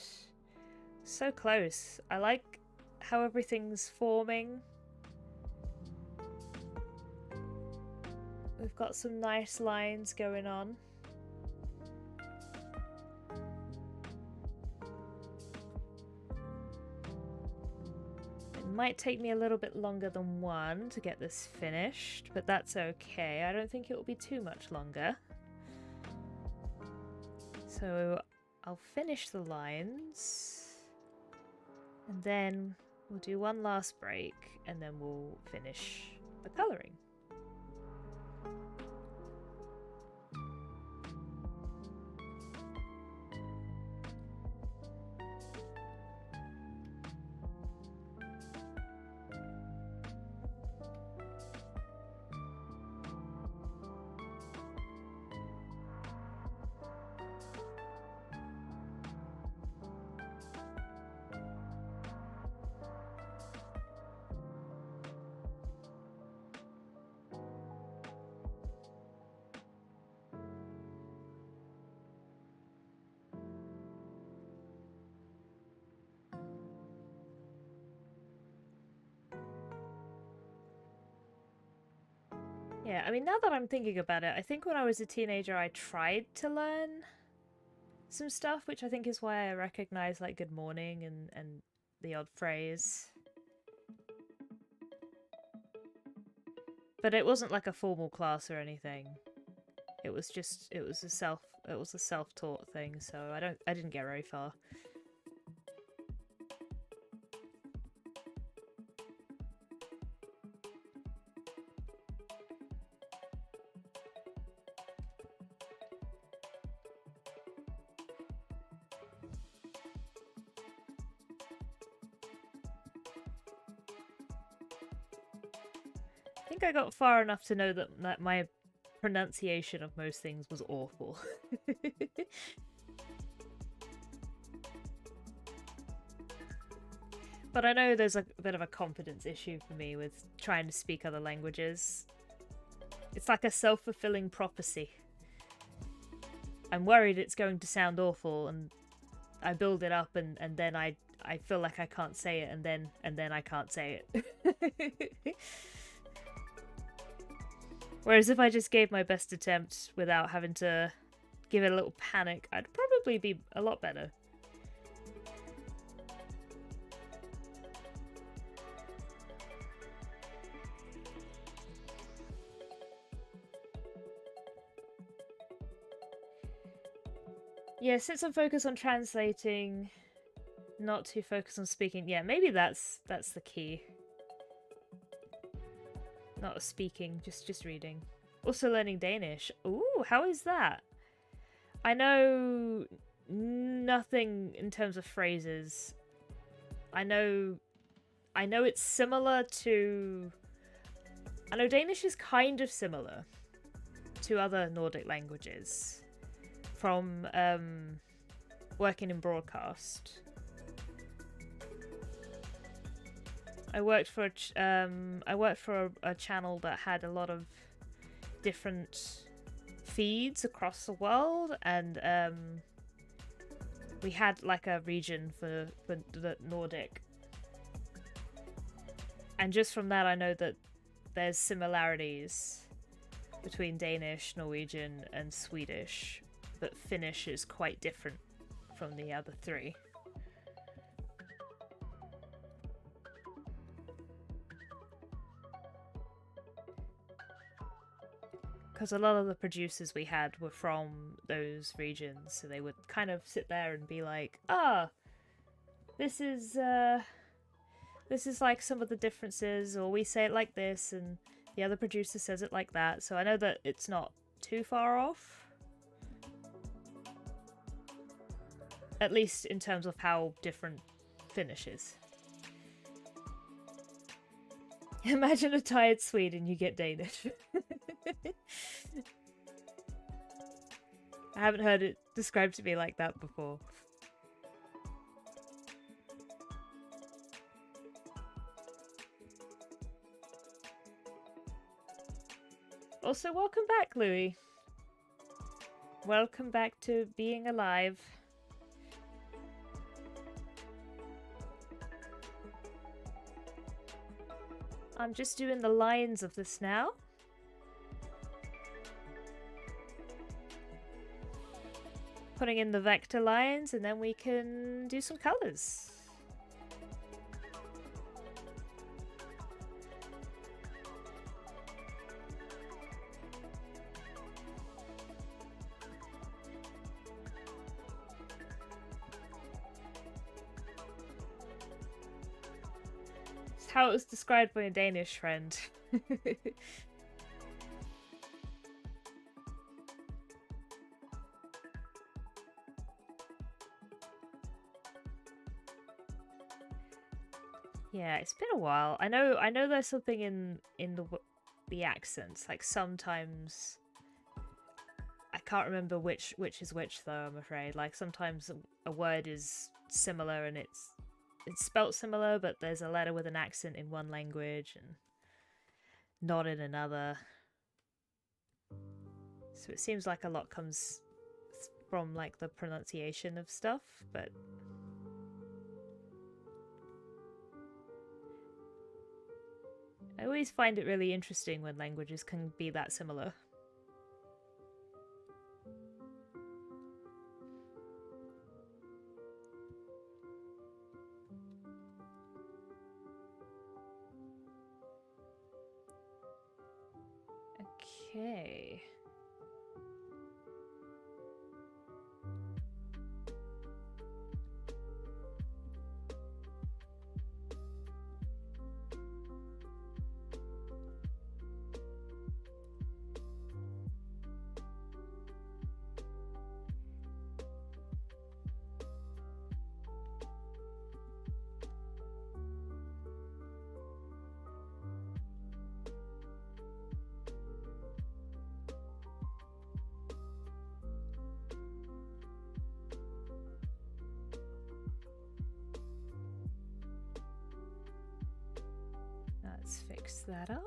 So close. I like how everything's forming. We've got some nice lines going on. It might take me a little bit longer than one to get this finished, but that's okay. I don't think it will be too much longer. So I'll finish the lines. And then we'll do one last break, and then we'll finish the colouring. Yeah, I mean, now that I'm thinking about it, I think when I was a teenager I tried to learn some stuff, which I think is why I recognize like good morning and the odd phrase. But it wasn't like a formal class or anything. It was a self-taught thing, so I didn't get very far. I think I got far enough to know that my pronunciation of most things was awful. But I know there's a bit of a confidence issue for me with trying to speak other languages. It's like a self-fulfilling prophecy. I'm worried it's going to sound awful, and I build it up, and then I feel like I can't say it, and then I can't say it. Whereas if I just gave my best attempt without having to give it a little panic, I'd probably be a lot better. Yeah, since I'm focused on translating, not too focused on speaking. Yeah, maybe that's the key. Not speaking, just reading. Also learning Danish. Ooh, how is that? I know nothing in terms of phrases. I know it's similar to... I know Danish is kind of similar to other Nordic languages from working in broadcast. I worked for a channel that had a lot of different feeds across the world, and we had like a region for the Nordic. And just from that I know that there's similarities between Danish, Norwegian and Swedish, but Finnish is quite different from the other three. Because a lot of the producers we had were from those regions, so they would kind of sit there and be like, ah, this is like some of the differences, or we say it like this, and the other producer says it like that, so I know that it's not too far off. At least in terms of how different Finnish is. Imagine a tired Swede and you get Danish. I haven't heard it described to me like that before. Also, welcome back, Louis. Welcome back to being alive. I'm just doing the lines of this now. Putting in the vector lines, and then we can do some colors. It's how it was described by a Danish friend. Yeah, it's been a while. I know there's something in the accents. Like sometimes I can't remember which is which though, I'm afraid. Like sometimes a word is similar and it's spelt similar, but there's a letter with an accent in one language and not in another. So it seems like a lot comes from like the pronunciation of stuff, but I always find it really interesting when languages can be that similar. Okay. Let's fix that up.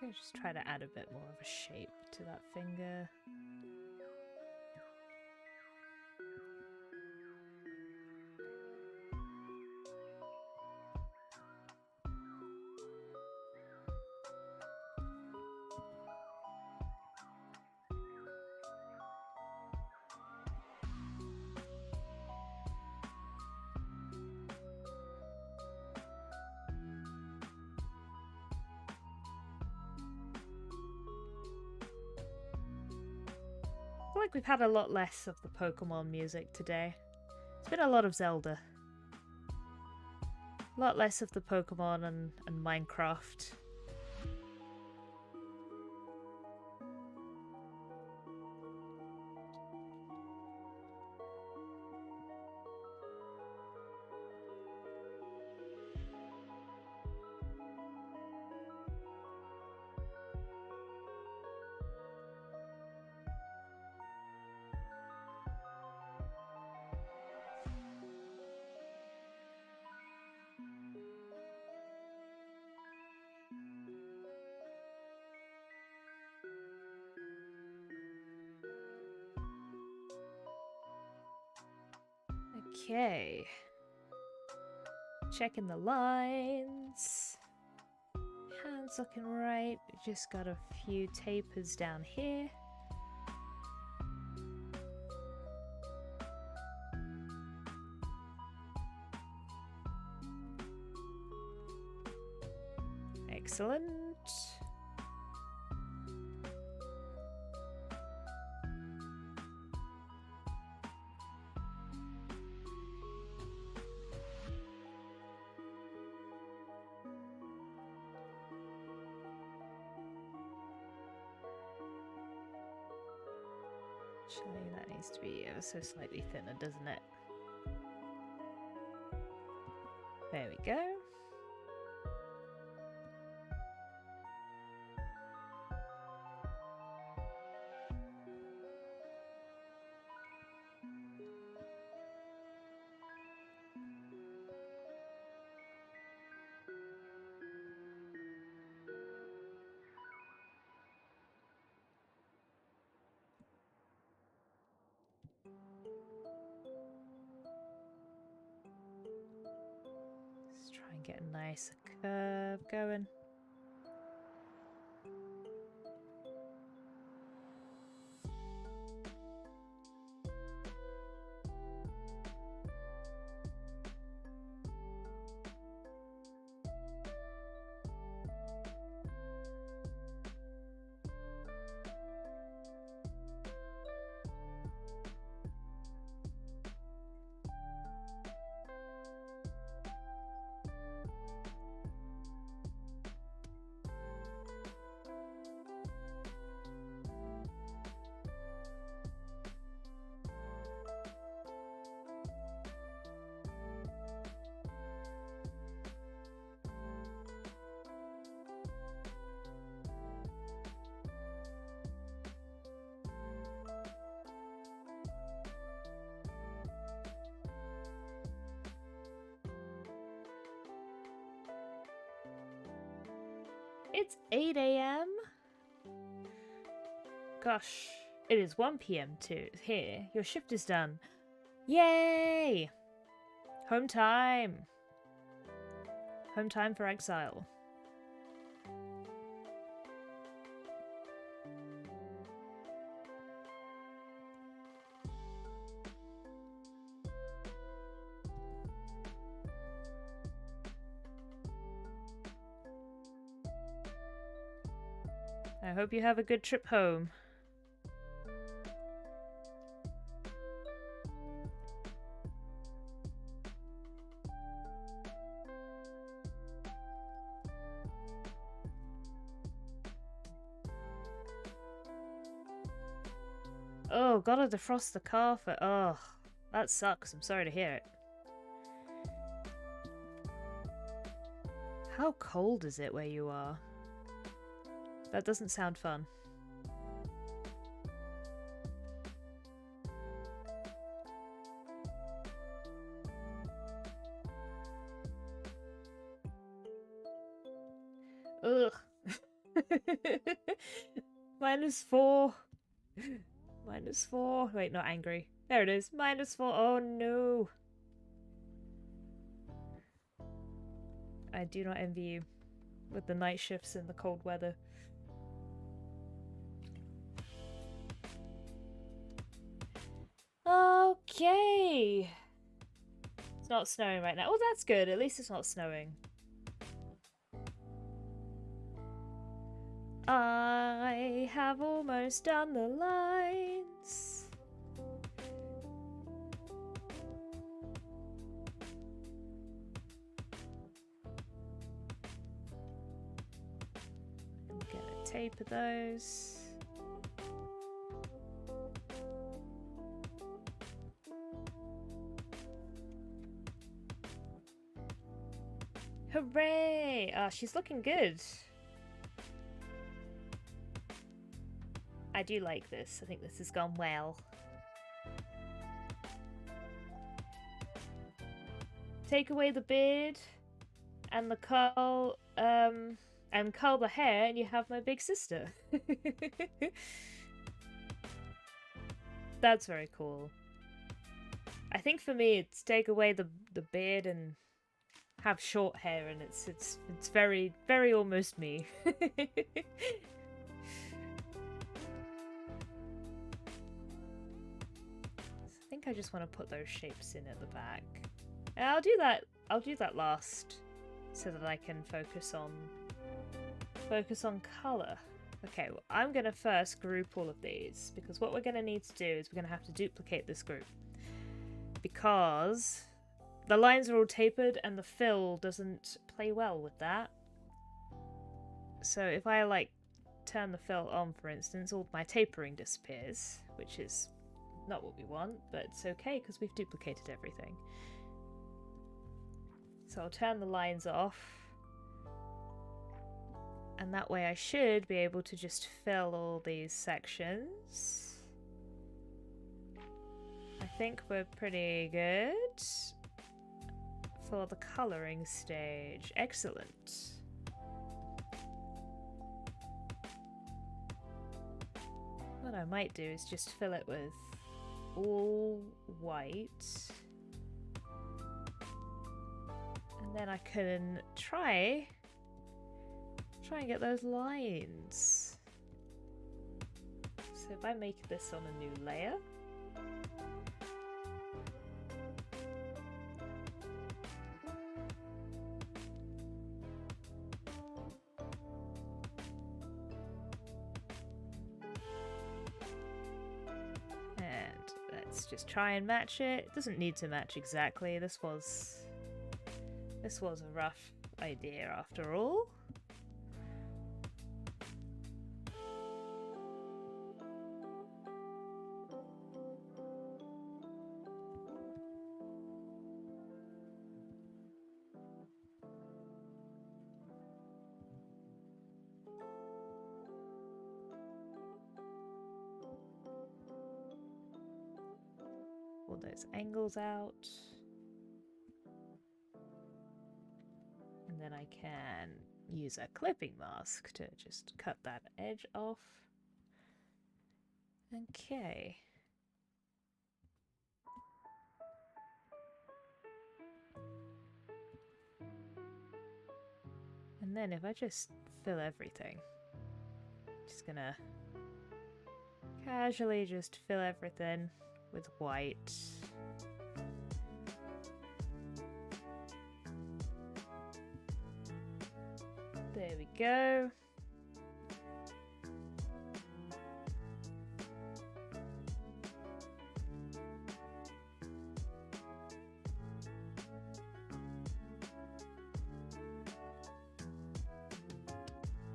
I'll just try to add a bit more of a shape to that finger. feel like we've had a lot less of the Pokemon music today. It's been a lot of Zelda. A lot less of the Pokemon and Minecraft. Okay. Checking the lines. Hands looking right. Just got a few tapers down here. Excellent. Actually, that needs to be ever so slightly thinner, doesn't it? There we go. Let's try and get a nice curve going. It's 8 AM. Gosh, it is 1 PM too. Here, your shift is done. Yay! Home time. Home time for exile. I hope you have a good trip home. Oh, gotta defrost the car for... Oh, that sucks. I'm sorry to hear it. How cold is it where you are? That doesn't sound fun. Ugh. -4. -4. Wait, not angry. There it is. -4. Oh no. I do not envy you with the night shifts in the cold weather. Okay. It's not snowing right now. Oh, that's good. At least it's not snowing. I have almost done the lines. I'm gonna taper those. Hooray! Ah, she's looking good. I do like this. I think this has gone well. Take away the beard and the curl, and curl the hair, and you have my big sister. That's very cool. I think for me, it's take away the beard and have short hair, and it's very, very almost me. I think I just want to put those shapes in at the back. And I'll do that last, so that I can focus on color. Okay, well, I'm gonna first group all of these, because what we're gonna need to do is we're gonna have to duplicate this group, because the lines are all tapered and the fill doesn't play well with that. So if I like turn the fill on, for instance, all my tapering disappears, which is not what we want, but it's okay because we've duplicated everything. So I'll turn the lines off, and that way I should be able to just fill all these sections. I think we're pretty good for the colouring stage. Excellent. What I might do is just fill it with all white, and then I can try and get those lines. So if I make this on a new layer, just try and match it. It doesn't need to match exactly. This was a rough idea after all. Those angles out, and then I can use a clipping mask to just cut that edge off. Okay. And then if I just fill everything, just gonna casually just fill everything with white. There we go.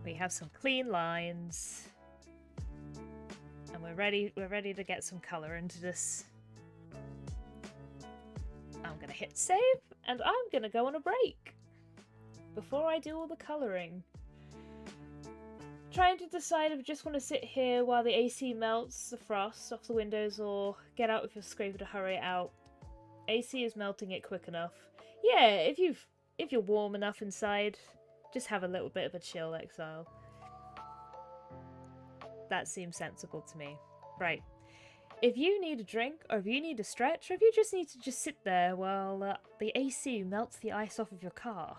We have some clean lines. And we're ready to get some color into this. I'm gonna hit save, and I'm gonna go on a break before I do all the coloring. Trying to decide if I just want to sit here while the AC melts the frost off the windows, or get out with your scraper to hurry it out. AC is melting it quick enough. Yeah, if you're warm enough inside, just have a little bit of a chill exile. That seems sensible to me. Right. If you need a drink, or if you need a stretch, or if you just need to just sit there while the AC melts the ice off of your car,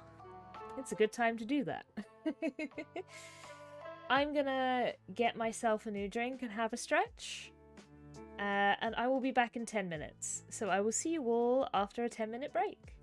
it's a good time to do that. I'm gonna get myself a new drink and have a stretch, and I will be back in 10 minutes. So I will see you all after a 10-minute break.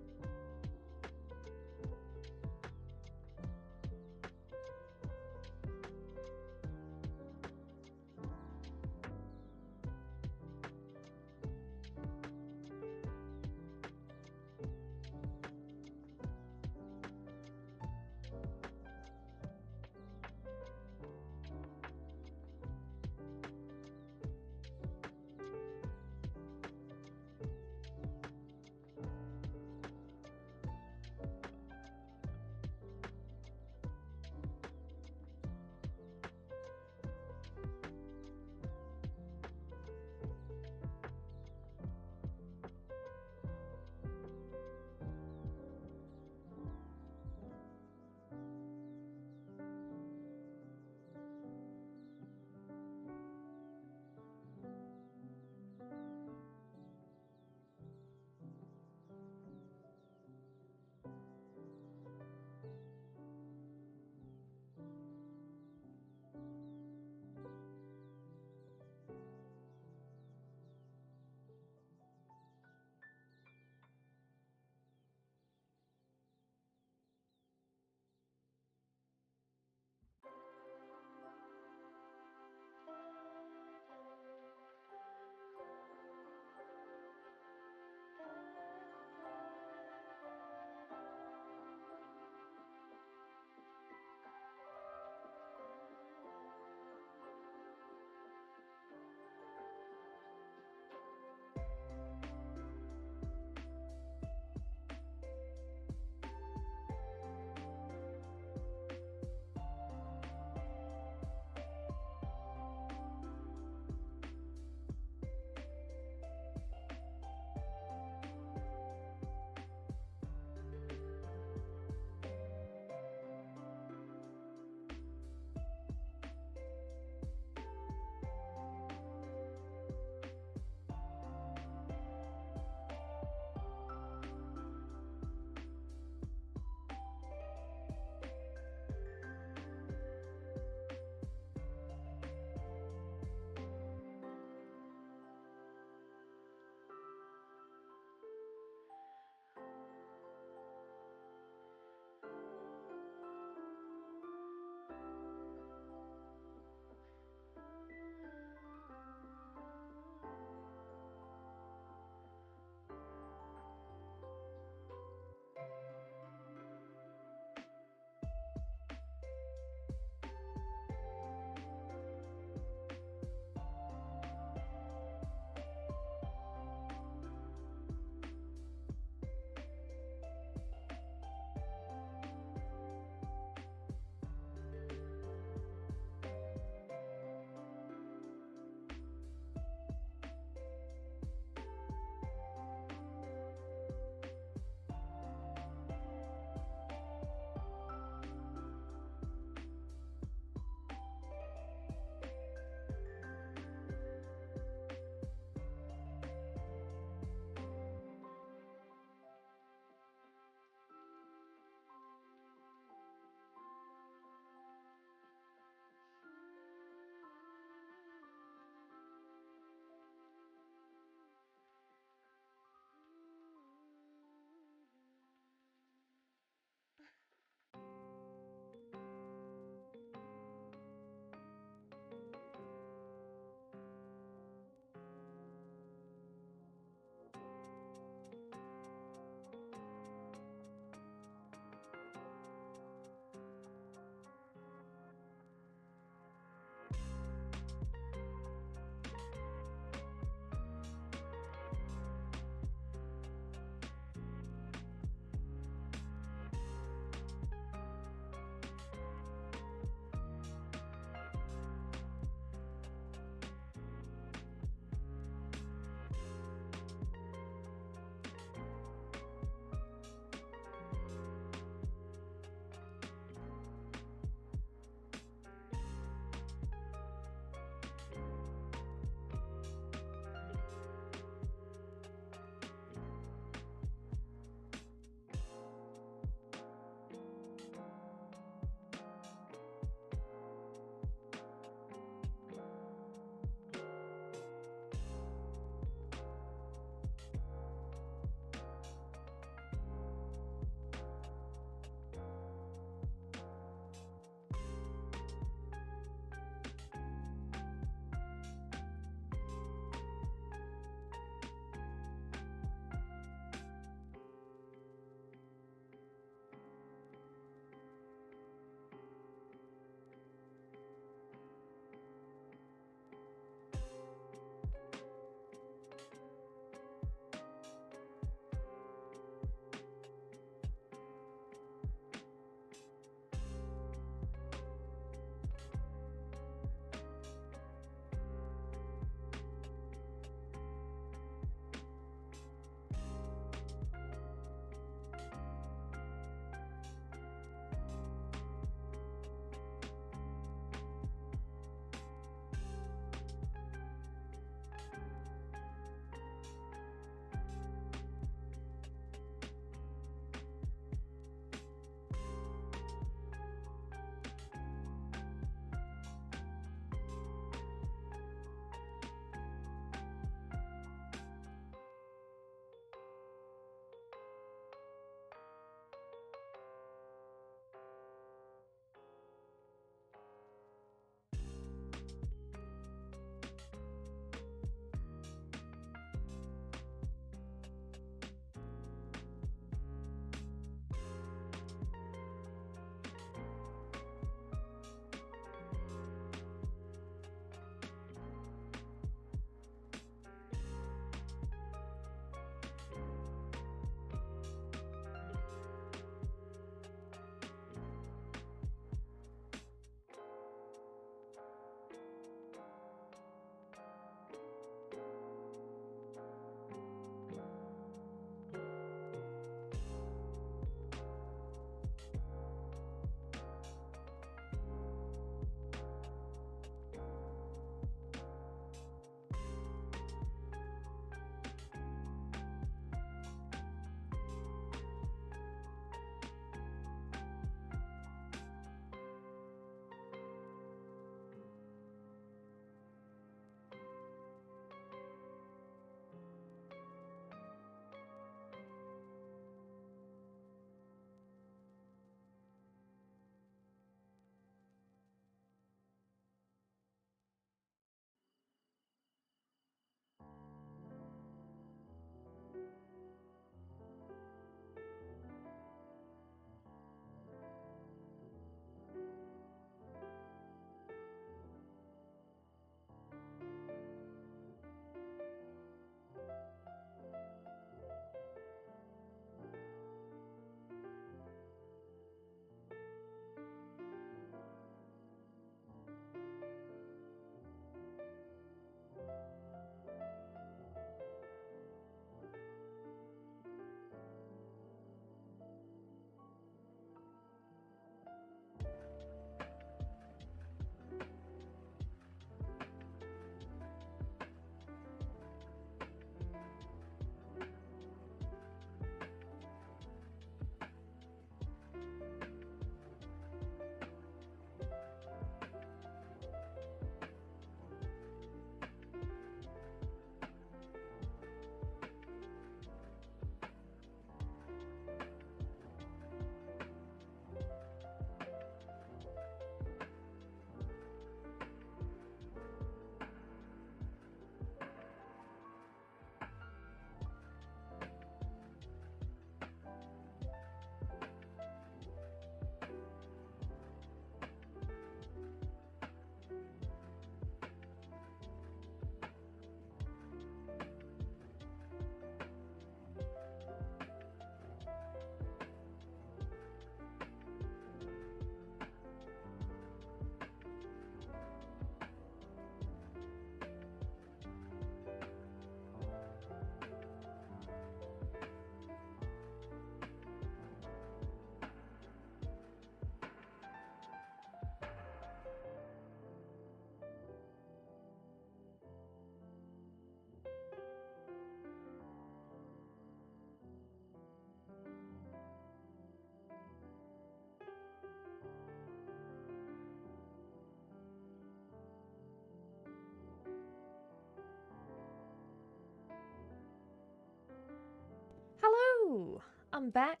I'm back.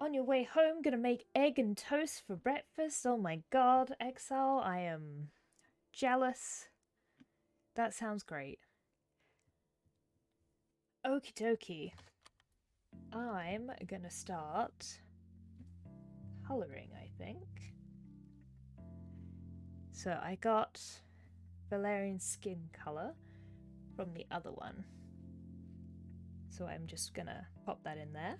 On your way home, gonna make egg and toast for breakfast. Oh my god, Exile, I am jealous. That sounds great. Okie dokie. I'm gonna start colouring, I think. So I got Valerian skin colour from the other one. So I'm just gonna pop that in there.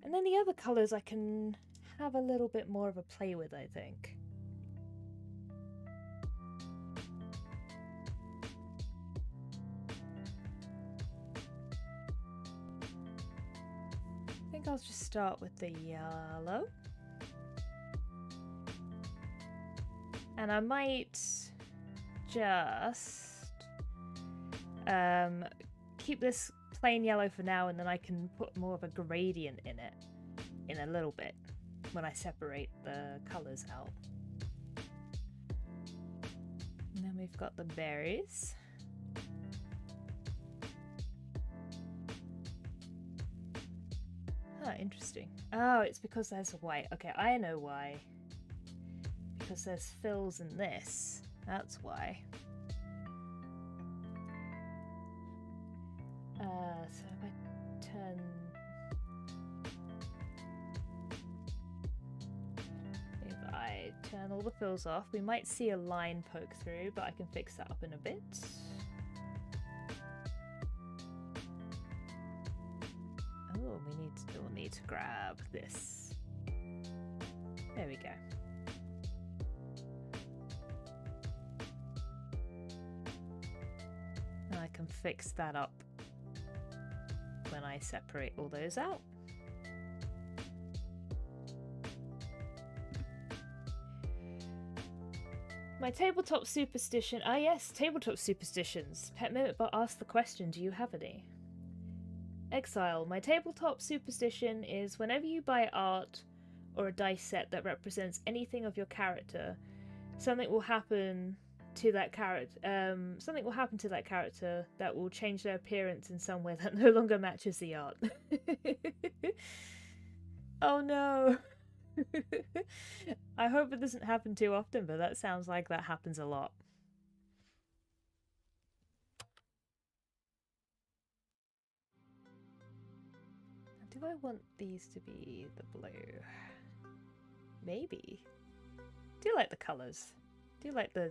And then the other colours I can have a little bit more of a play with, I think. I think I'll just start with the yellow. And I might just keep this plain yellow for now, and then I can put more of a gradient in it in a little bit when I separate the colours out. And then we've got the berries. Oh, interesting. Oh, it's because there's white. Okay, I know why. Because there's fills in this. That's why. So if I turn... If I turn all the fills off, we might see a line poke through, but I can fix that up in a bit. Oh, we'll need to grab this. There we go. And I can fix that up when I separate all those out. My tabletop superstition. Ah yes, tabletop superstitions. Pet Mimicbot asked the question, do you have any? Exile. My tabletop superstition is whenever you buy art or a dice set that represents anything of your character, something will happen to that character. Something will happen to that character that will change their appearance in some way that no longer matches the art. Oh no. I hope it doesn't happen too often, but that sounds like that happens a lot. Do I want these to be the blue? Maybe. Do you like the colours? Do you like the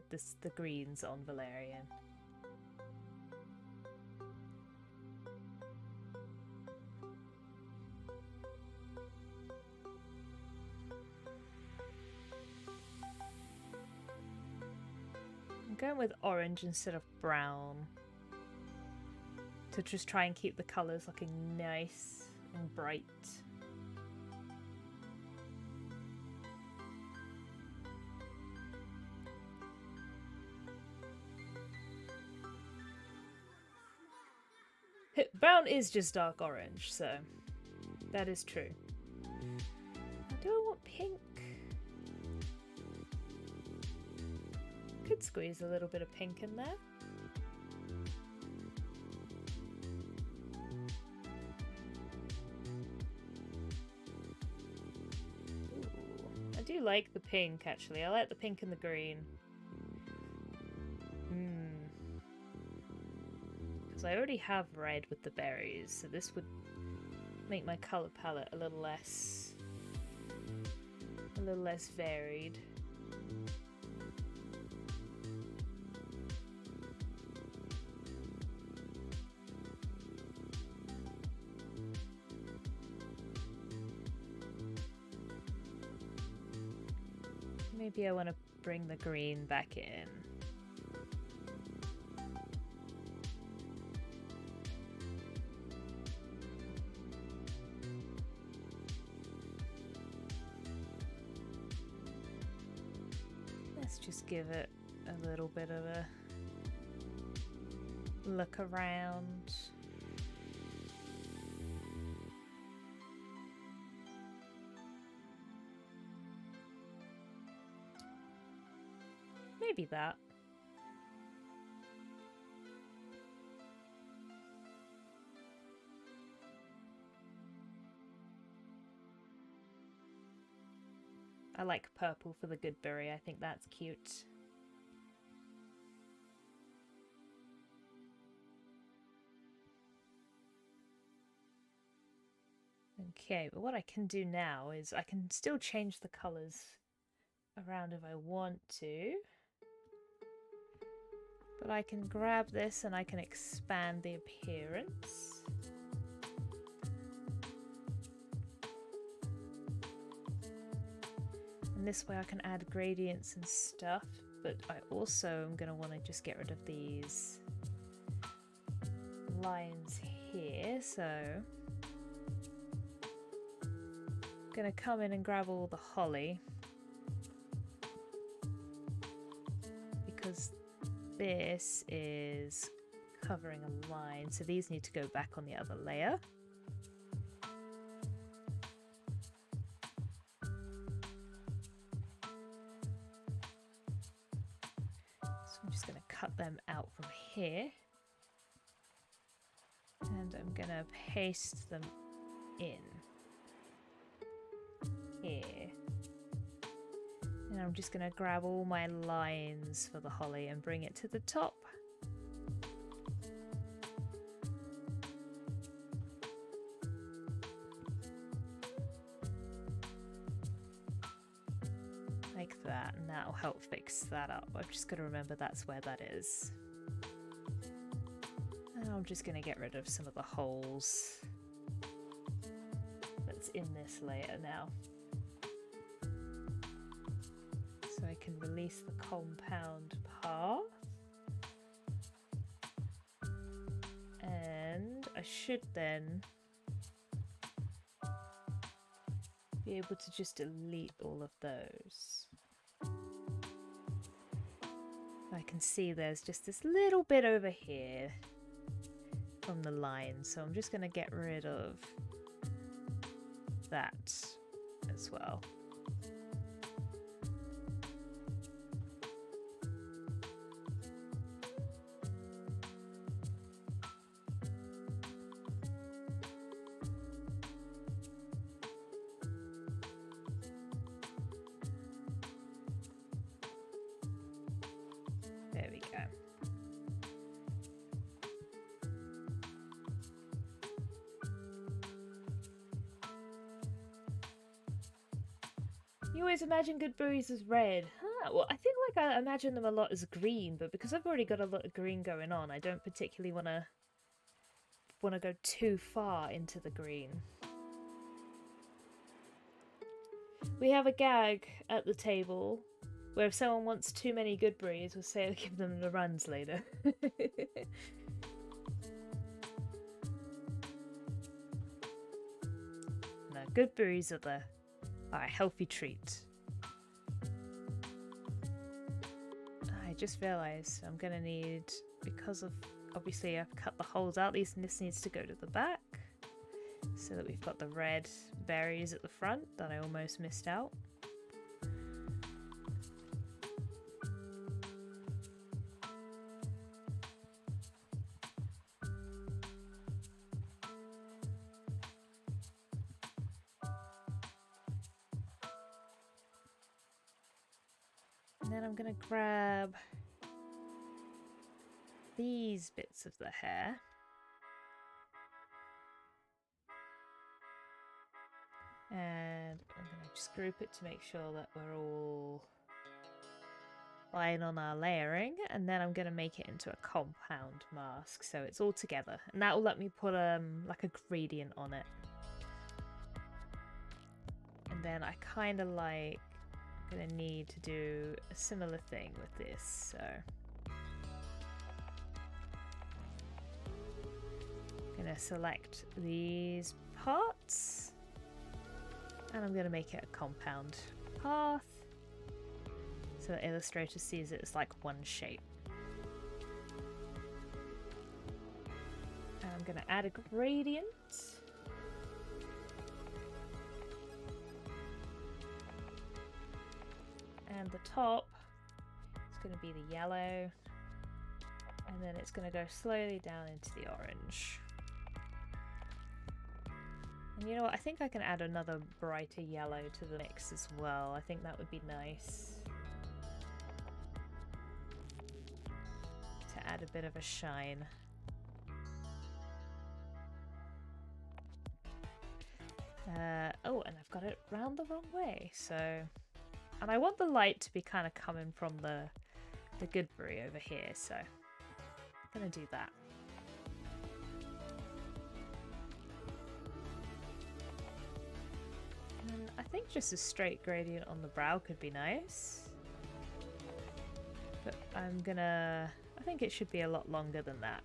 greens on Valerian? I'm going with orange instead of brown to just try and keep the colours looking nice and bright. Brown is just dark orange, so that is true. Do I want pink? Could squeeze a little bit of pink in there. Ooh, I do like the pink, actually. I like the pink and the green. I already have red with the berries, so this would make my colour palette a little less varied. Maybe I want to bring the green back in. Just give it a little bit of a look around. Maybe that. I like purple for the Goodberry. I think that's cute. Okay, but what I can do now is I can still change the colours around if I want to. But I can grab this and I can expand the appearance. And this way I can add gradients and stuff, but I also am going to want to just get rid of these lines here, so I'm going to come in and grab all the holly because this is covering a line, so these need to go back on the other layer. So I'm just going to cut them out from here. And I'm going to paste them in here. And I'm just going to grab all my lines for the holly and bring it to the top. Like that, and that'll help fix that up. I've just got to remember that's where that is. And I'm just going to get rid of some of the holes that's in this layer now. So I can release the compound path. And I should then be able to just delete all of those. I can see there's just this little bit over here from the line, so I'm just going to get rid of that as well. There we go. You always imagine Goodberries as red. Huh, well, I think like I imagine them a lot as green, but because I've already got a lot of green going on, I don't particularly want to go too far into the green. We have a gag at the table where if someone wants too many Goodberries, we'll say give them the runs later. No, Goodberries are a healthy treat. I just realised I'm going to need, because of, obviously I've cut the holes out, this needs to go to the back so that we've got the red berries at the front that I almost missed out. And then I'm going to grab these bits of the hair. And I'm going to just group it to make sure that we're all fine on our layering. And then I'm going to make it into a compound mask so it's all together. And that will let me put like a gradient on it. And then I kind of like... going to need to do a similar thing with this, so I'm going to select these parts and I'm going to make it a compound path so that Illustrator sees it as like one shape. And I'm going to add a gradient. And the top is going to be the yellow, and then it's going to go slowly down into the orange. And you know what? I think I can add another brighter yellow to the mix as well. I think that would be nice. To add a bit of a shine. Oh, and I've got it round the wrong way, so... And I want the light to be kind of coming from the Goodberry over here, so I'm gonna do that. And I think just a straight gradient on the brow could be nice. But I think it should be a lot longer than that.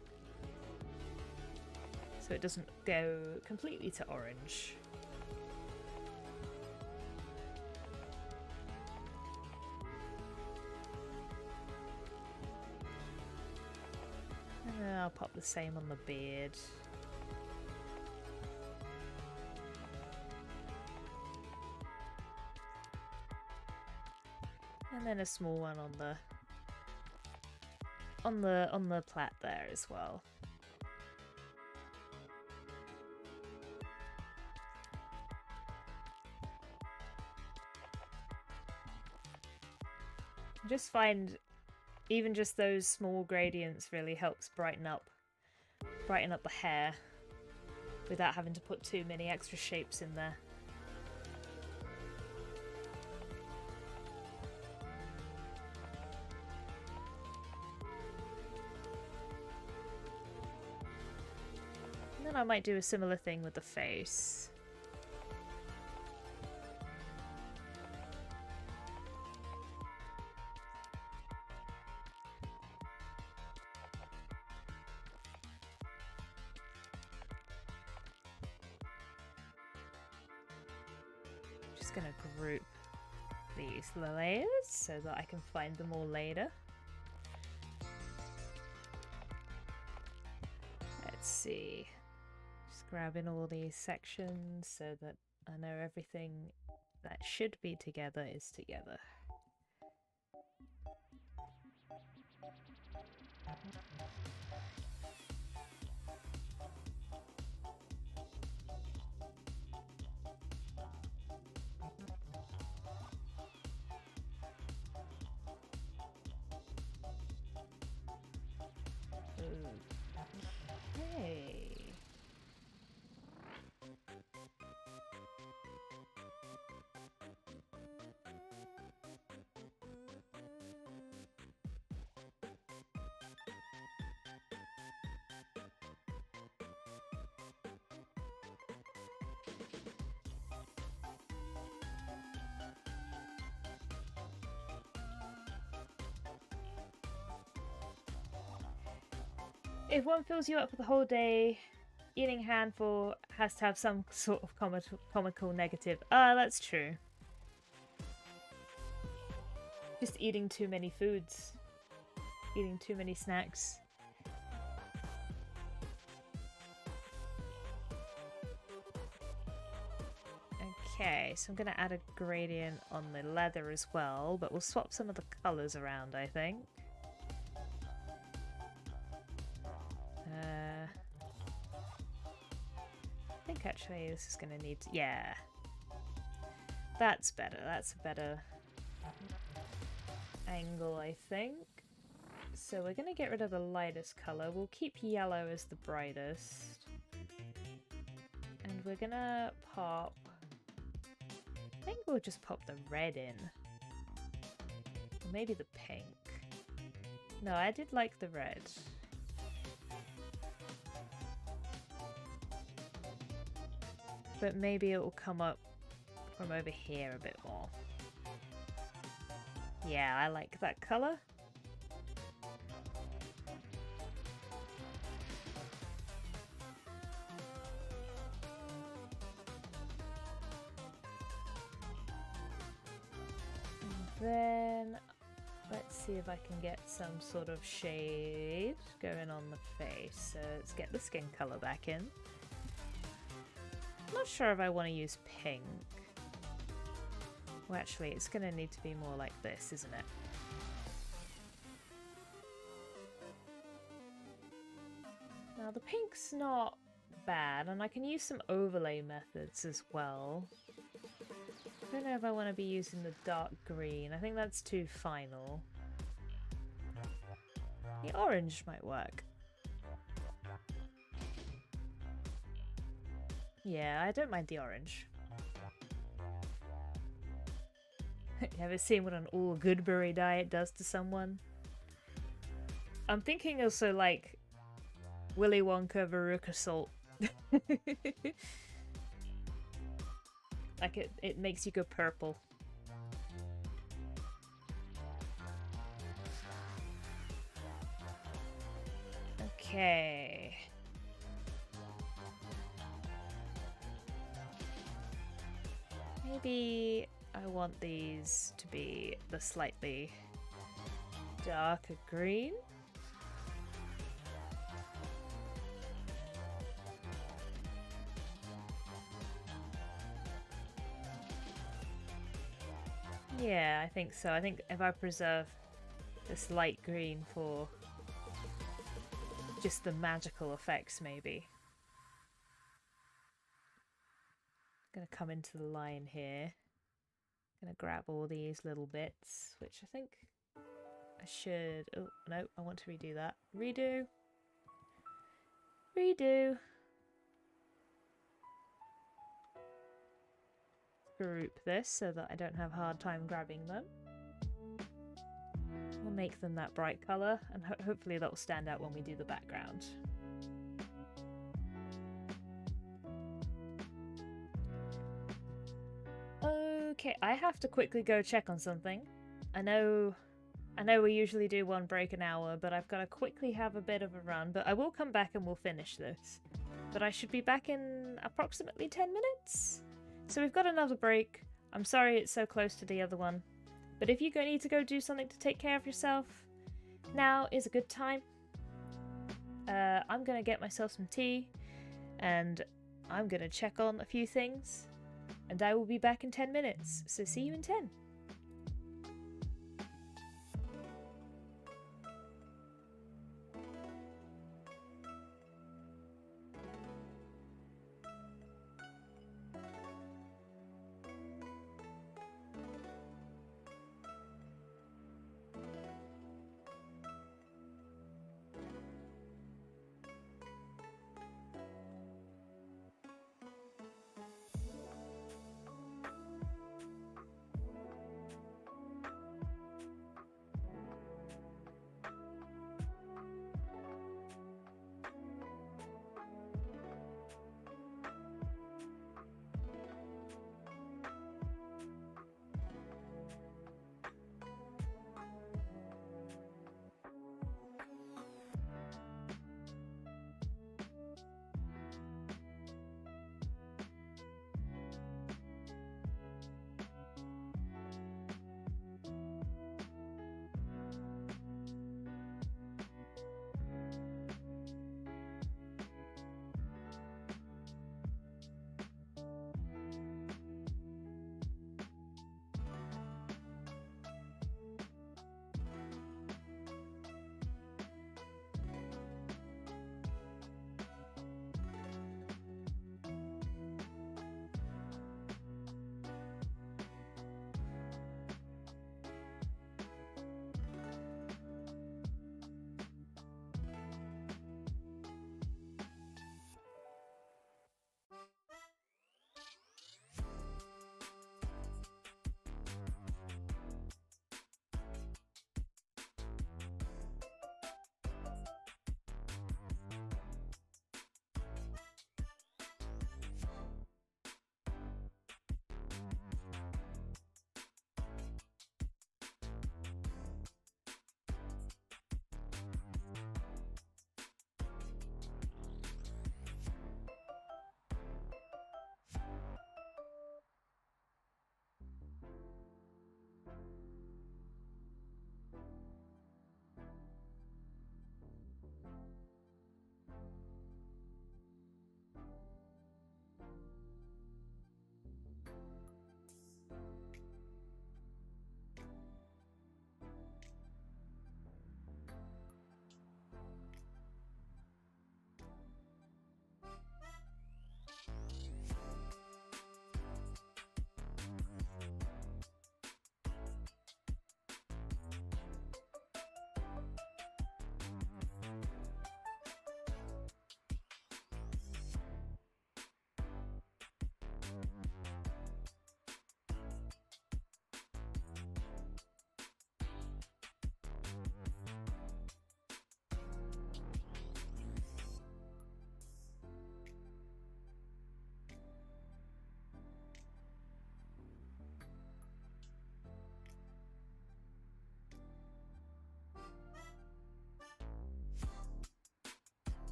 So it doesn't go completely to orange. And then I'll pop the same on the beard. And then a small one on the plait there as well. I just find even just those small gradients really helps brighten up the hair without having to put too many extra shapes in there. And then I might do a similar thing with the face. Just gonna group these layers so that I can find them all later. Let's see. Just grabbing all these sections so that I know everything that should be together is together. Okay. If one fills you up for the whole day, eating a handful has to have some sort of comical negative. That's true. Just eating too many foods. Eating too many snacks. Okay, so I'm going to add a gradient on the leather as well, but we'll swap some of the colours around, I think. I think actually this is going to need to... Yeah. That's better. That's a better angle, I think. So we're going to get rid of the lightest colour. We'll keep yellow as the brightest. And we're going to pop... I think we'll just pop the red in. Or maybe the pink. No, I did like the red. But maybe it will come up from over here a bit more. Yeah, I like that colour. And then let's see if I can get some sort of shade going on the face. So let's get the skin colour back in. I'm not sure if I want to use pink. Well, actually, it's going to need to be more like this, isn't it? Now, the pink's not bad, and I can use some overlay methods as well. I don't know if I want to be using the dark green. I think that's too final. The orange might work. Yeah, I don't mind the orange. You ever seen what an all Goodberry diet does to someone? I'm thinking also like Willy Wonka Veruca Salt. Like it makes you go purple. Okay. Maybe I want these to be the slightly darker green. Yeah, I think so. I think if I preserve this light green for just the magical effects, maybe. I'm gonna come into the line here. I'm gonna grab all these little bits, which I think I should... Oh, no, I want to redo that. Redo. Redo. Group this so that I don't have a hard time grabbing them. We'll make them that bright colour, and hopefully that will stand out when we do the background. Okay, I have to quickly go check on something. I know we usually do one break an hour, but I've got to quickly have a bit of a run, but I will come back and we'll finish this. But I should be back in approximately 10 minutes. So we've got another break. I'm sorry it's so close to the other one. But if you need to go do something to take care of yourself, now is a good time. I'm going to get myself some tea, and I'm going to check on a few things, and I will be back in 10 minutes. So see you in 10.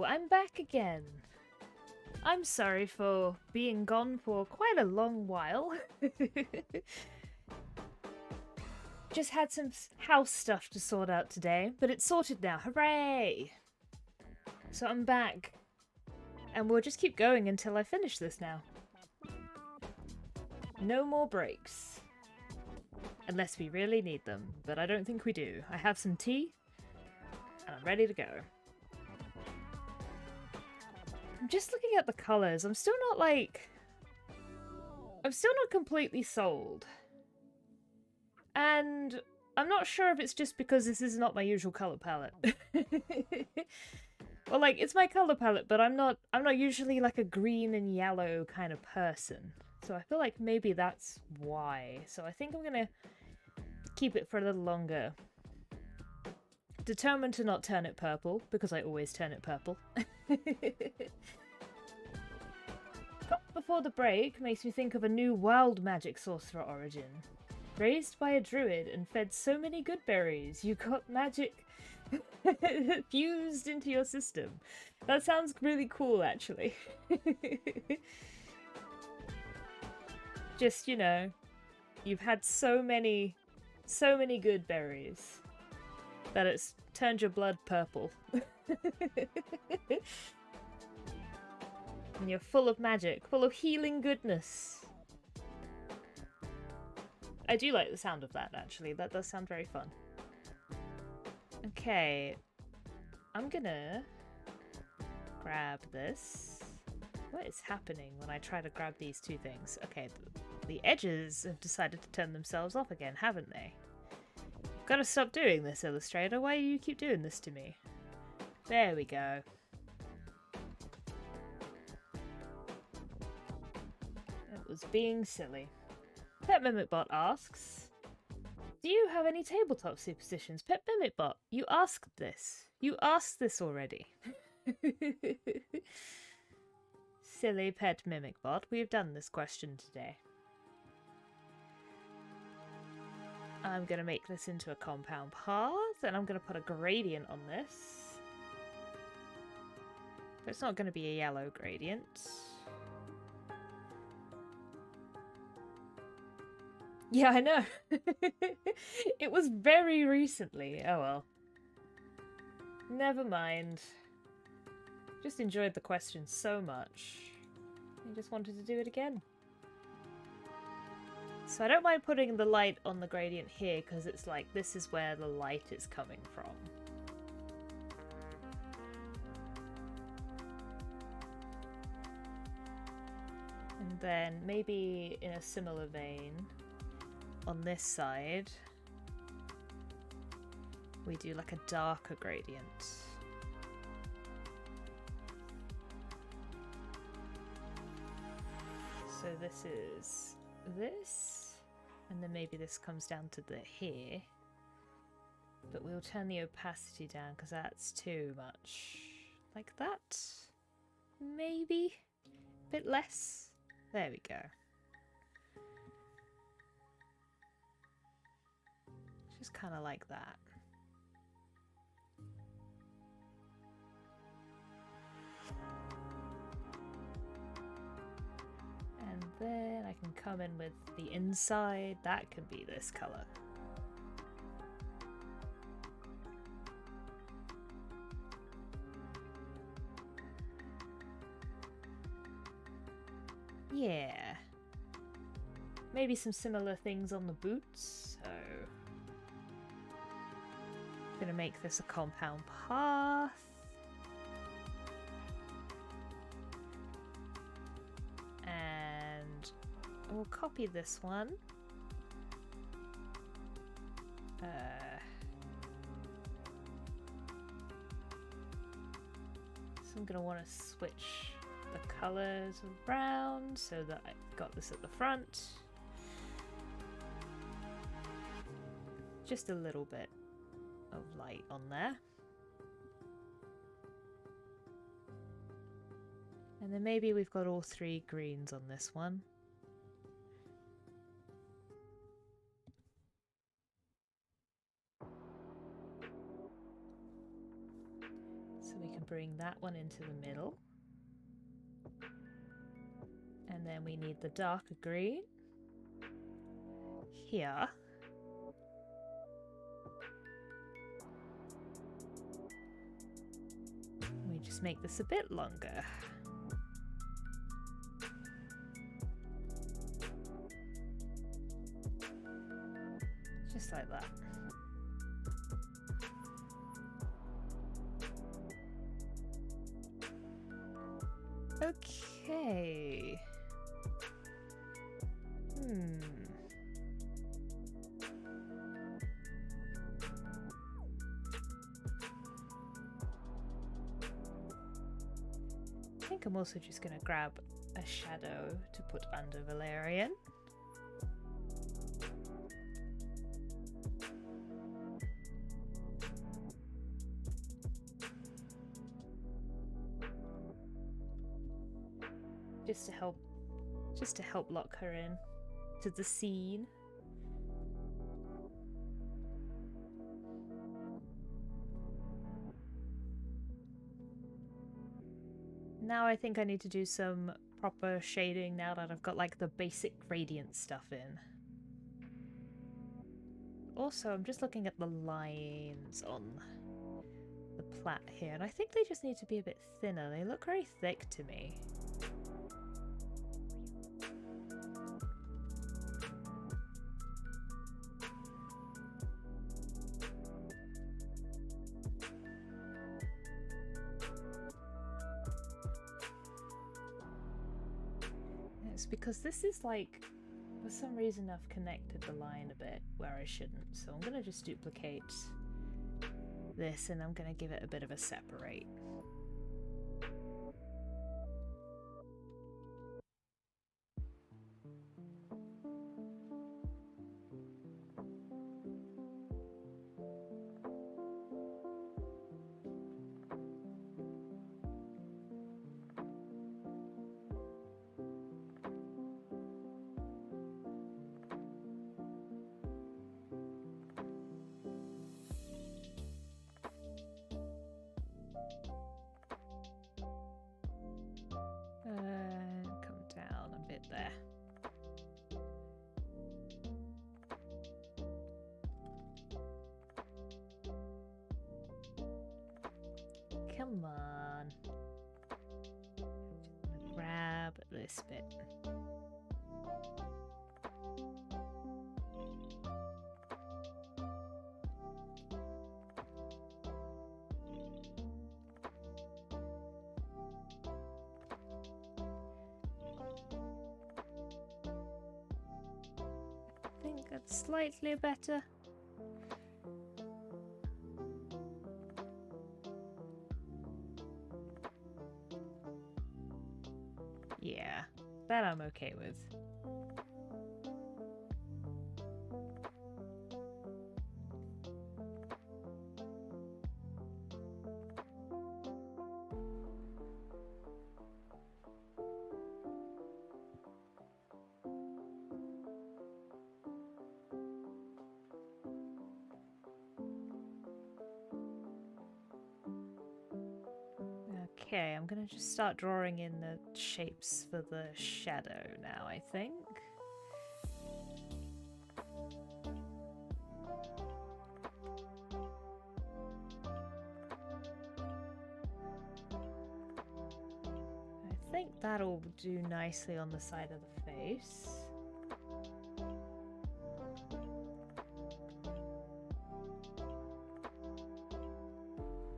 I'm back again. I'm sorry for being gone for quite a long while. Just had some house stuff to sort out today, but it's sorted now. Hooray! So I'm back. And we'll just keep going until I finish this now. No more breaks. Unless we really need them, but I don't think we do. I have some tea, and I'm ready to go. I'm just looking at the colours. I'm still not completely sold. And I'm not sure if it's just because this is not my usual colour palette. Well, like, it's my colour palette, but I'm not usually like a green and yellow kind of person. So I feel like maybe that's why. So I think I'm gonna keep it for a little longer. Determined to not turn it purple, because I always turn it purple. Before the break makes me think of a new wild magic sorcerer origin. Raised by a druid and fed so many goodberries, you got magic fused into your system. That sounds really cool, actually. Just, you know, you've had so many goodberries that it's turned your blood purple. And you're full of magic, full of healing goodness. I do like the sound of that, actually. That does sound very fun. Okay. I'm gonna grab this. What is happening when I try to grab these two things? Okay, the edges have decided to turn themselves off again, haven't they? You've got to stop doing this, Illustrator. Why do you keep doing this to me? There we go. It was being silly. Pet Mimicbot asks, do you have any tabletop superstitions? Pet Mimicbot, you asked this. You asked this already. Silly Pet Mimicbot, we've done this question today. I'm going to make this into a compound path, and I'm going to put a gradient on this. But it's not going to be a yellow gradient. Yeah, I know. It was very recently. Oh well. Never mind. Just enjoyed the question so much. I just wanted to do it again. So I don't mind putting the light on the gradient here because it's like this is where the light is coming from. And then maybe in a similar vein, on this side, we do like a darker gradient. So this is this, and then maybe this comes down to the here. But we'll turn the opacity down because that's too much. Like that? Maybe? A bit less? There we go. Just kind of like that. And then I can come in with the inside. That can be this color. Yeah. Maybe some similar things on the boots. So I'm gonna make this a compound path. And we'll copy this one. So I'm gonna want to switch the colors around so that I've got this at the front. Just a little bit of light on there. And then maybe we've got all three greens on this one. So So we can bring that one into the middle. And then we need the darker green here. We just make this a bit longer. Just like that. Okay. I think I'm also just going to grab a shadow to put under Valerian. Just to help lock her in to the scene. Now I think I need to do some proper shading now that I've got like the basic gradient stuff in. Also, I'm just looking at the lines on the plat here, and I think they just need to be a bit thinner. They look very thick to me. Because this is like, for some reason I've connected the line a bit where I shouldn't, so I'm gonna just duplicate this and I'm gonna give it a bit of a separate. Come down a bit there. Come on. Grab this bit. Slightly better. Yeah, that I'm okay with. Okay, I'm gonna just start drawing in the shapes for the shadow now, I think. I think that'll do nicely on the side of the face.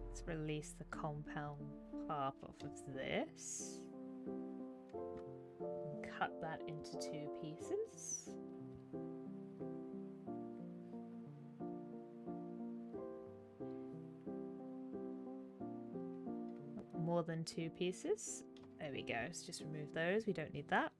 Let's release the compound half off of this. And cut that into 2 pieces. More than 2 pieces. There we go. Let's just remove those. We don't need that.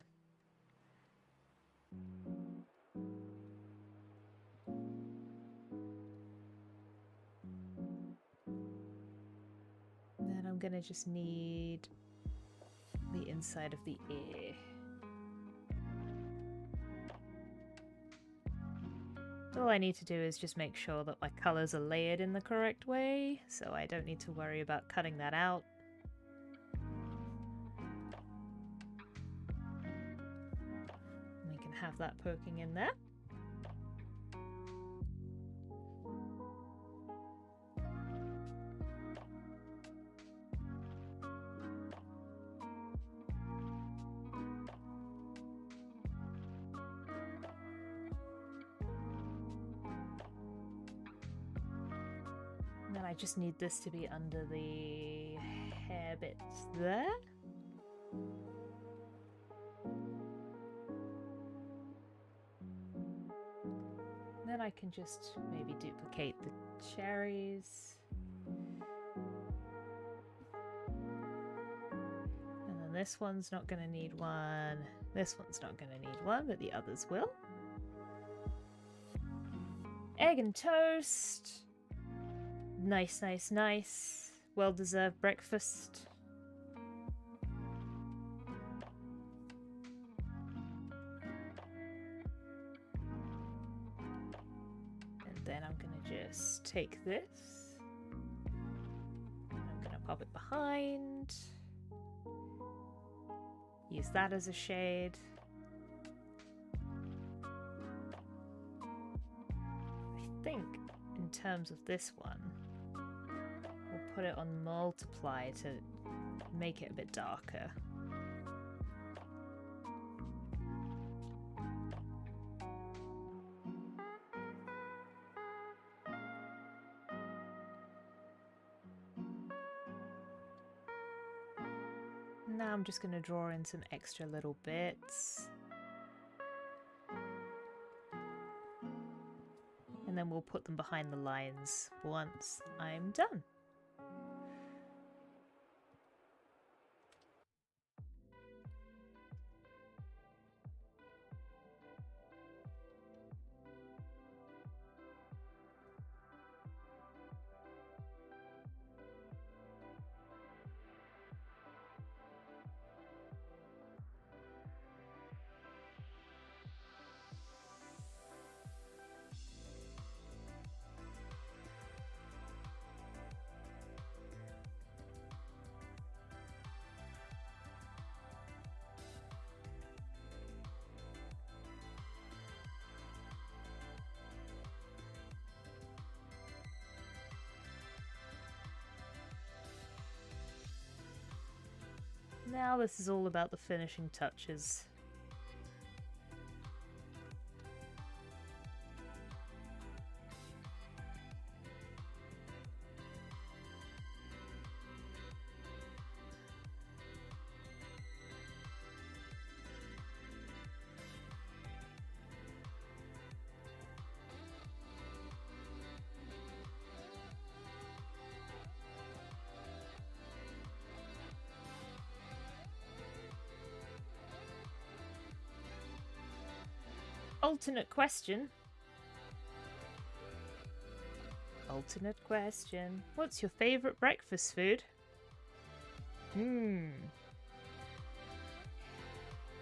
Then I'm gonna just need the inside of the ear. All I need to do is just make sure that my colours are layered in the correct way, so I don't need to worry about cutting that out. We can have that poking in there. And then I just need this to be under the hair bits there. Then I can just maybe duplicate the cherries. And then this one's not going to need one. This one's not going to need one, but the others will. Egg and toast. Nice, nice, nice. Well-deserved breakfast. Then I'm going to just take this, and I'm going to pop it behind, use that as a shade. I think in terms of this one, we'll put it on multiply to make it a bit darker. Now I'm just going to draw in some extra little bits. And then we'll put them behind the lines once I'm done. Now this is all about the finishing touches. Alternate question. Alternate question. What's your favourite breakfast food?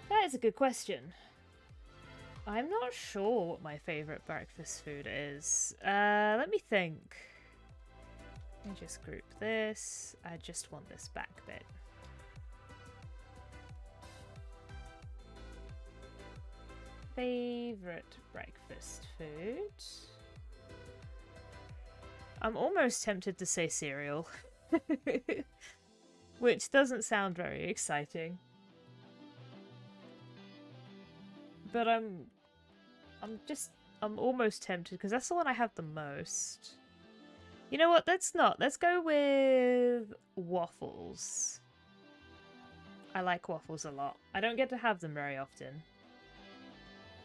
That is a good question. I'm not sure what my favourite breakfast food is. Let me think. Let me just group this. I just want this back bit. Favorite breakfast food? I'm almost tempted to say cereal, which doesn't sound very exciting. But I'm almost tempted because that's the one I have the most. You know what? Let's go with waffles. I like waffles a lot. I don't get to have them very often.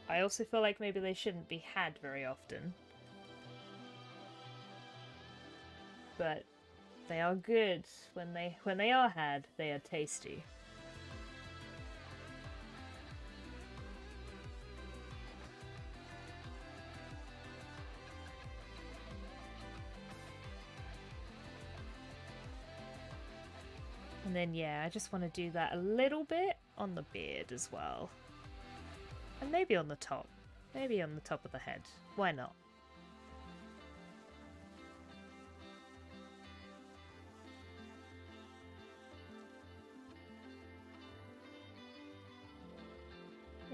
I also feel like maybe they shouldn't be had very often. But they are good. When they are had, they are tasty. And then yeah, I just want to do that a little bit on the beard as well. And maybe on the top. Maybe on the top of the head. Why not?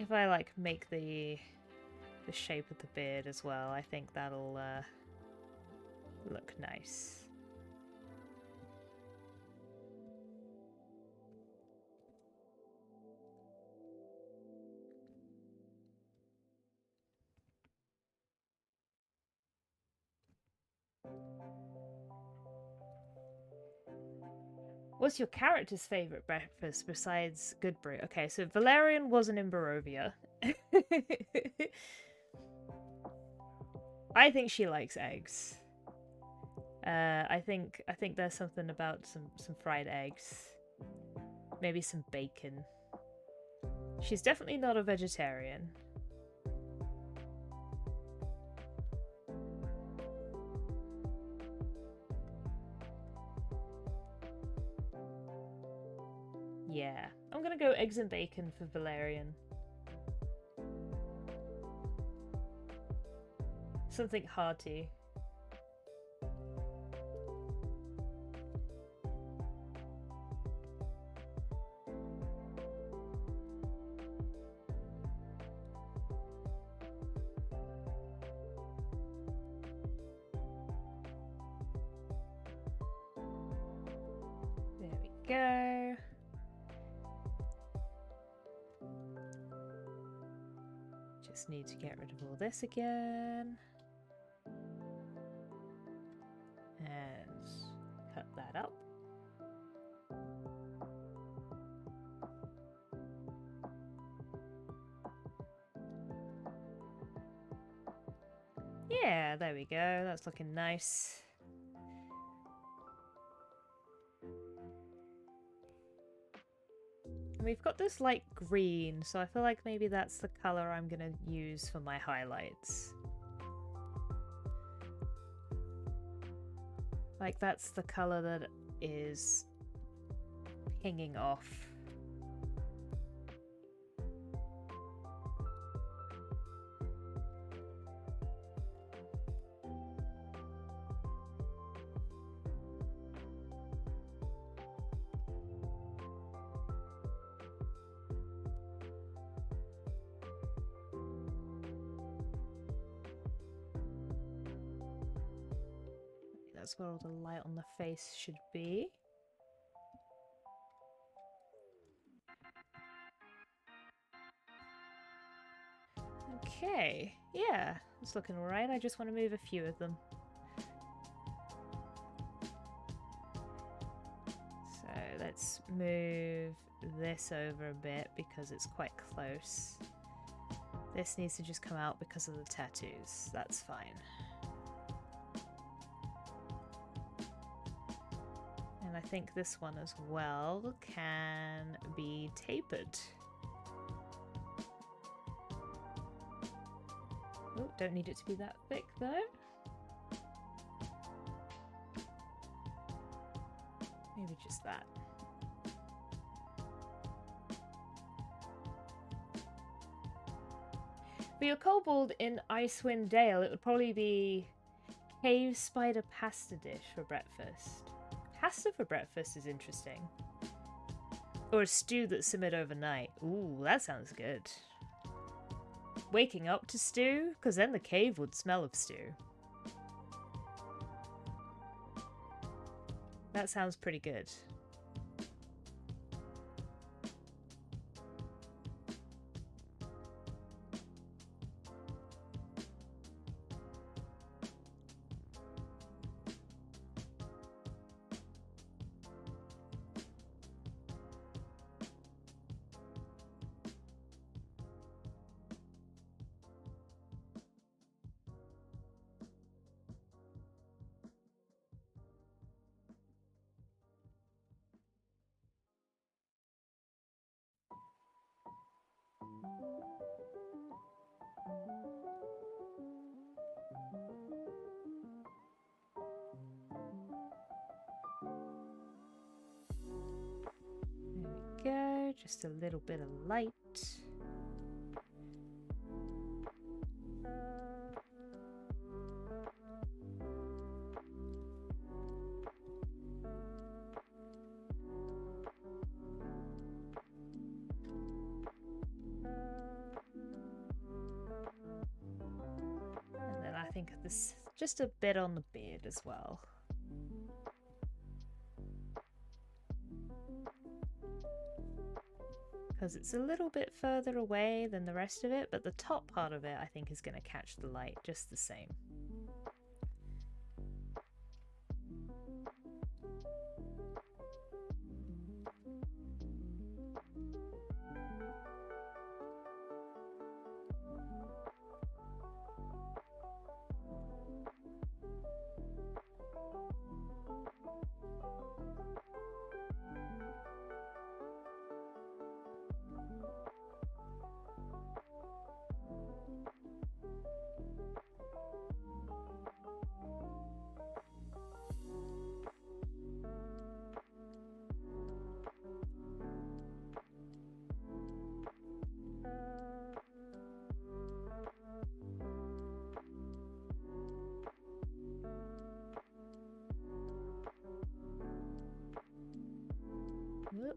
if I like make the shape of the beard as well, I think that'll look nice. What's your character's favourite breakfast besides Goodberry? Okay, so Valerian wasn't in Barovia. I think she likes eggs. I think there's something about some fried eggs. Maybe some bacon. She's definitely not a vegetarian. Yeah, I'm gonna go eggs and bacon for Valerian. Something hearty. There we go. Just need to get rid of all this again. And cut that up. Yeah, there we go. That's looking nice. We've got this light green, so I feel like maybe that's the colour I'm going to use for my highlights. Like, that's the colour that is pinging off. That's where all the light on the face should be. Okay, yeah, it's looking alright. I just want to move a few of them. So let's move this over a bit because it's quite close. This needs to just come out because of the tattoos. That's fine. And I think this one as well can be tapered. Oh, don't need it to be that thick though. Maybe just that. For your kobold in Icewind Dale, it would probably be cave spider pasta dish for breakfast. Pasta for breakfast is interesting. Or a stew that simmered overnight. Ooh, that sounds good. Waking up to stew? Because then the cave would smell of stew. That sounds pretty good. There we go, just a little bit of light. think this just a bit on the beard as well. Because it's a little bit further away than the rest of it, but the top part of it I think is going to catch the light just the same.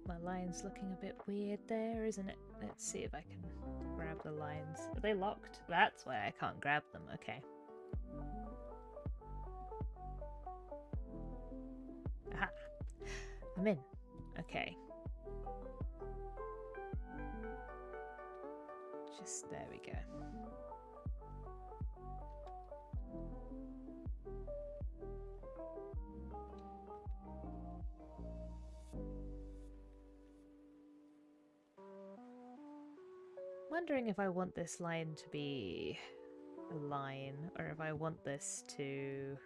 My line's looking a bit weird there, isn't it? Let's see if I can grab the lines. Are they locked? That's why I can't grab them. Okay. Aha! I'm in. Okay. Just there we go. Wondering if I want this line to be a line or if I want this to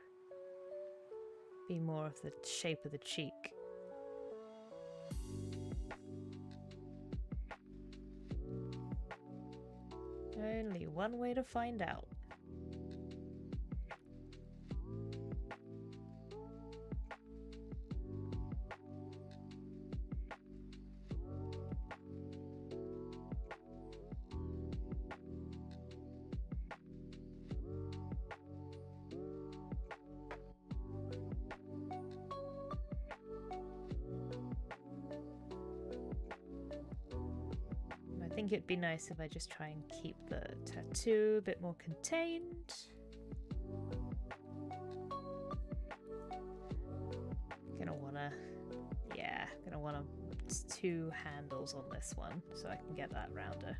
be more of the shape of the cheek. Only one way to find out. I think it'd be nice if I just try and keep the tattoo a bit more contained. Gonna wanna 2 handles on this one so I can get that rounder.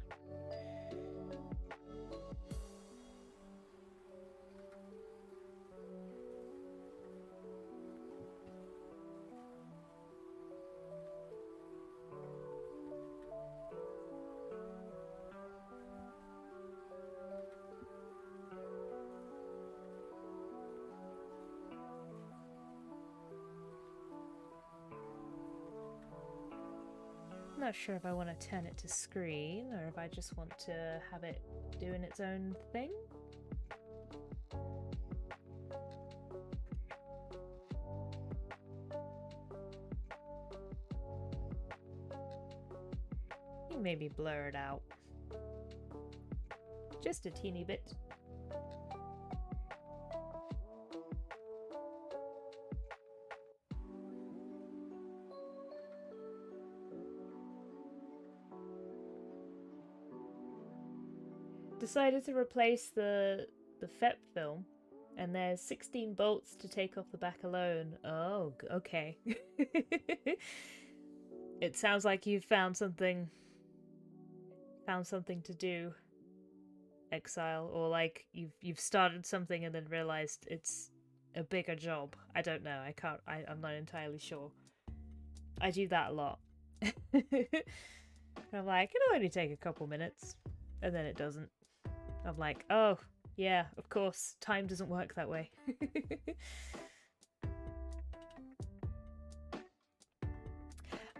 Not sure if I want to turn it to screen or if I just want to have it doing its own thing. You maybe blur it out. Just a teeny bit. Decided to replace the FEP film, and there's 16 bolts to take off the back alone. Oh, okay. It sounds like you've found something to do, Exile, or like you've started something and then realized it's a bigger job. I don't know. I'm not entirely sure. I do that a lot. I'm like, it'll only take a couple minutes, and then it doesn't. I'm like, oh, yeah, of course, time doesn't work that way.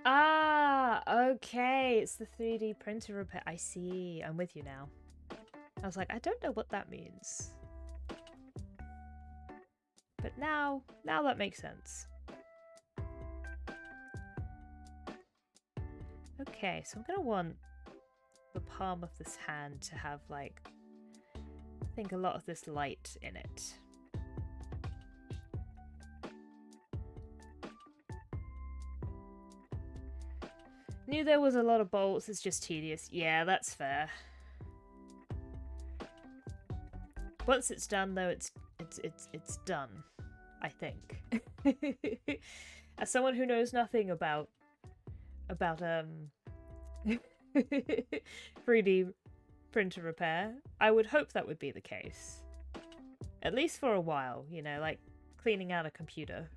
Ah, okay, it's the 3D printer repair. I see, I'm with you now. I was like, I don't know what that means. But now that makes sense. Okay, so I'm gonna want the palm of this hand to have, like, I think a lot of this light in it. Knew there was a lot of bolts, it's just tedious. Yeah, that's fair. Once it's done, though, it's done, I think. As someone who knows nothing about 3D printer repair, I would hope that would be the case. At least for a while, you know, like cleaning out a computer.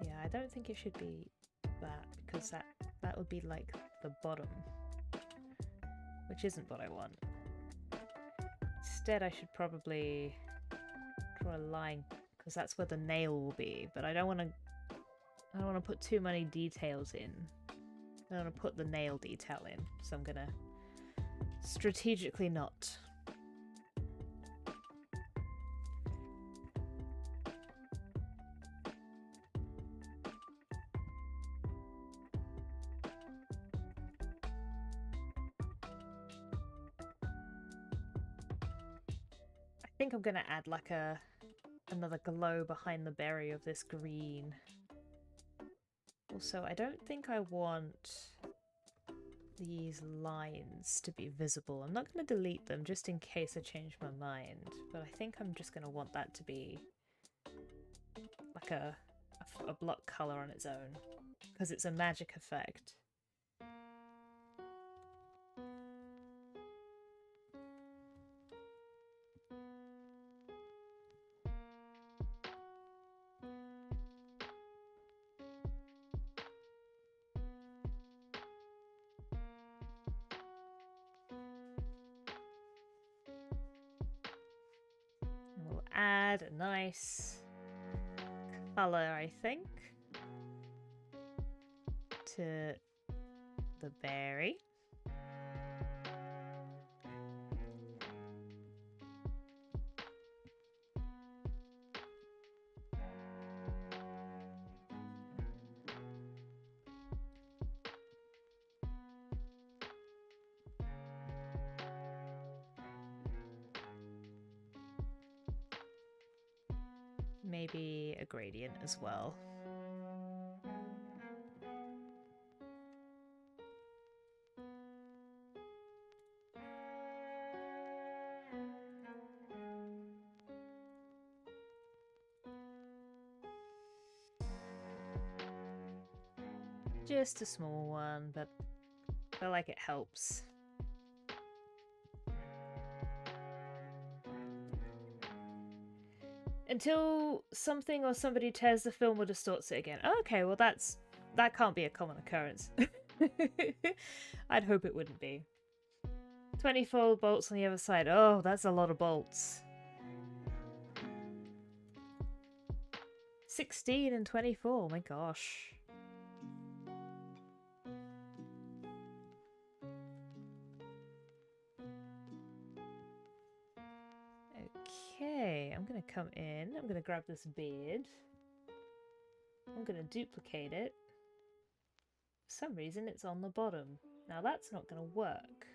Yeah, I don't think it should be that, because that would be like the bottom, which isn't what I want. Instead, I should probably draw a line, because that's where the nail will be, but I don't want to put too many details in. I don't want to put the nail detail in, so I'm gonna strategically not. I think I'm gonna add like another glow behind the berry of this green. Also, I don't think I want these lines to be visible. I'm not going to delete them just in case I change my mind, but I think I'm just going to want that to be like a block color on its own, because it's a magic effect. We'll add a nice color, I think, to the berry. Maybe a gradient as well. Just a small one, but I feel like it helps. Until something or somebody tears the film or distorts it again. Oh, okay, well that can't be a common occurrence. I'd hope it wouldn't be. 24 bolts on the other side. Oh, that's a lot of bolts. 16 and 24, my gosh. Okay, I'm gonna come in, I'm gonna grab this beard, I'm gonna duplicate it. For some reason it's on the bottom. Now that's not gonna work.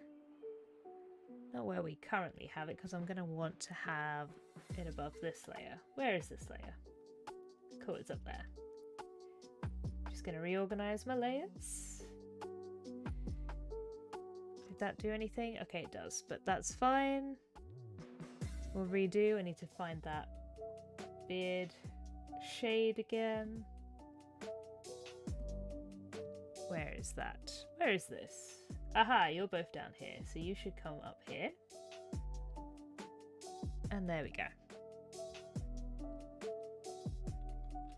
Not where we currently have it, because I'm gonna want to have it above this layer. Where is this layer? Cool, it's up there. Just gonna reorganize my layers. Did that do anything? Okay, it does, but that's fine. We'll redo. I need to find that beard shade again. Where is that? Where is this? Aha, you're both down here, so you should come up here. And there we go.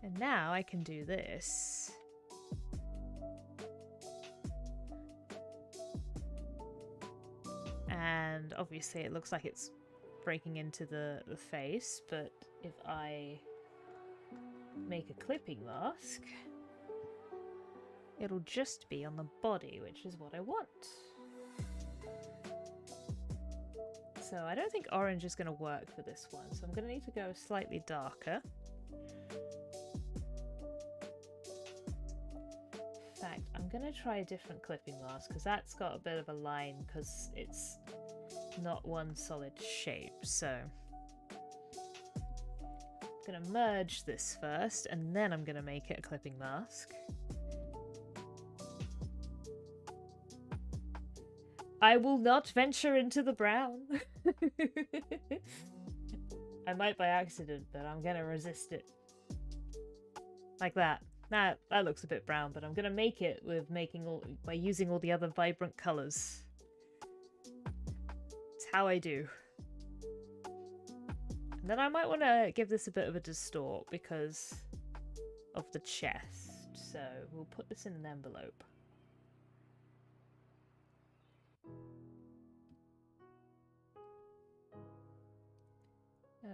And now I can do this. And obviously it looks like it's breaking into the face, but if I make a clipping mask, it'll just be on the body, which is what I want. So I don't think orange is going to work for this one, so I'm going to need to go slightly darker. In fact, I'm going to try a different clipping mask, because that's got a bit of a line, because it's not one solid shape, so I'm going to merge this first, and then I'm going to make it a clipping mask. I will not venture into the brown. I might by accident, but I'm going to resist it. Like that. That looks a bit brown, but I'm going to make it with by using all the other vibrant colours. It's how I do. And then I might want to give this a bit of a distort because of the chest. So we'll put this in an envelope.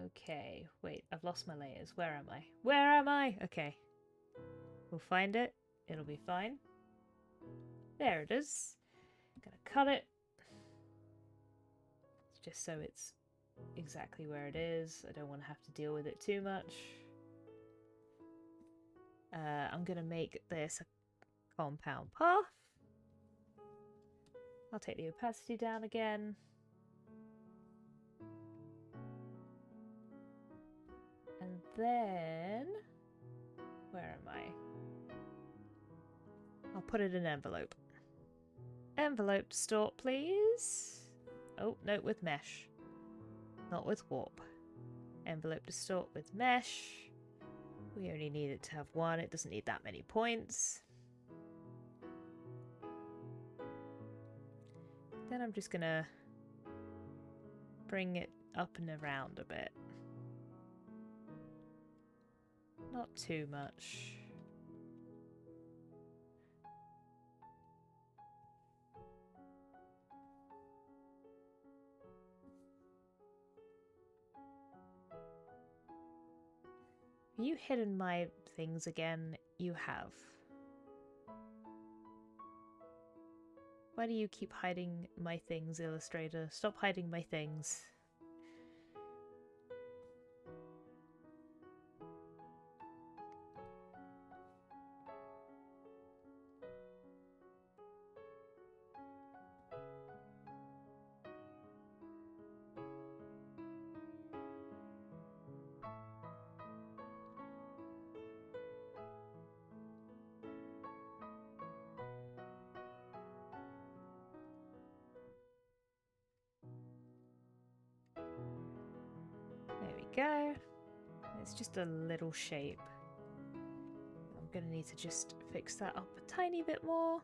Okay, wait, I've lost my layers. Where am I? Where am I? Okay. We'll find it. It'll be fine. There it is. Gonna cut it. Just so it's exactly where it is. I don't want to have to deal with it too much. I'm gonna make this a compound path. I'll take the opacity down again. And then, where am I? I'll put it in an envelope. Envelope distort, please. Oh, no, with mesh. Not with warp. Envelope distort with mesh. We only need it to have one. It doesn't need that many points. Then I'm just gonna bring it up and around a bit. Not too much. Have you hidden my things again? You have. Why do you keep hiding my things, Illustrator? Stop hiding my things. Go. It's just a little shape. I'm gonna need to just fix that up a tiny bit more.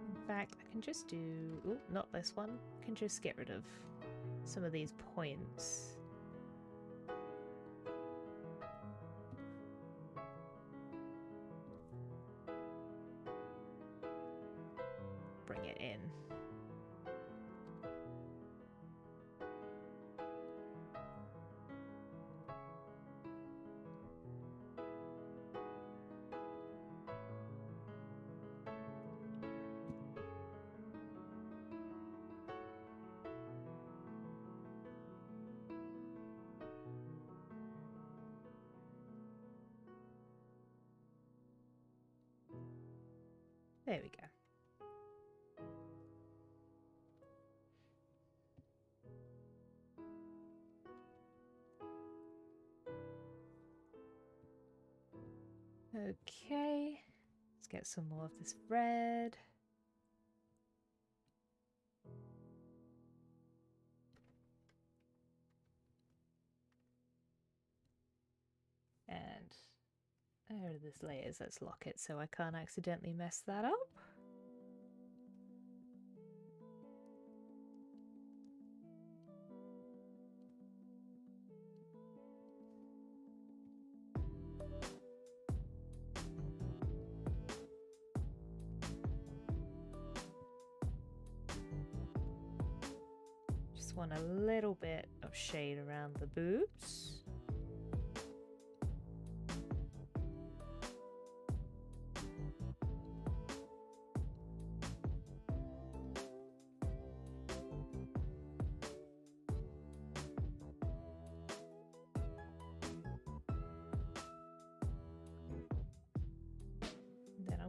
In fact, I can just do... Oh, not this one. I can just get rid of some of these points. Bring it in. There we go. Okay, let's get some more of this red. And there are these layers. Let's lock it so I can't accidentally mess that up. Want a little bit of shade around the boobs.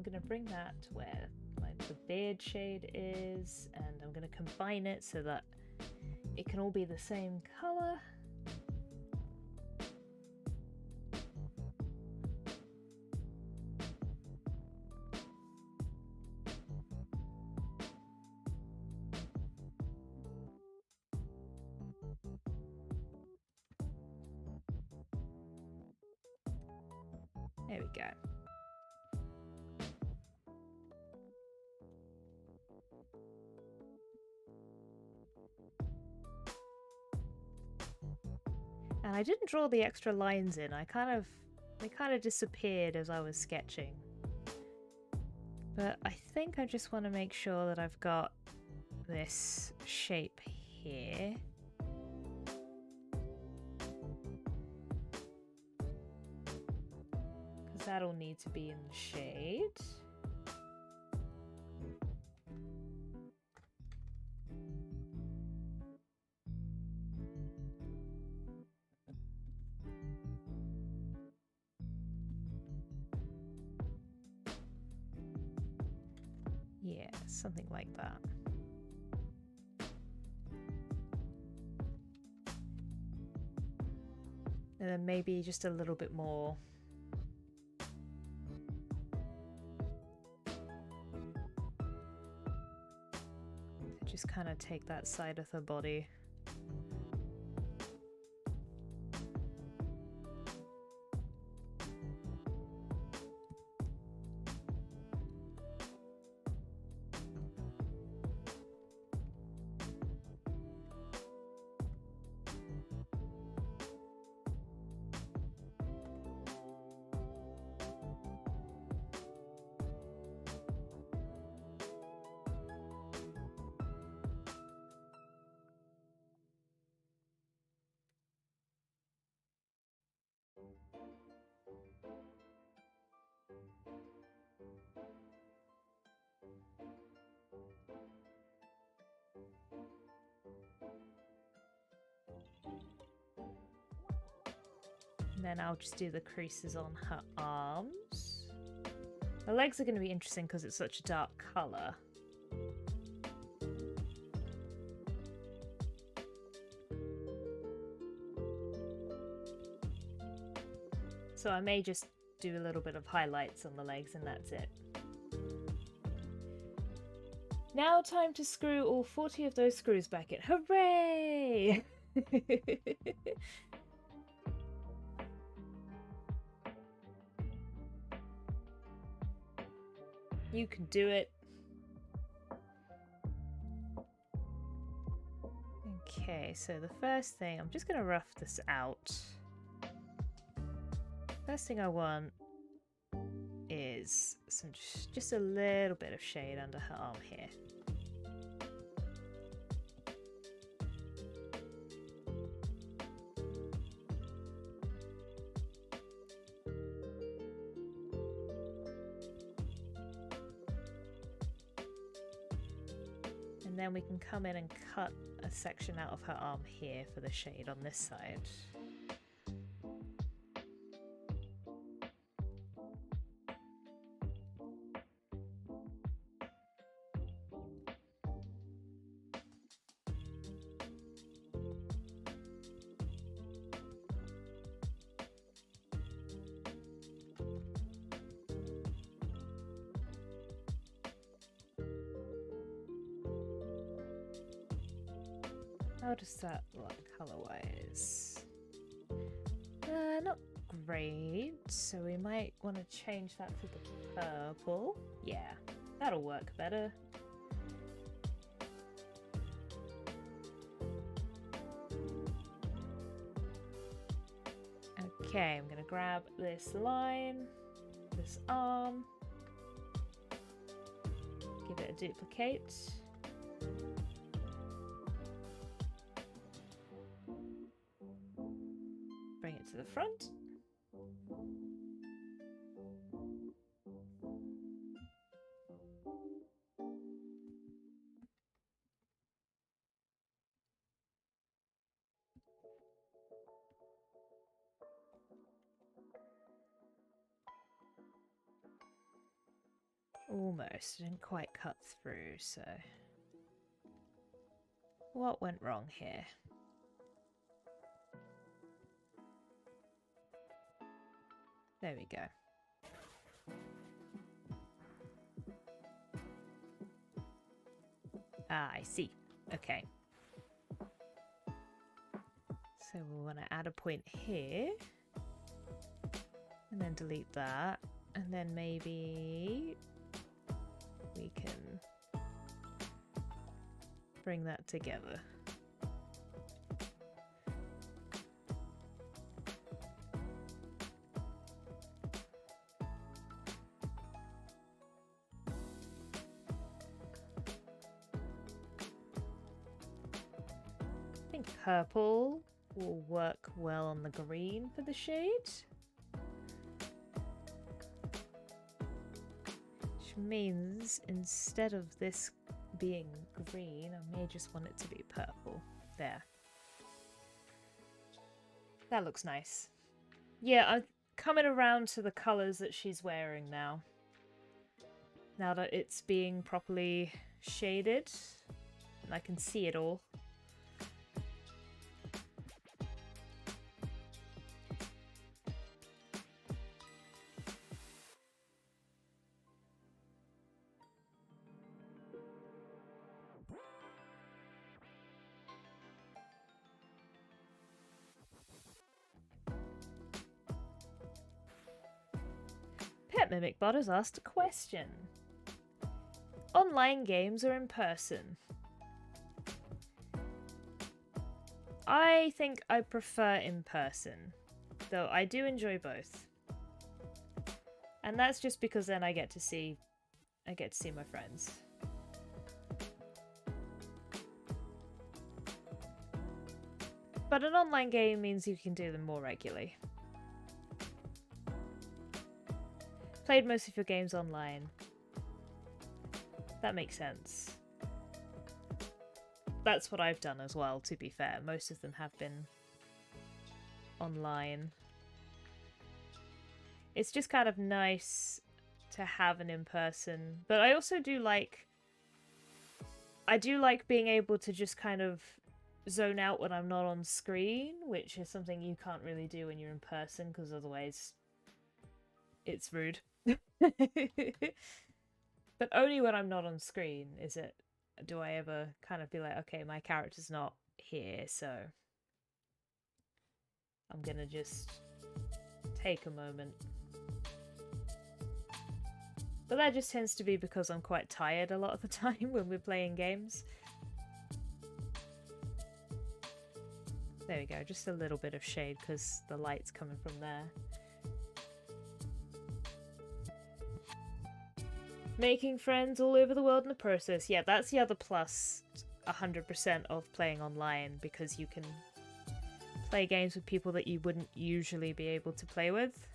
going to bring that to where like the beard shade is, and I'm going to combine it so that it can all be the same color. There we go. And I didn't draw the extra lines in. They kind of disappeared as I was sketching. But I think I just want to make sure that I've got this shape here. Because that'll need to be in the shade. Yeah, something like that. And then maybe just a little bit more. Just kind of take that side of her body. And then I'll just do the creases on her arms. Her legs are going to be interesting because it's such a dark colour. So I may just do a little bit of highlights on the legs and that's it. Now time to screw all 40 of those screws back in. Hooray! You can do it. Okay, so the first thing, I'm just going to rough this out. First thing I want is some just a little bit of shade under her arm here. And then we can come in and cut a section out of her arm here for the shade on this side. How does that look color-wise? Not great, so we might want to change that to the purple. Yeah, that'll work better. Okay, I'm going to grab this line, this arm, give it a duplicate. Bring it to the front. Almost. Didn't quite cut through, so... What went wrong here? There we go. Ah, I see. Okay. So we'll want to add a point here. And then delete that. And then maybe we can bring that together. I think purple will work well on the green for the shade. Which means instead of this being green, I may just want it to be purple. There. That looks nice. Yeah, I'm coming around to the colours that she's wearing now. Now that it's being properly shaded, and I can see it all. Pet Mimic Bot has asked a question. Online games or in person? I think I prefer in person, though I do enjoy both. And that's just because then I get to see my friends. But an online game means you can do them more regularly. Played most of your games online. That makes sense. That's what I've done as well, to be fair. Most of them have been online. It's just kind of nice to have an in-person. But I also do like... I do like being able to just kind of zone out when I'm not on screen, which is something you can't really do when you're in person, because otherwise it's rude. But only when I'm not on screen do I ever kind of be like, okay, my character's not here, so I'm gonna just take a moment. But that just tends to be because I'm quite tired a lot of the time when we're playing games. There we go, just a little bit of shade because the light's coming from there. Making friends all over the world in the process. Yeah, that's the other plus 100% of playing online, because you can play games with people that you wouldn't usually be able to play with.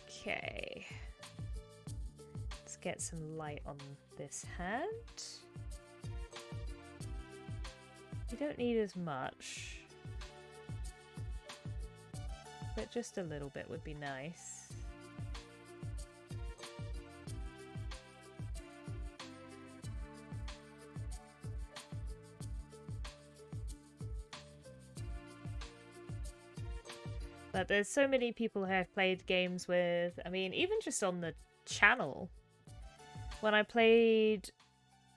Okay. Let's get some light on this hand. You don't need as much. But just a little bit would be nice. But there's so many people who I've played games with. I mean, even just on the channel. When I played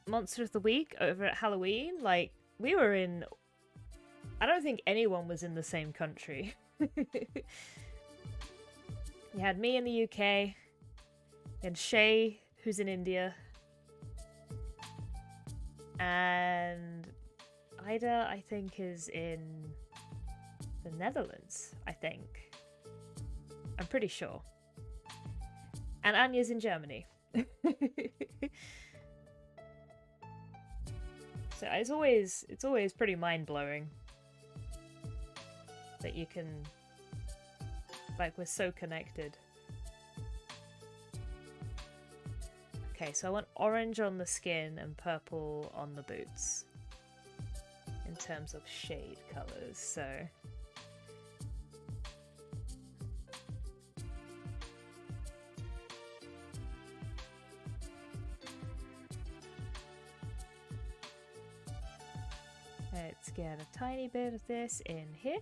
Monster of the Week over at Halloween, like, we were in... I don't think anyone was in the same country. You had me in the UK, and Shay, who's in India, and Ida, I think, is in the Netherlands, I think. I'm pretty sure. And Anya's in Germany. So it's always pretty mind-blowing that you can, like, we're so connected. Okay, so I want orange on the skin and purple on the boots in terms of shade colours, so Let's get a tiny bit of this in here.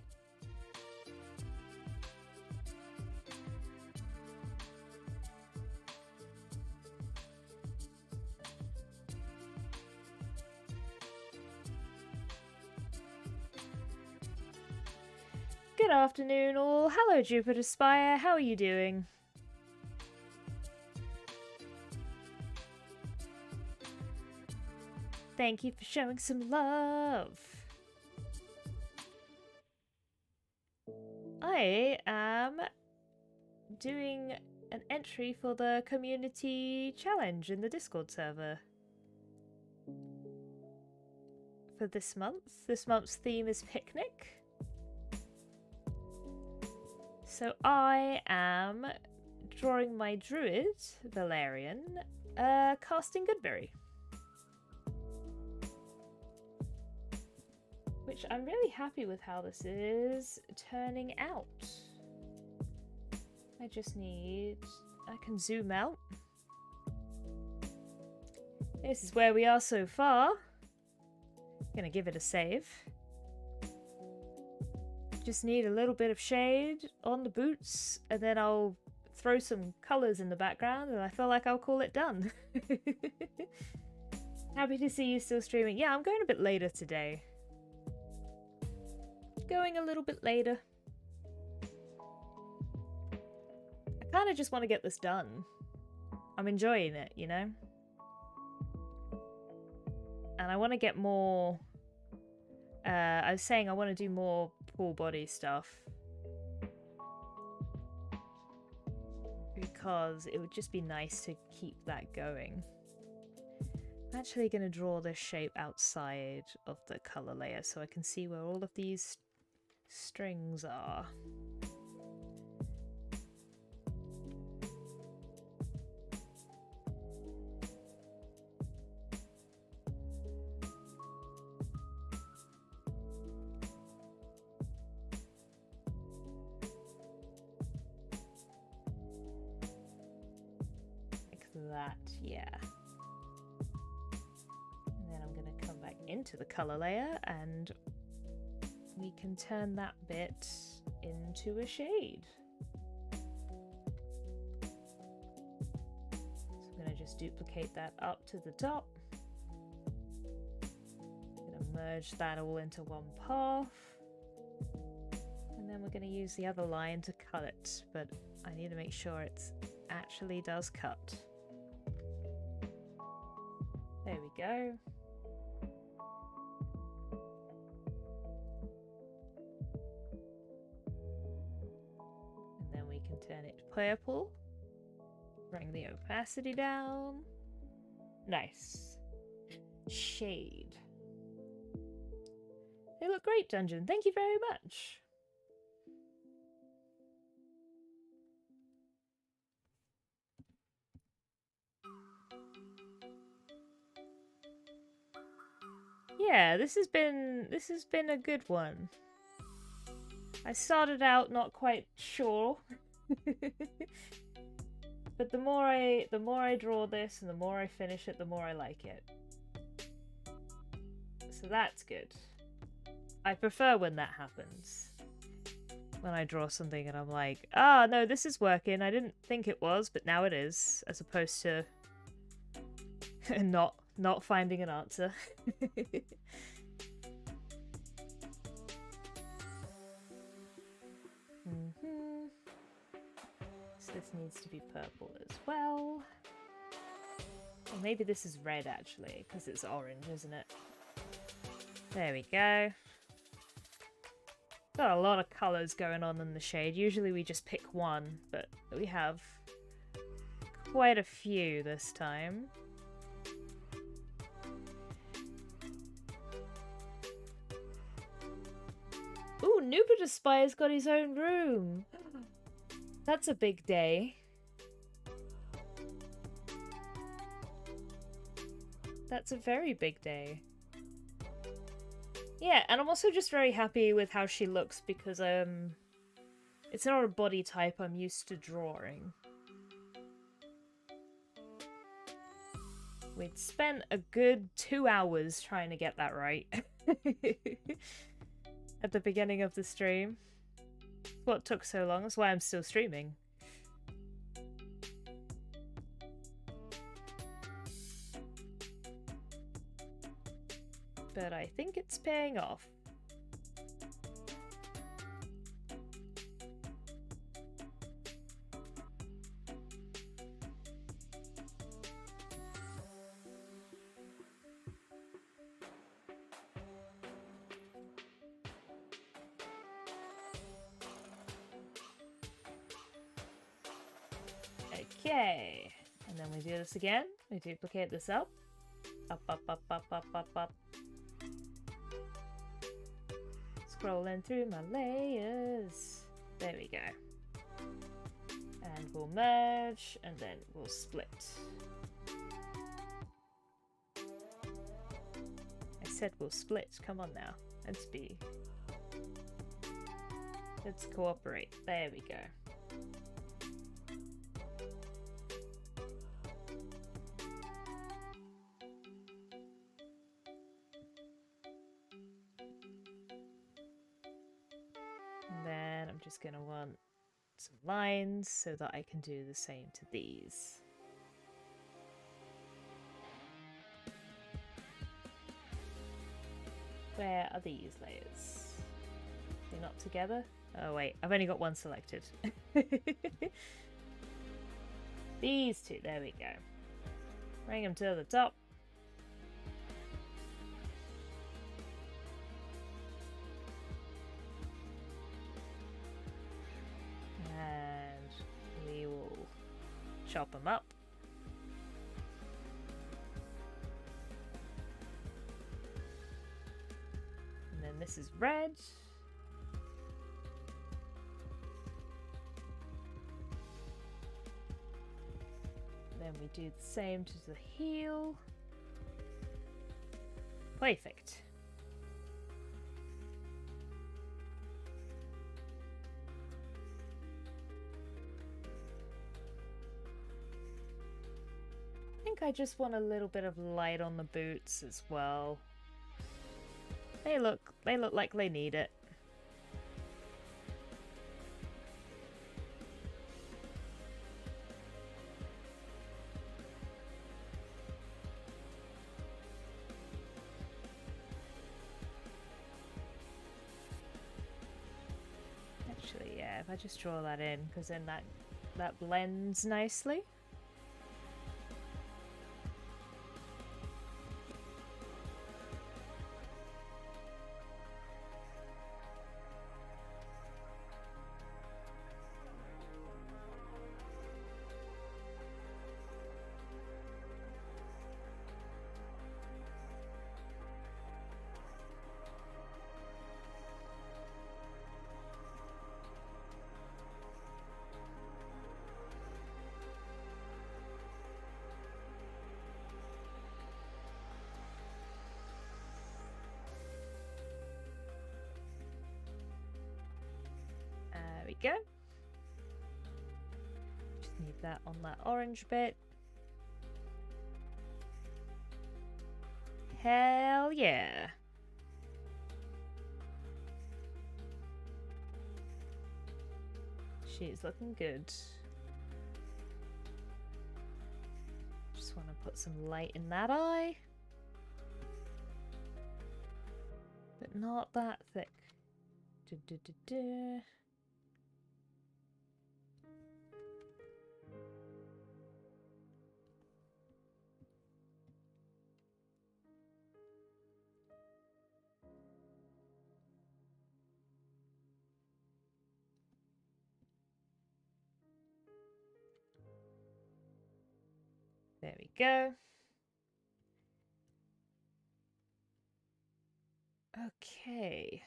Good afternoon all. Hello Jupiter Spire, how are you doing? Thank you for showing some love. I am doing an entry for the community challenge in the Discord server for this month. This month's theme is picnic. So I am drawing my Druid, Valerian, casting Goodberry. Which I'm really happy with how this is turning out. I just need... I can zoom out. This is where we are so far. Gonna give it a save. Just need a little bit of shade on the boots, and then I'll throw some colours in the background, and I feel like I'll call it done. Happy to see you still streaming. Yeah, I'm going a bit later today. Going a little bit later. I kind of just want to get this done. I'm enjoying it, you know? And I want to get more... I was saying I want to do more full body stuff. Because it would just be nice to keep that going. I'm actually going to draw this shape outside of the colour layer so I can see where all of these strings are. That, yeah. And then I'm going to come back into the colour layer and we can turn that bit into a shade. So I'm going to just duplicate that up to the top. I'm going to merge that all into one path. And then we're going to use the other line to cut it, but I need to make sure it actually does cut. There we go. And then we can turn it purple. Bring the opacity down. Nice. Shade. They look great, Dungeon. Thank you very much. Yeah, this has been a good one. I started out not quite sure. But the more I draw this and the more I finish it, the more I like it. So that's good. I prefer when that happens. When I draw something and I'm like, ah, no, this is working. I didn't think it was, but now it is, as opposed to not finding an answer. So this needs to be purple as well. Or maybe this is red actually, because it's orange, isn't it? There we go. Got a lot of colours going on in the shade. Usually we just pick one, but we have quite a few this time. Ooh, Jupiter Spire's got his own room. That's a big day. That's a very big day. Yeah, and I'm also just very happy with how she looks because it's not a body type I'm used to drawing. We'd spent a good 2 hours trying to get that right. At the beginning of the stream. What took so long? That's why I'm still streaming. But I think it's paying off. Okay, and then we do this again. We duplicate this up. Up, up, up, up, up, up, up. Scrolling through my layers. There we go. And we'll merge, and then we'll split. I said we'll split. Come on now. Let's cooperate. There we go. And then I'm just going to want some lines so that I can do the same to these. Where are these layers? They're not together? Oh wait, I've only got one selected. These two, there we go. Bring them to the top. And we will chop them up. And then this is red. Then we do the same to the heel. Perfect. I think I just want a little bit of light on the boots as well. They look like they need it. Actually, yeah, if I just draw that in, because then that blends nicely. There we go. Just need that on that orange bit. Hell yeah. She's looking good. Just want to put some light in that eye. But not that thick. There we go. Okay.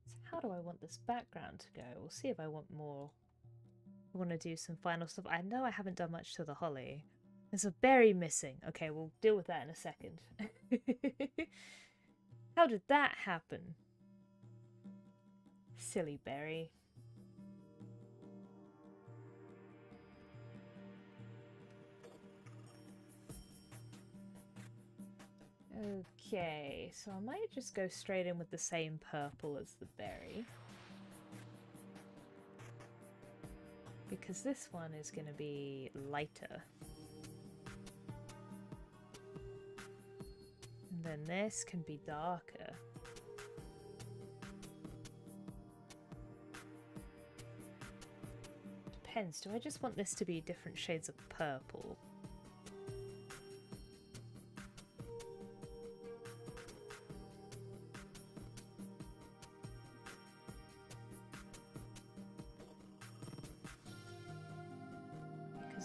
So how do I want this background to go? We'll see if I want more. I want to do some final stuff. I know I haven't done much to the holly. There's a berry missing. Okay, we'll deal with that in a second. How did that happen? Silly berry. Okay, so I might just go straight in with the same purple as the berry. Because this one is going to be lighter. And then this can be darker. Depends, do I just want this to be different shades of purple?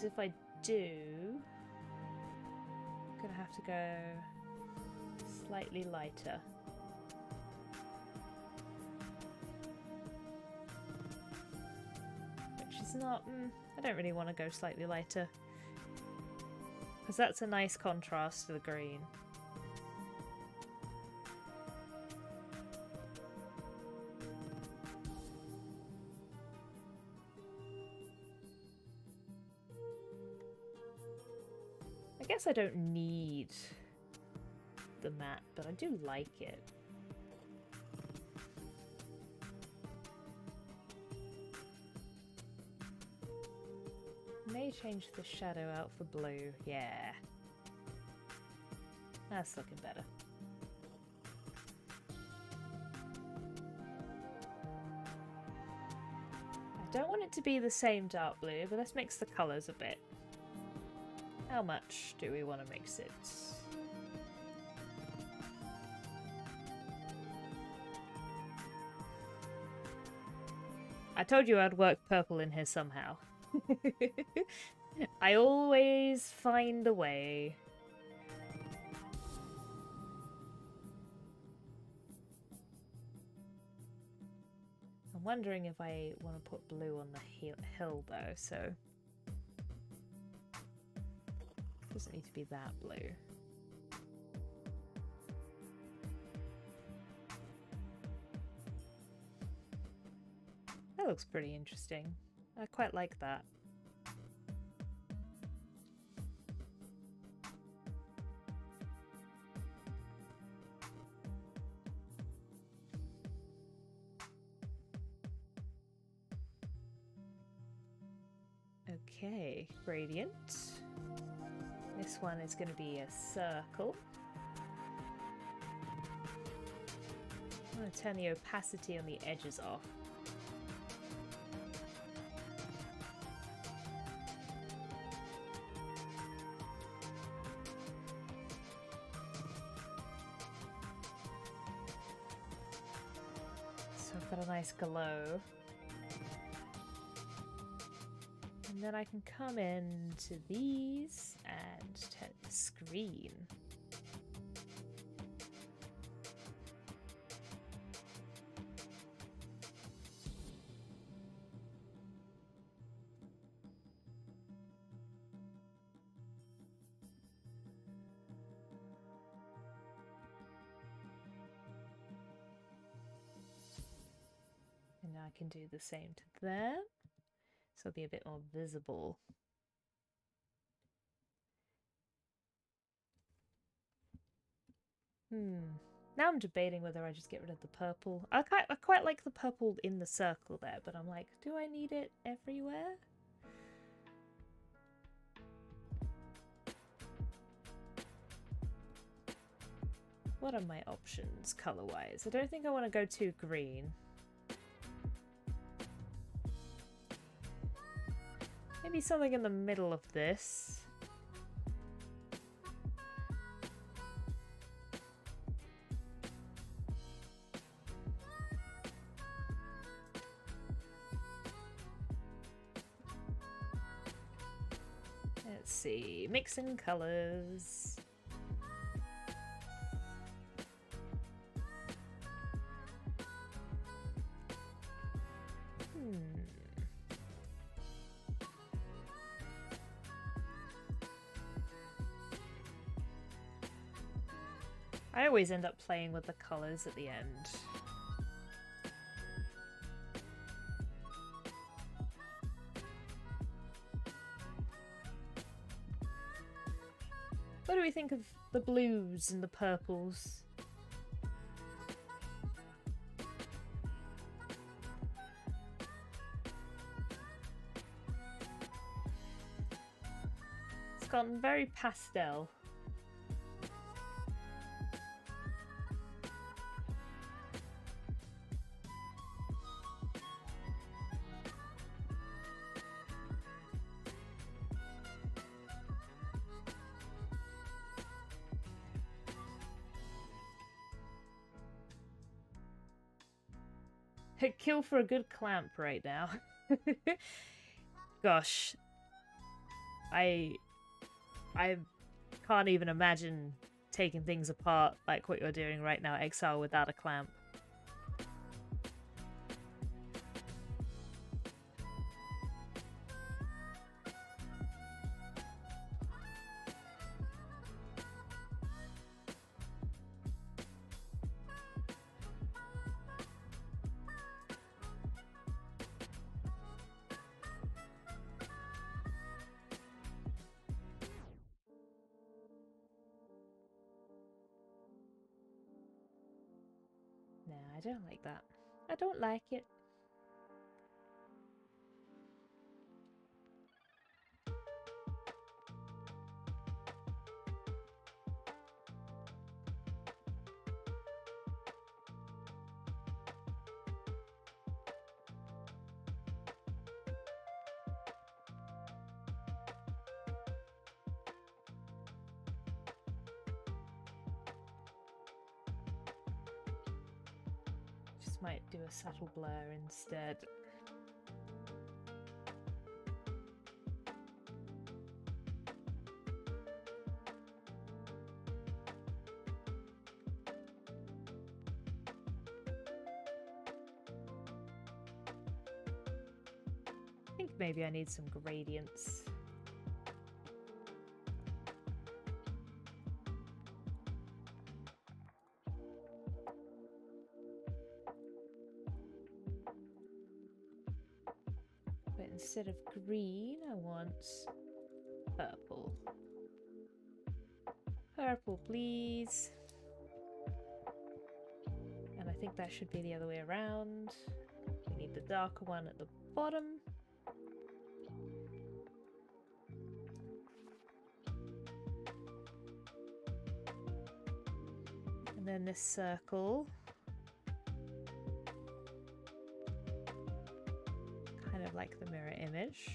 If I do, I'm gonna have to go slightly lighter. Which is not, I don't really want to go slightly lighter. Because that's a nice contrast to the green. I guess I don't need the matte, but I do like it. May change the shadow out for blue. Yeah. That's looking better. I don't want it to be the same dark blue, but let's mix the colours a bit. How much do we want to mix it? I told you I'd work purple in here somehow. I always find a way. I'm wondering if I want to put blue on the hill though, so... Doesn't need to be that blue. That looks pretty interesting. I quite like that. Okay, gradient. This one is going to be a circle. I'm going to turn the opacity on the edges off. So I've got a nice glow. And then I can come into these and turn the screen. And now I can do the same to there. So it'll be a bit more visible. Now I'm debating whether I just get rid of the purple. I quite like the purple in the circle there, but I'm like, do I need it everywhere? What are my options color-wise? I don't think I want to go too green. Maybe something in the middle of this. Let's see, mixing colors. I always end up playing with the colors at the end. What do we think of the blues and the purples? It's gotten very pastel. Kill for a good clamp right now. Gosh. I can't even imagine taking things apart like what you're doing right now, Exile, without a clamp. Nah, I don't like that. I don't like it. Might do a subtle blur instead. I think maybe I need some gradients. Instead of green, I want purple. Purple, please. And I think that should be the other way around. We need the darker one at the bottom. And then this circle. Kind of like the mirror image.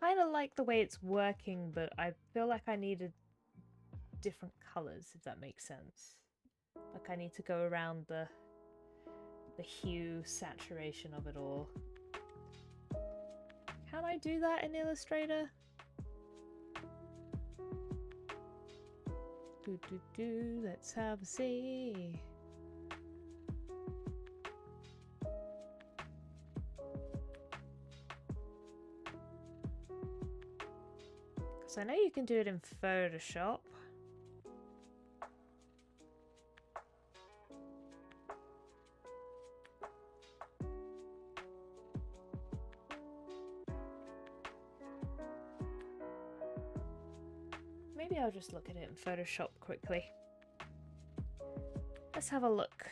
I kind of like the way it's working, but I feel like I needed different colors, if that makes sense. Like I need to go around the hue saturation of it all. Can I do that in Illustrator? Let's have a see. Because I know you can do it in Photoshop. Maybe I'll just look at it in Photoshop quickly. Let's have a look.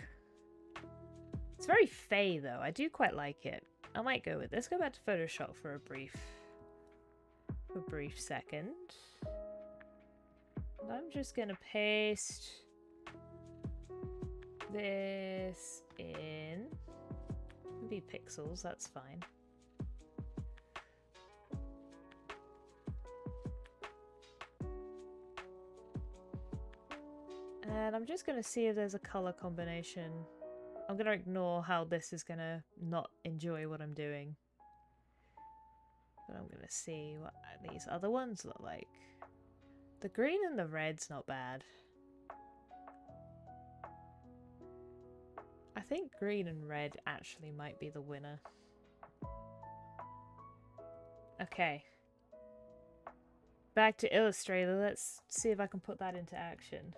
It's very fey though. I do quite like it. I might go with this. Let's go back to Photoshop for a brief. for a brief second. And I'm just gonna paste this in. Maybe pixels, that's fine. And I'm just gonna see if there's a color combination. I'm gonna ignore how this is gonna not enjoy what I'm doing. But I'm gonna see what these other ones look like. The green and the red's not bad. I think green and red actually might be the winner. Okay. Back to Illustrator. Let's see if I can put that into action.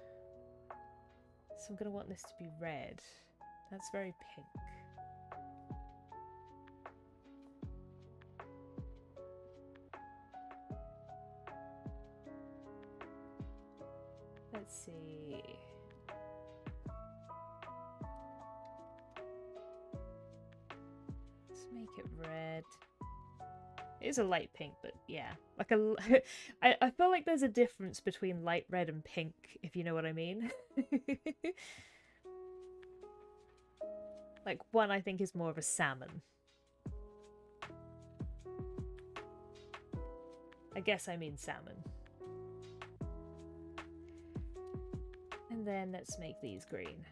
So I'm gonna want this to be red. That's very pink. Let's see. Let's make it red. It is a light pink, but yeah. Like I feel like there's a difference between light red and pink, if you know what I mean. Like one I think is more of a salmon. I guess I mean salmon. And then let's make these green.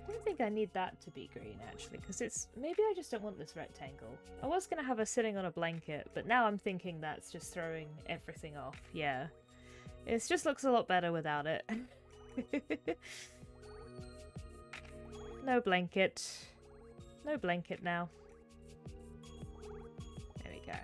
I don't think I need that to be green actually, because it's maybe I just don't want this rectangle. I was gonna have her sitting on a blanket, but now I'm thinking that's just throwing everything off. Yeah, it just looks a lot better without it. No blanket. No blanket now. There we go.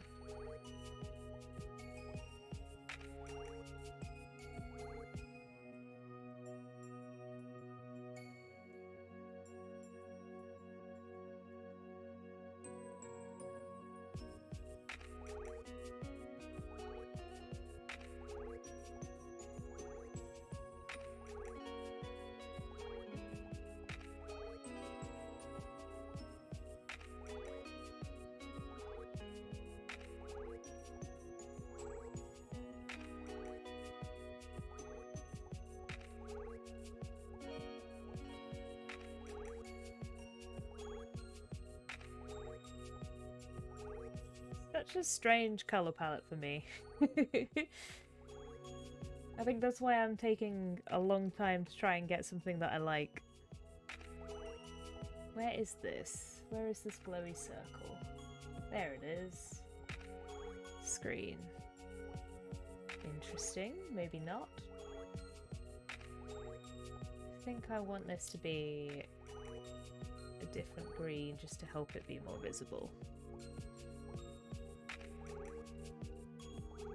Such a strange colour palette for me. I think that's why I'm taking a long time to try and get something that I like. Where is this? Where is this glowy circle? There it is. Screen. Interesting, maybe not. I think I want this to be a different green just to help it be more visible.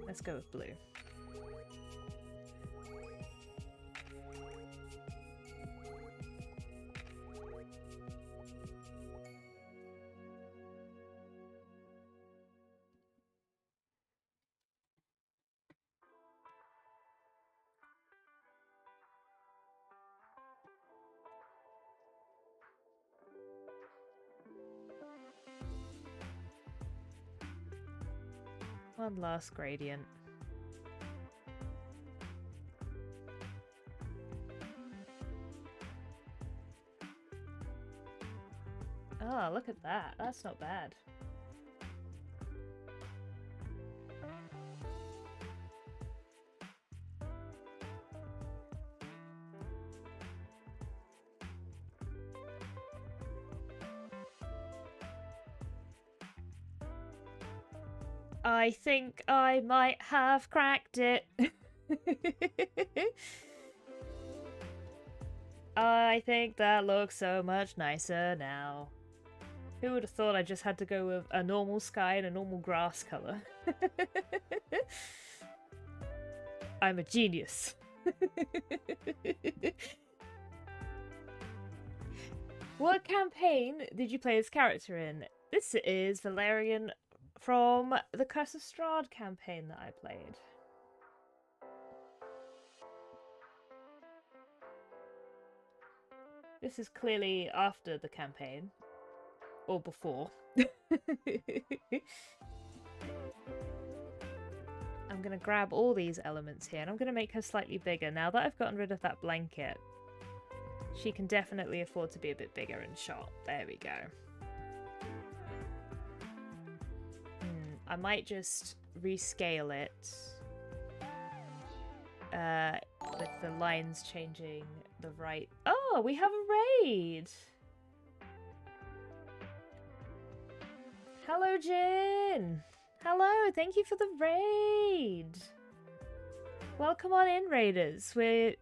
Let's go with blue. One last gradient. Oh, look at that. That's not bad. I think I might have cracked it. I think that looks so much nicer now. Who would have thought I just had to go with a normal sky and a normal grass color? I'm a genius. What campaign did you play as character in? This is Valerian from the Curse of Strahd campaign that I played. This is clearly after the campaign. Or before. I'm going to grab all these elements here and I'm going to make her slightly bigger. Now that I've gotten rid of that blanket, she can definitely afford to be a bit bigger in shot. There we go. I might just rescale it with the lines changing the right. Oh, we have a raid! Hello, Jin! Hello, thank you for the raid! Welcome on in, raiders. We're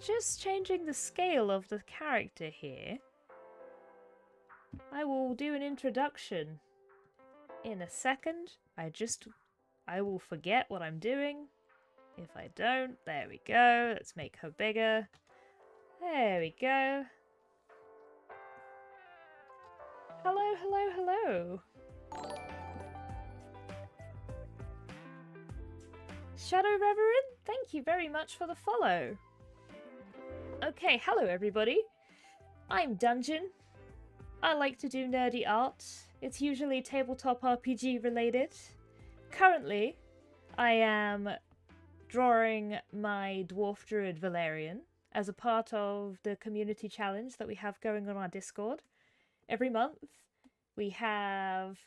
just changing the scale of the character here. I will do an introduction in a second. I will forget what I'm doing. If I don't, there we go. Let's make her bigger. There we go. Hello, hello, hello. Shadow Reverend, thank you very much for the follow. Okay, hello everybody. I'm Dungeon. I like to do nerdy art. It's usually tabletop RPG related. Currently, I am drawing my Dwarf Druid Valerian as a part of the community challenge that we have going on our Discord. Every month, we have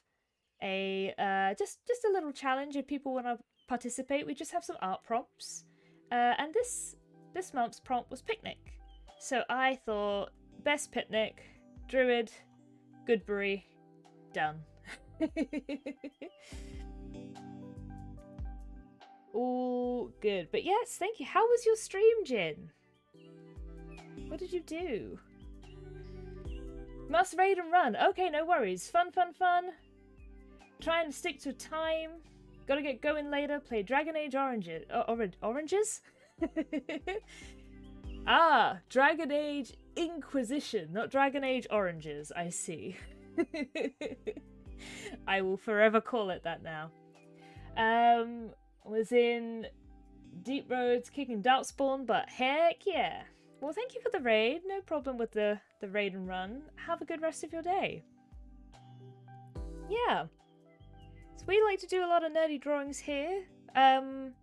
a just a little challenge if people want to participate. We just have some art prompts, and this month's prompt was picnic. So I thought best picnic, Druid, Goodberry, done. All good. But yes, thank you. How was your stream, Jin? What did you do? Must raid and run. Okay, no worries. Fun, fun, fun. Try and stick to time. Gotta get going later. Play Dragon Age Oranges. Oranges? Ah, Dragon Age Inquisition, not Dragon Age Oranges. I see. I will forever call it that now. Was in Deep Roads kicking Darkspawn, but heck yeah. Well, thank you for the raid. No problem with the raid and run. Have a good rest of your day. Yeah. So we like to do a lot of nerdy drawings here. I'm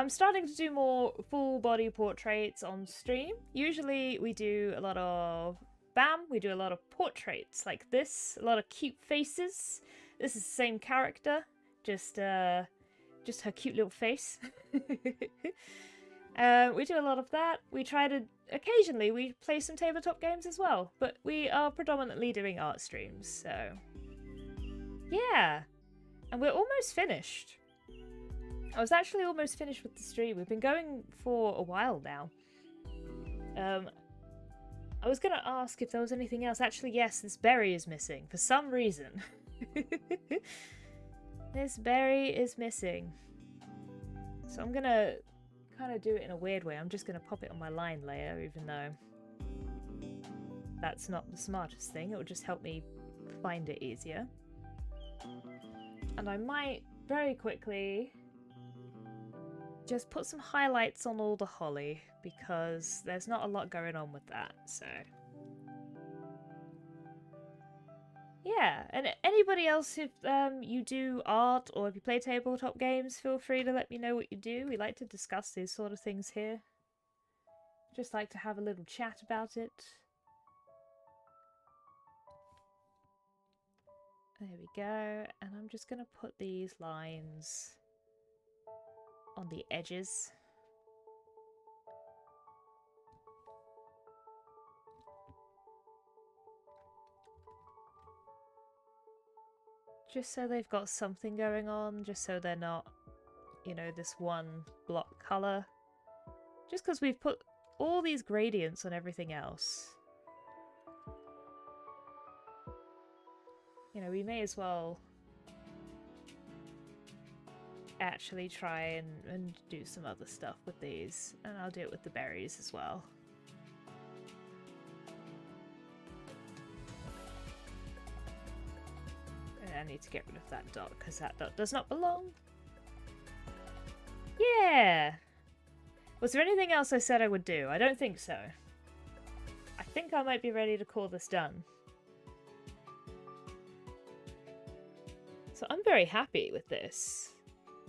starting to do more full body portraits on stream. Usually we do a lot of we do a lot of portraits like this, a lot of cute faces. This is the same character, just her cute little face. We do a lot of that. Occasionally we play some tabletop games as well, but we are predominantly doing art streams, so yeah. And we're almost finished. I was actually almost finished with the stream. We've been going for a while now. I was going to ask if there was anything else. Actually, yes, this berry is missing for some reason. This berry is missing. So I'm going to kind of do it in a weird way. I'm just going to pop it on my line layer, even though that's not the smartest thing. It will just help me find it easier. And I might very quickly just put some highlights on all the holly, because there's not a lot going on with that, so yeah. And anybody else, if you do art or if you play tabletop games, feel free to let me know what you do. We like to discuss these sort of things here. Just like to have a little chat about it. There we go. And I'm just going to put these lines on the edges. Just so they've got something going on, just so they're not, you know, this one block colour. Just because we've put all these gradients on everything else. You know, we may as well actually try and do some other stuff with these. And I'll do it with the berries as well. I need to get rid of that dot because that dot does not belong. Yeah! Was there anything else I said I would do? I don't think so. I think I might be ready to call this done. So I'm very happy with this.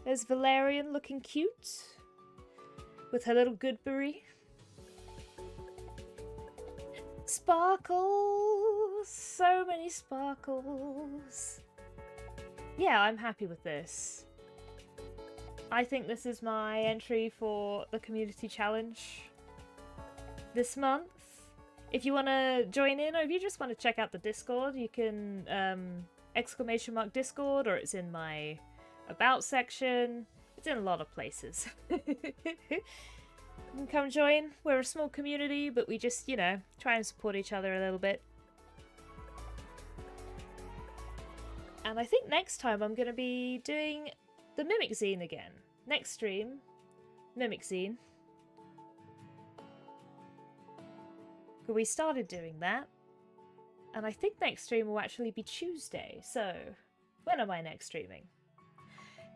There's Valerian looking cute with her little Goodberry. Sparkles! So many sparkles! Yeah, I'm happy with this. I think this is my entry for the community challenge this month. If you want to join in, or if you just want to check out the Discord, you can !Discord, or it's in my About section. It's in a lot of places. You can come join. We're a small community, but we just, you know, try and support each other a little bit. And I think next time I'm going to be doing the Mimic Zine again. Next stream, Mimic Zine. We started doing that. And I think next stream will actually be Tuesday. So, when am I next streaming?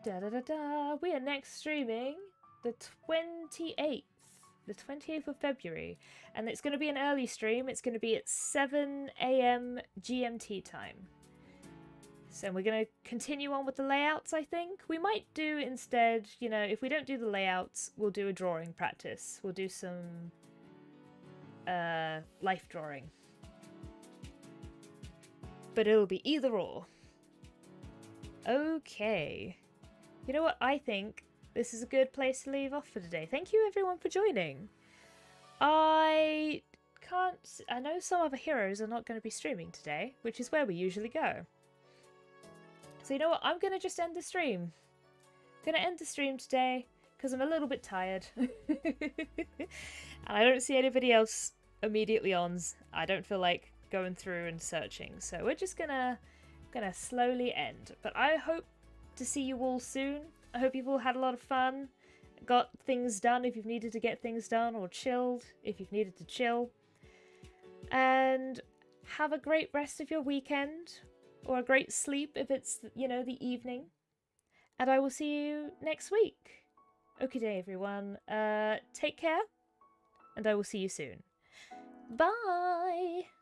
Da-da-da-da! We are next streaming the 28th. The 28th of February. And it's going to be an early stream. It's going to be at 7 AM GMT time. So we're going to continue on with the layouts, I think. We might do instead, you know, if we don't do the layouts, we'll do a drawing practice. We'll do some life drawing. But it'll be either or. Okay. You know what? I think this is a good place to leave off for today. Thank you everyone for joining. I know some other heroes are not going to be streaming today, which is where we usually go. So you know what, I'm going to just end the stream. I'm going to end the stream today because I'm a little bit tired. And I don't see anybody else immediately on. I don't feel like going through and searching. So we're just going to slowly end. But I hope to see you all soon. I hope you've all had a lot of fun. Got things done if you've needed to get things done, or chilled if you've needed to chill. And have a great rest of your weekend. Or a great sleep if it's, you know, the evening. And I will see you next week. Okay day, everyone. Take care. And I will see you soon. Bye!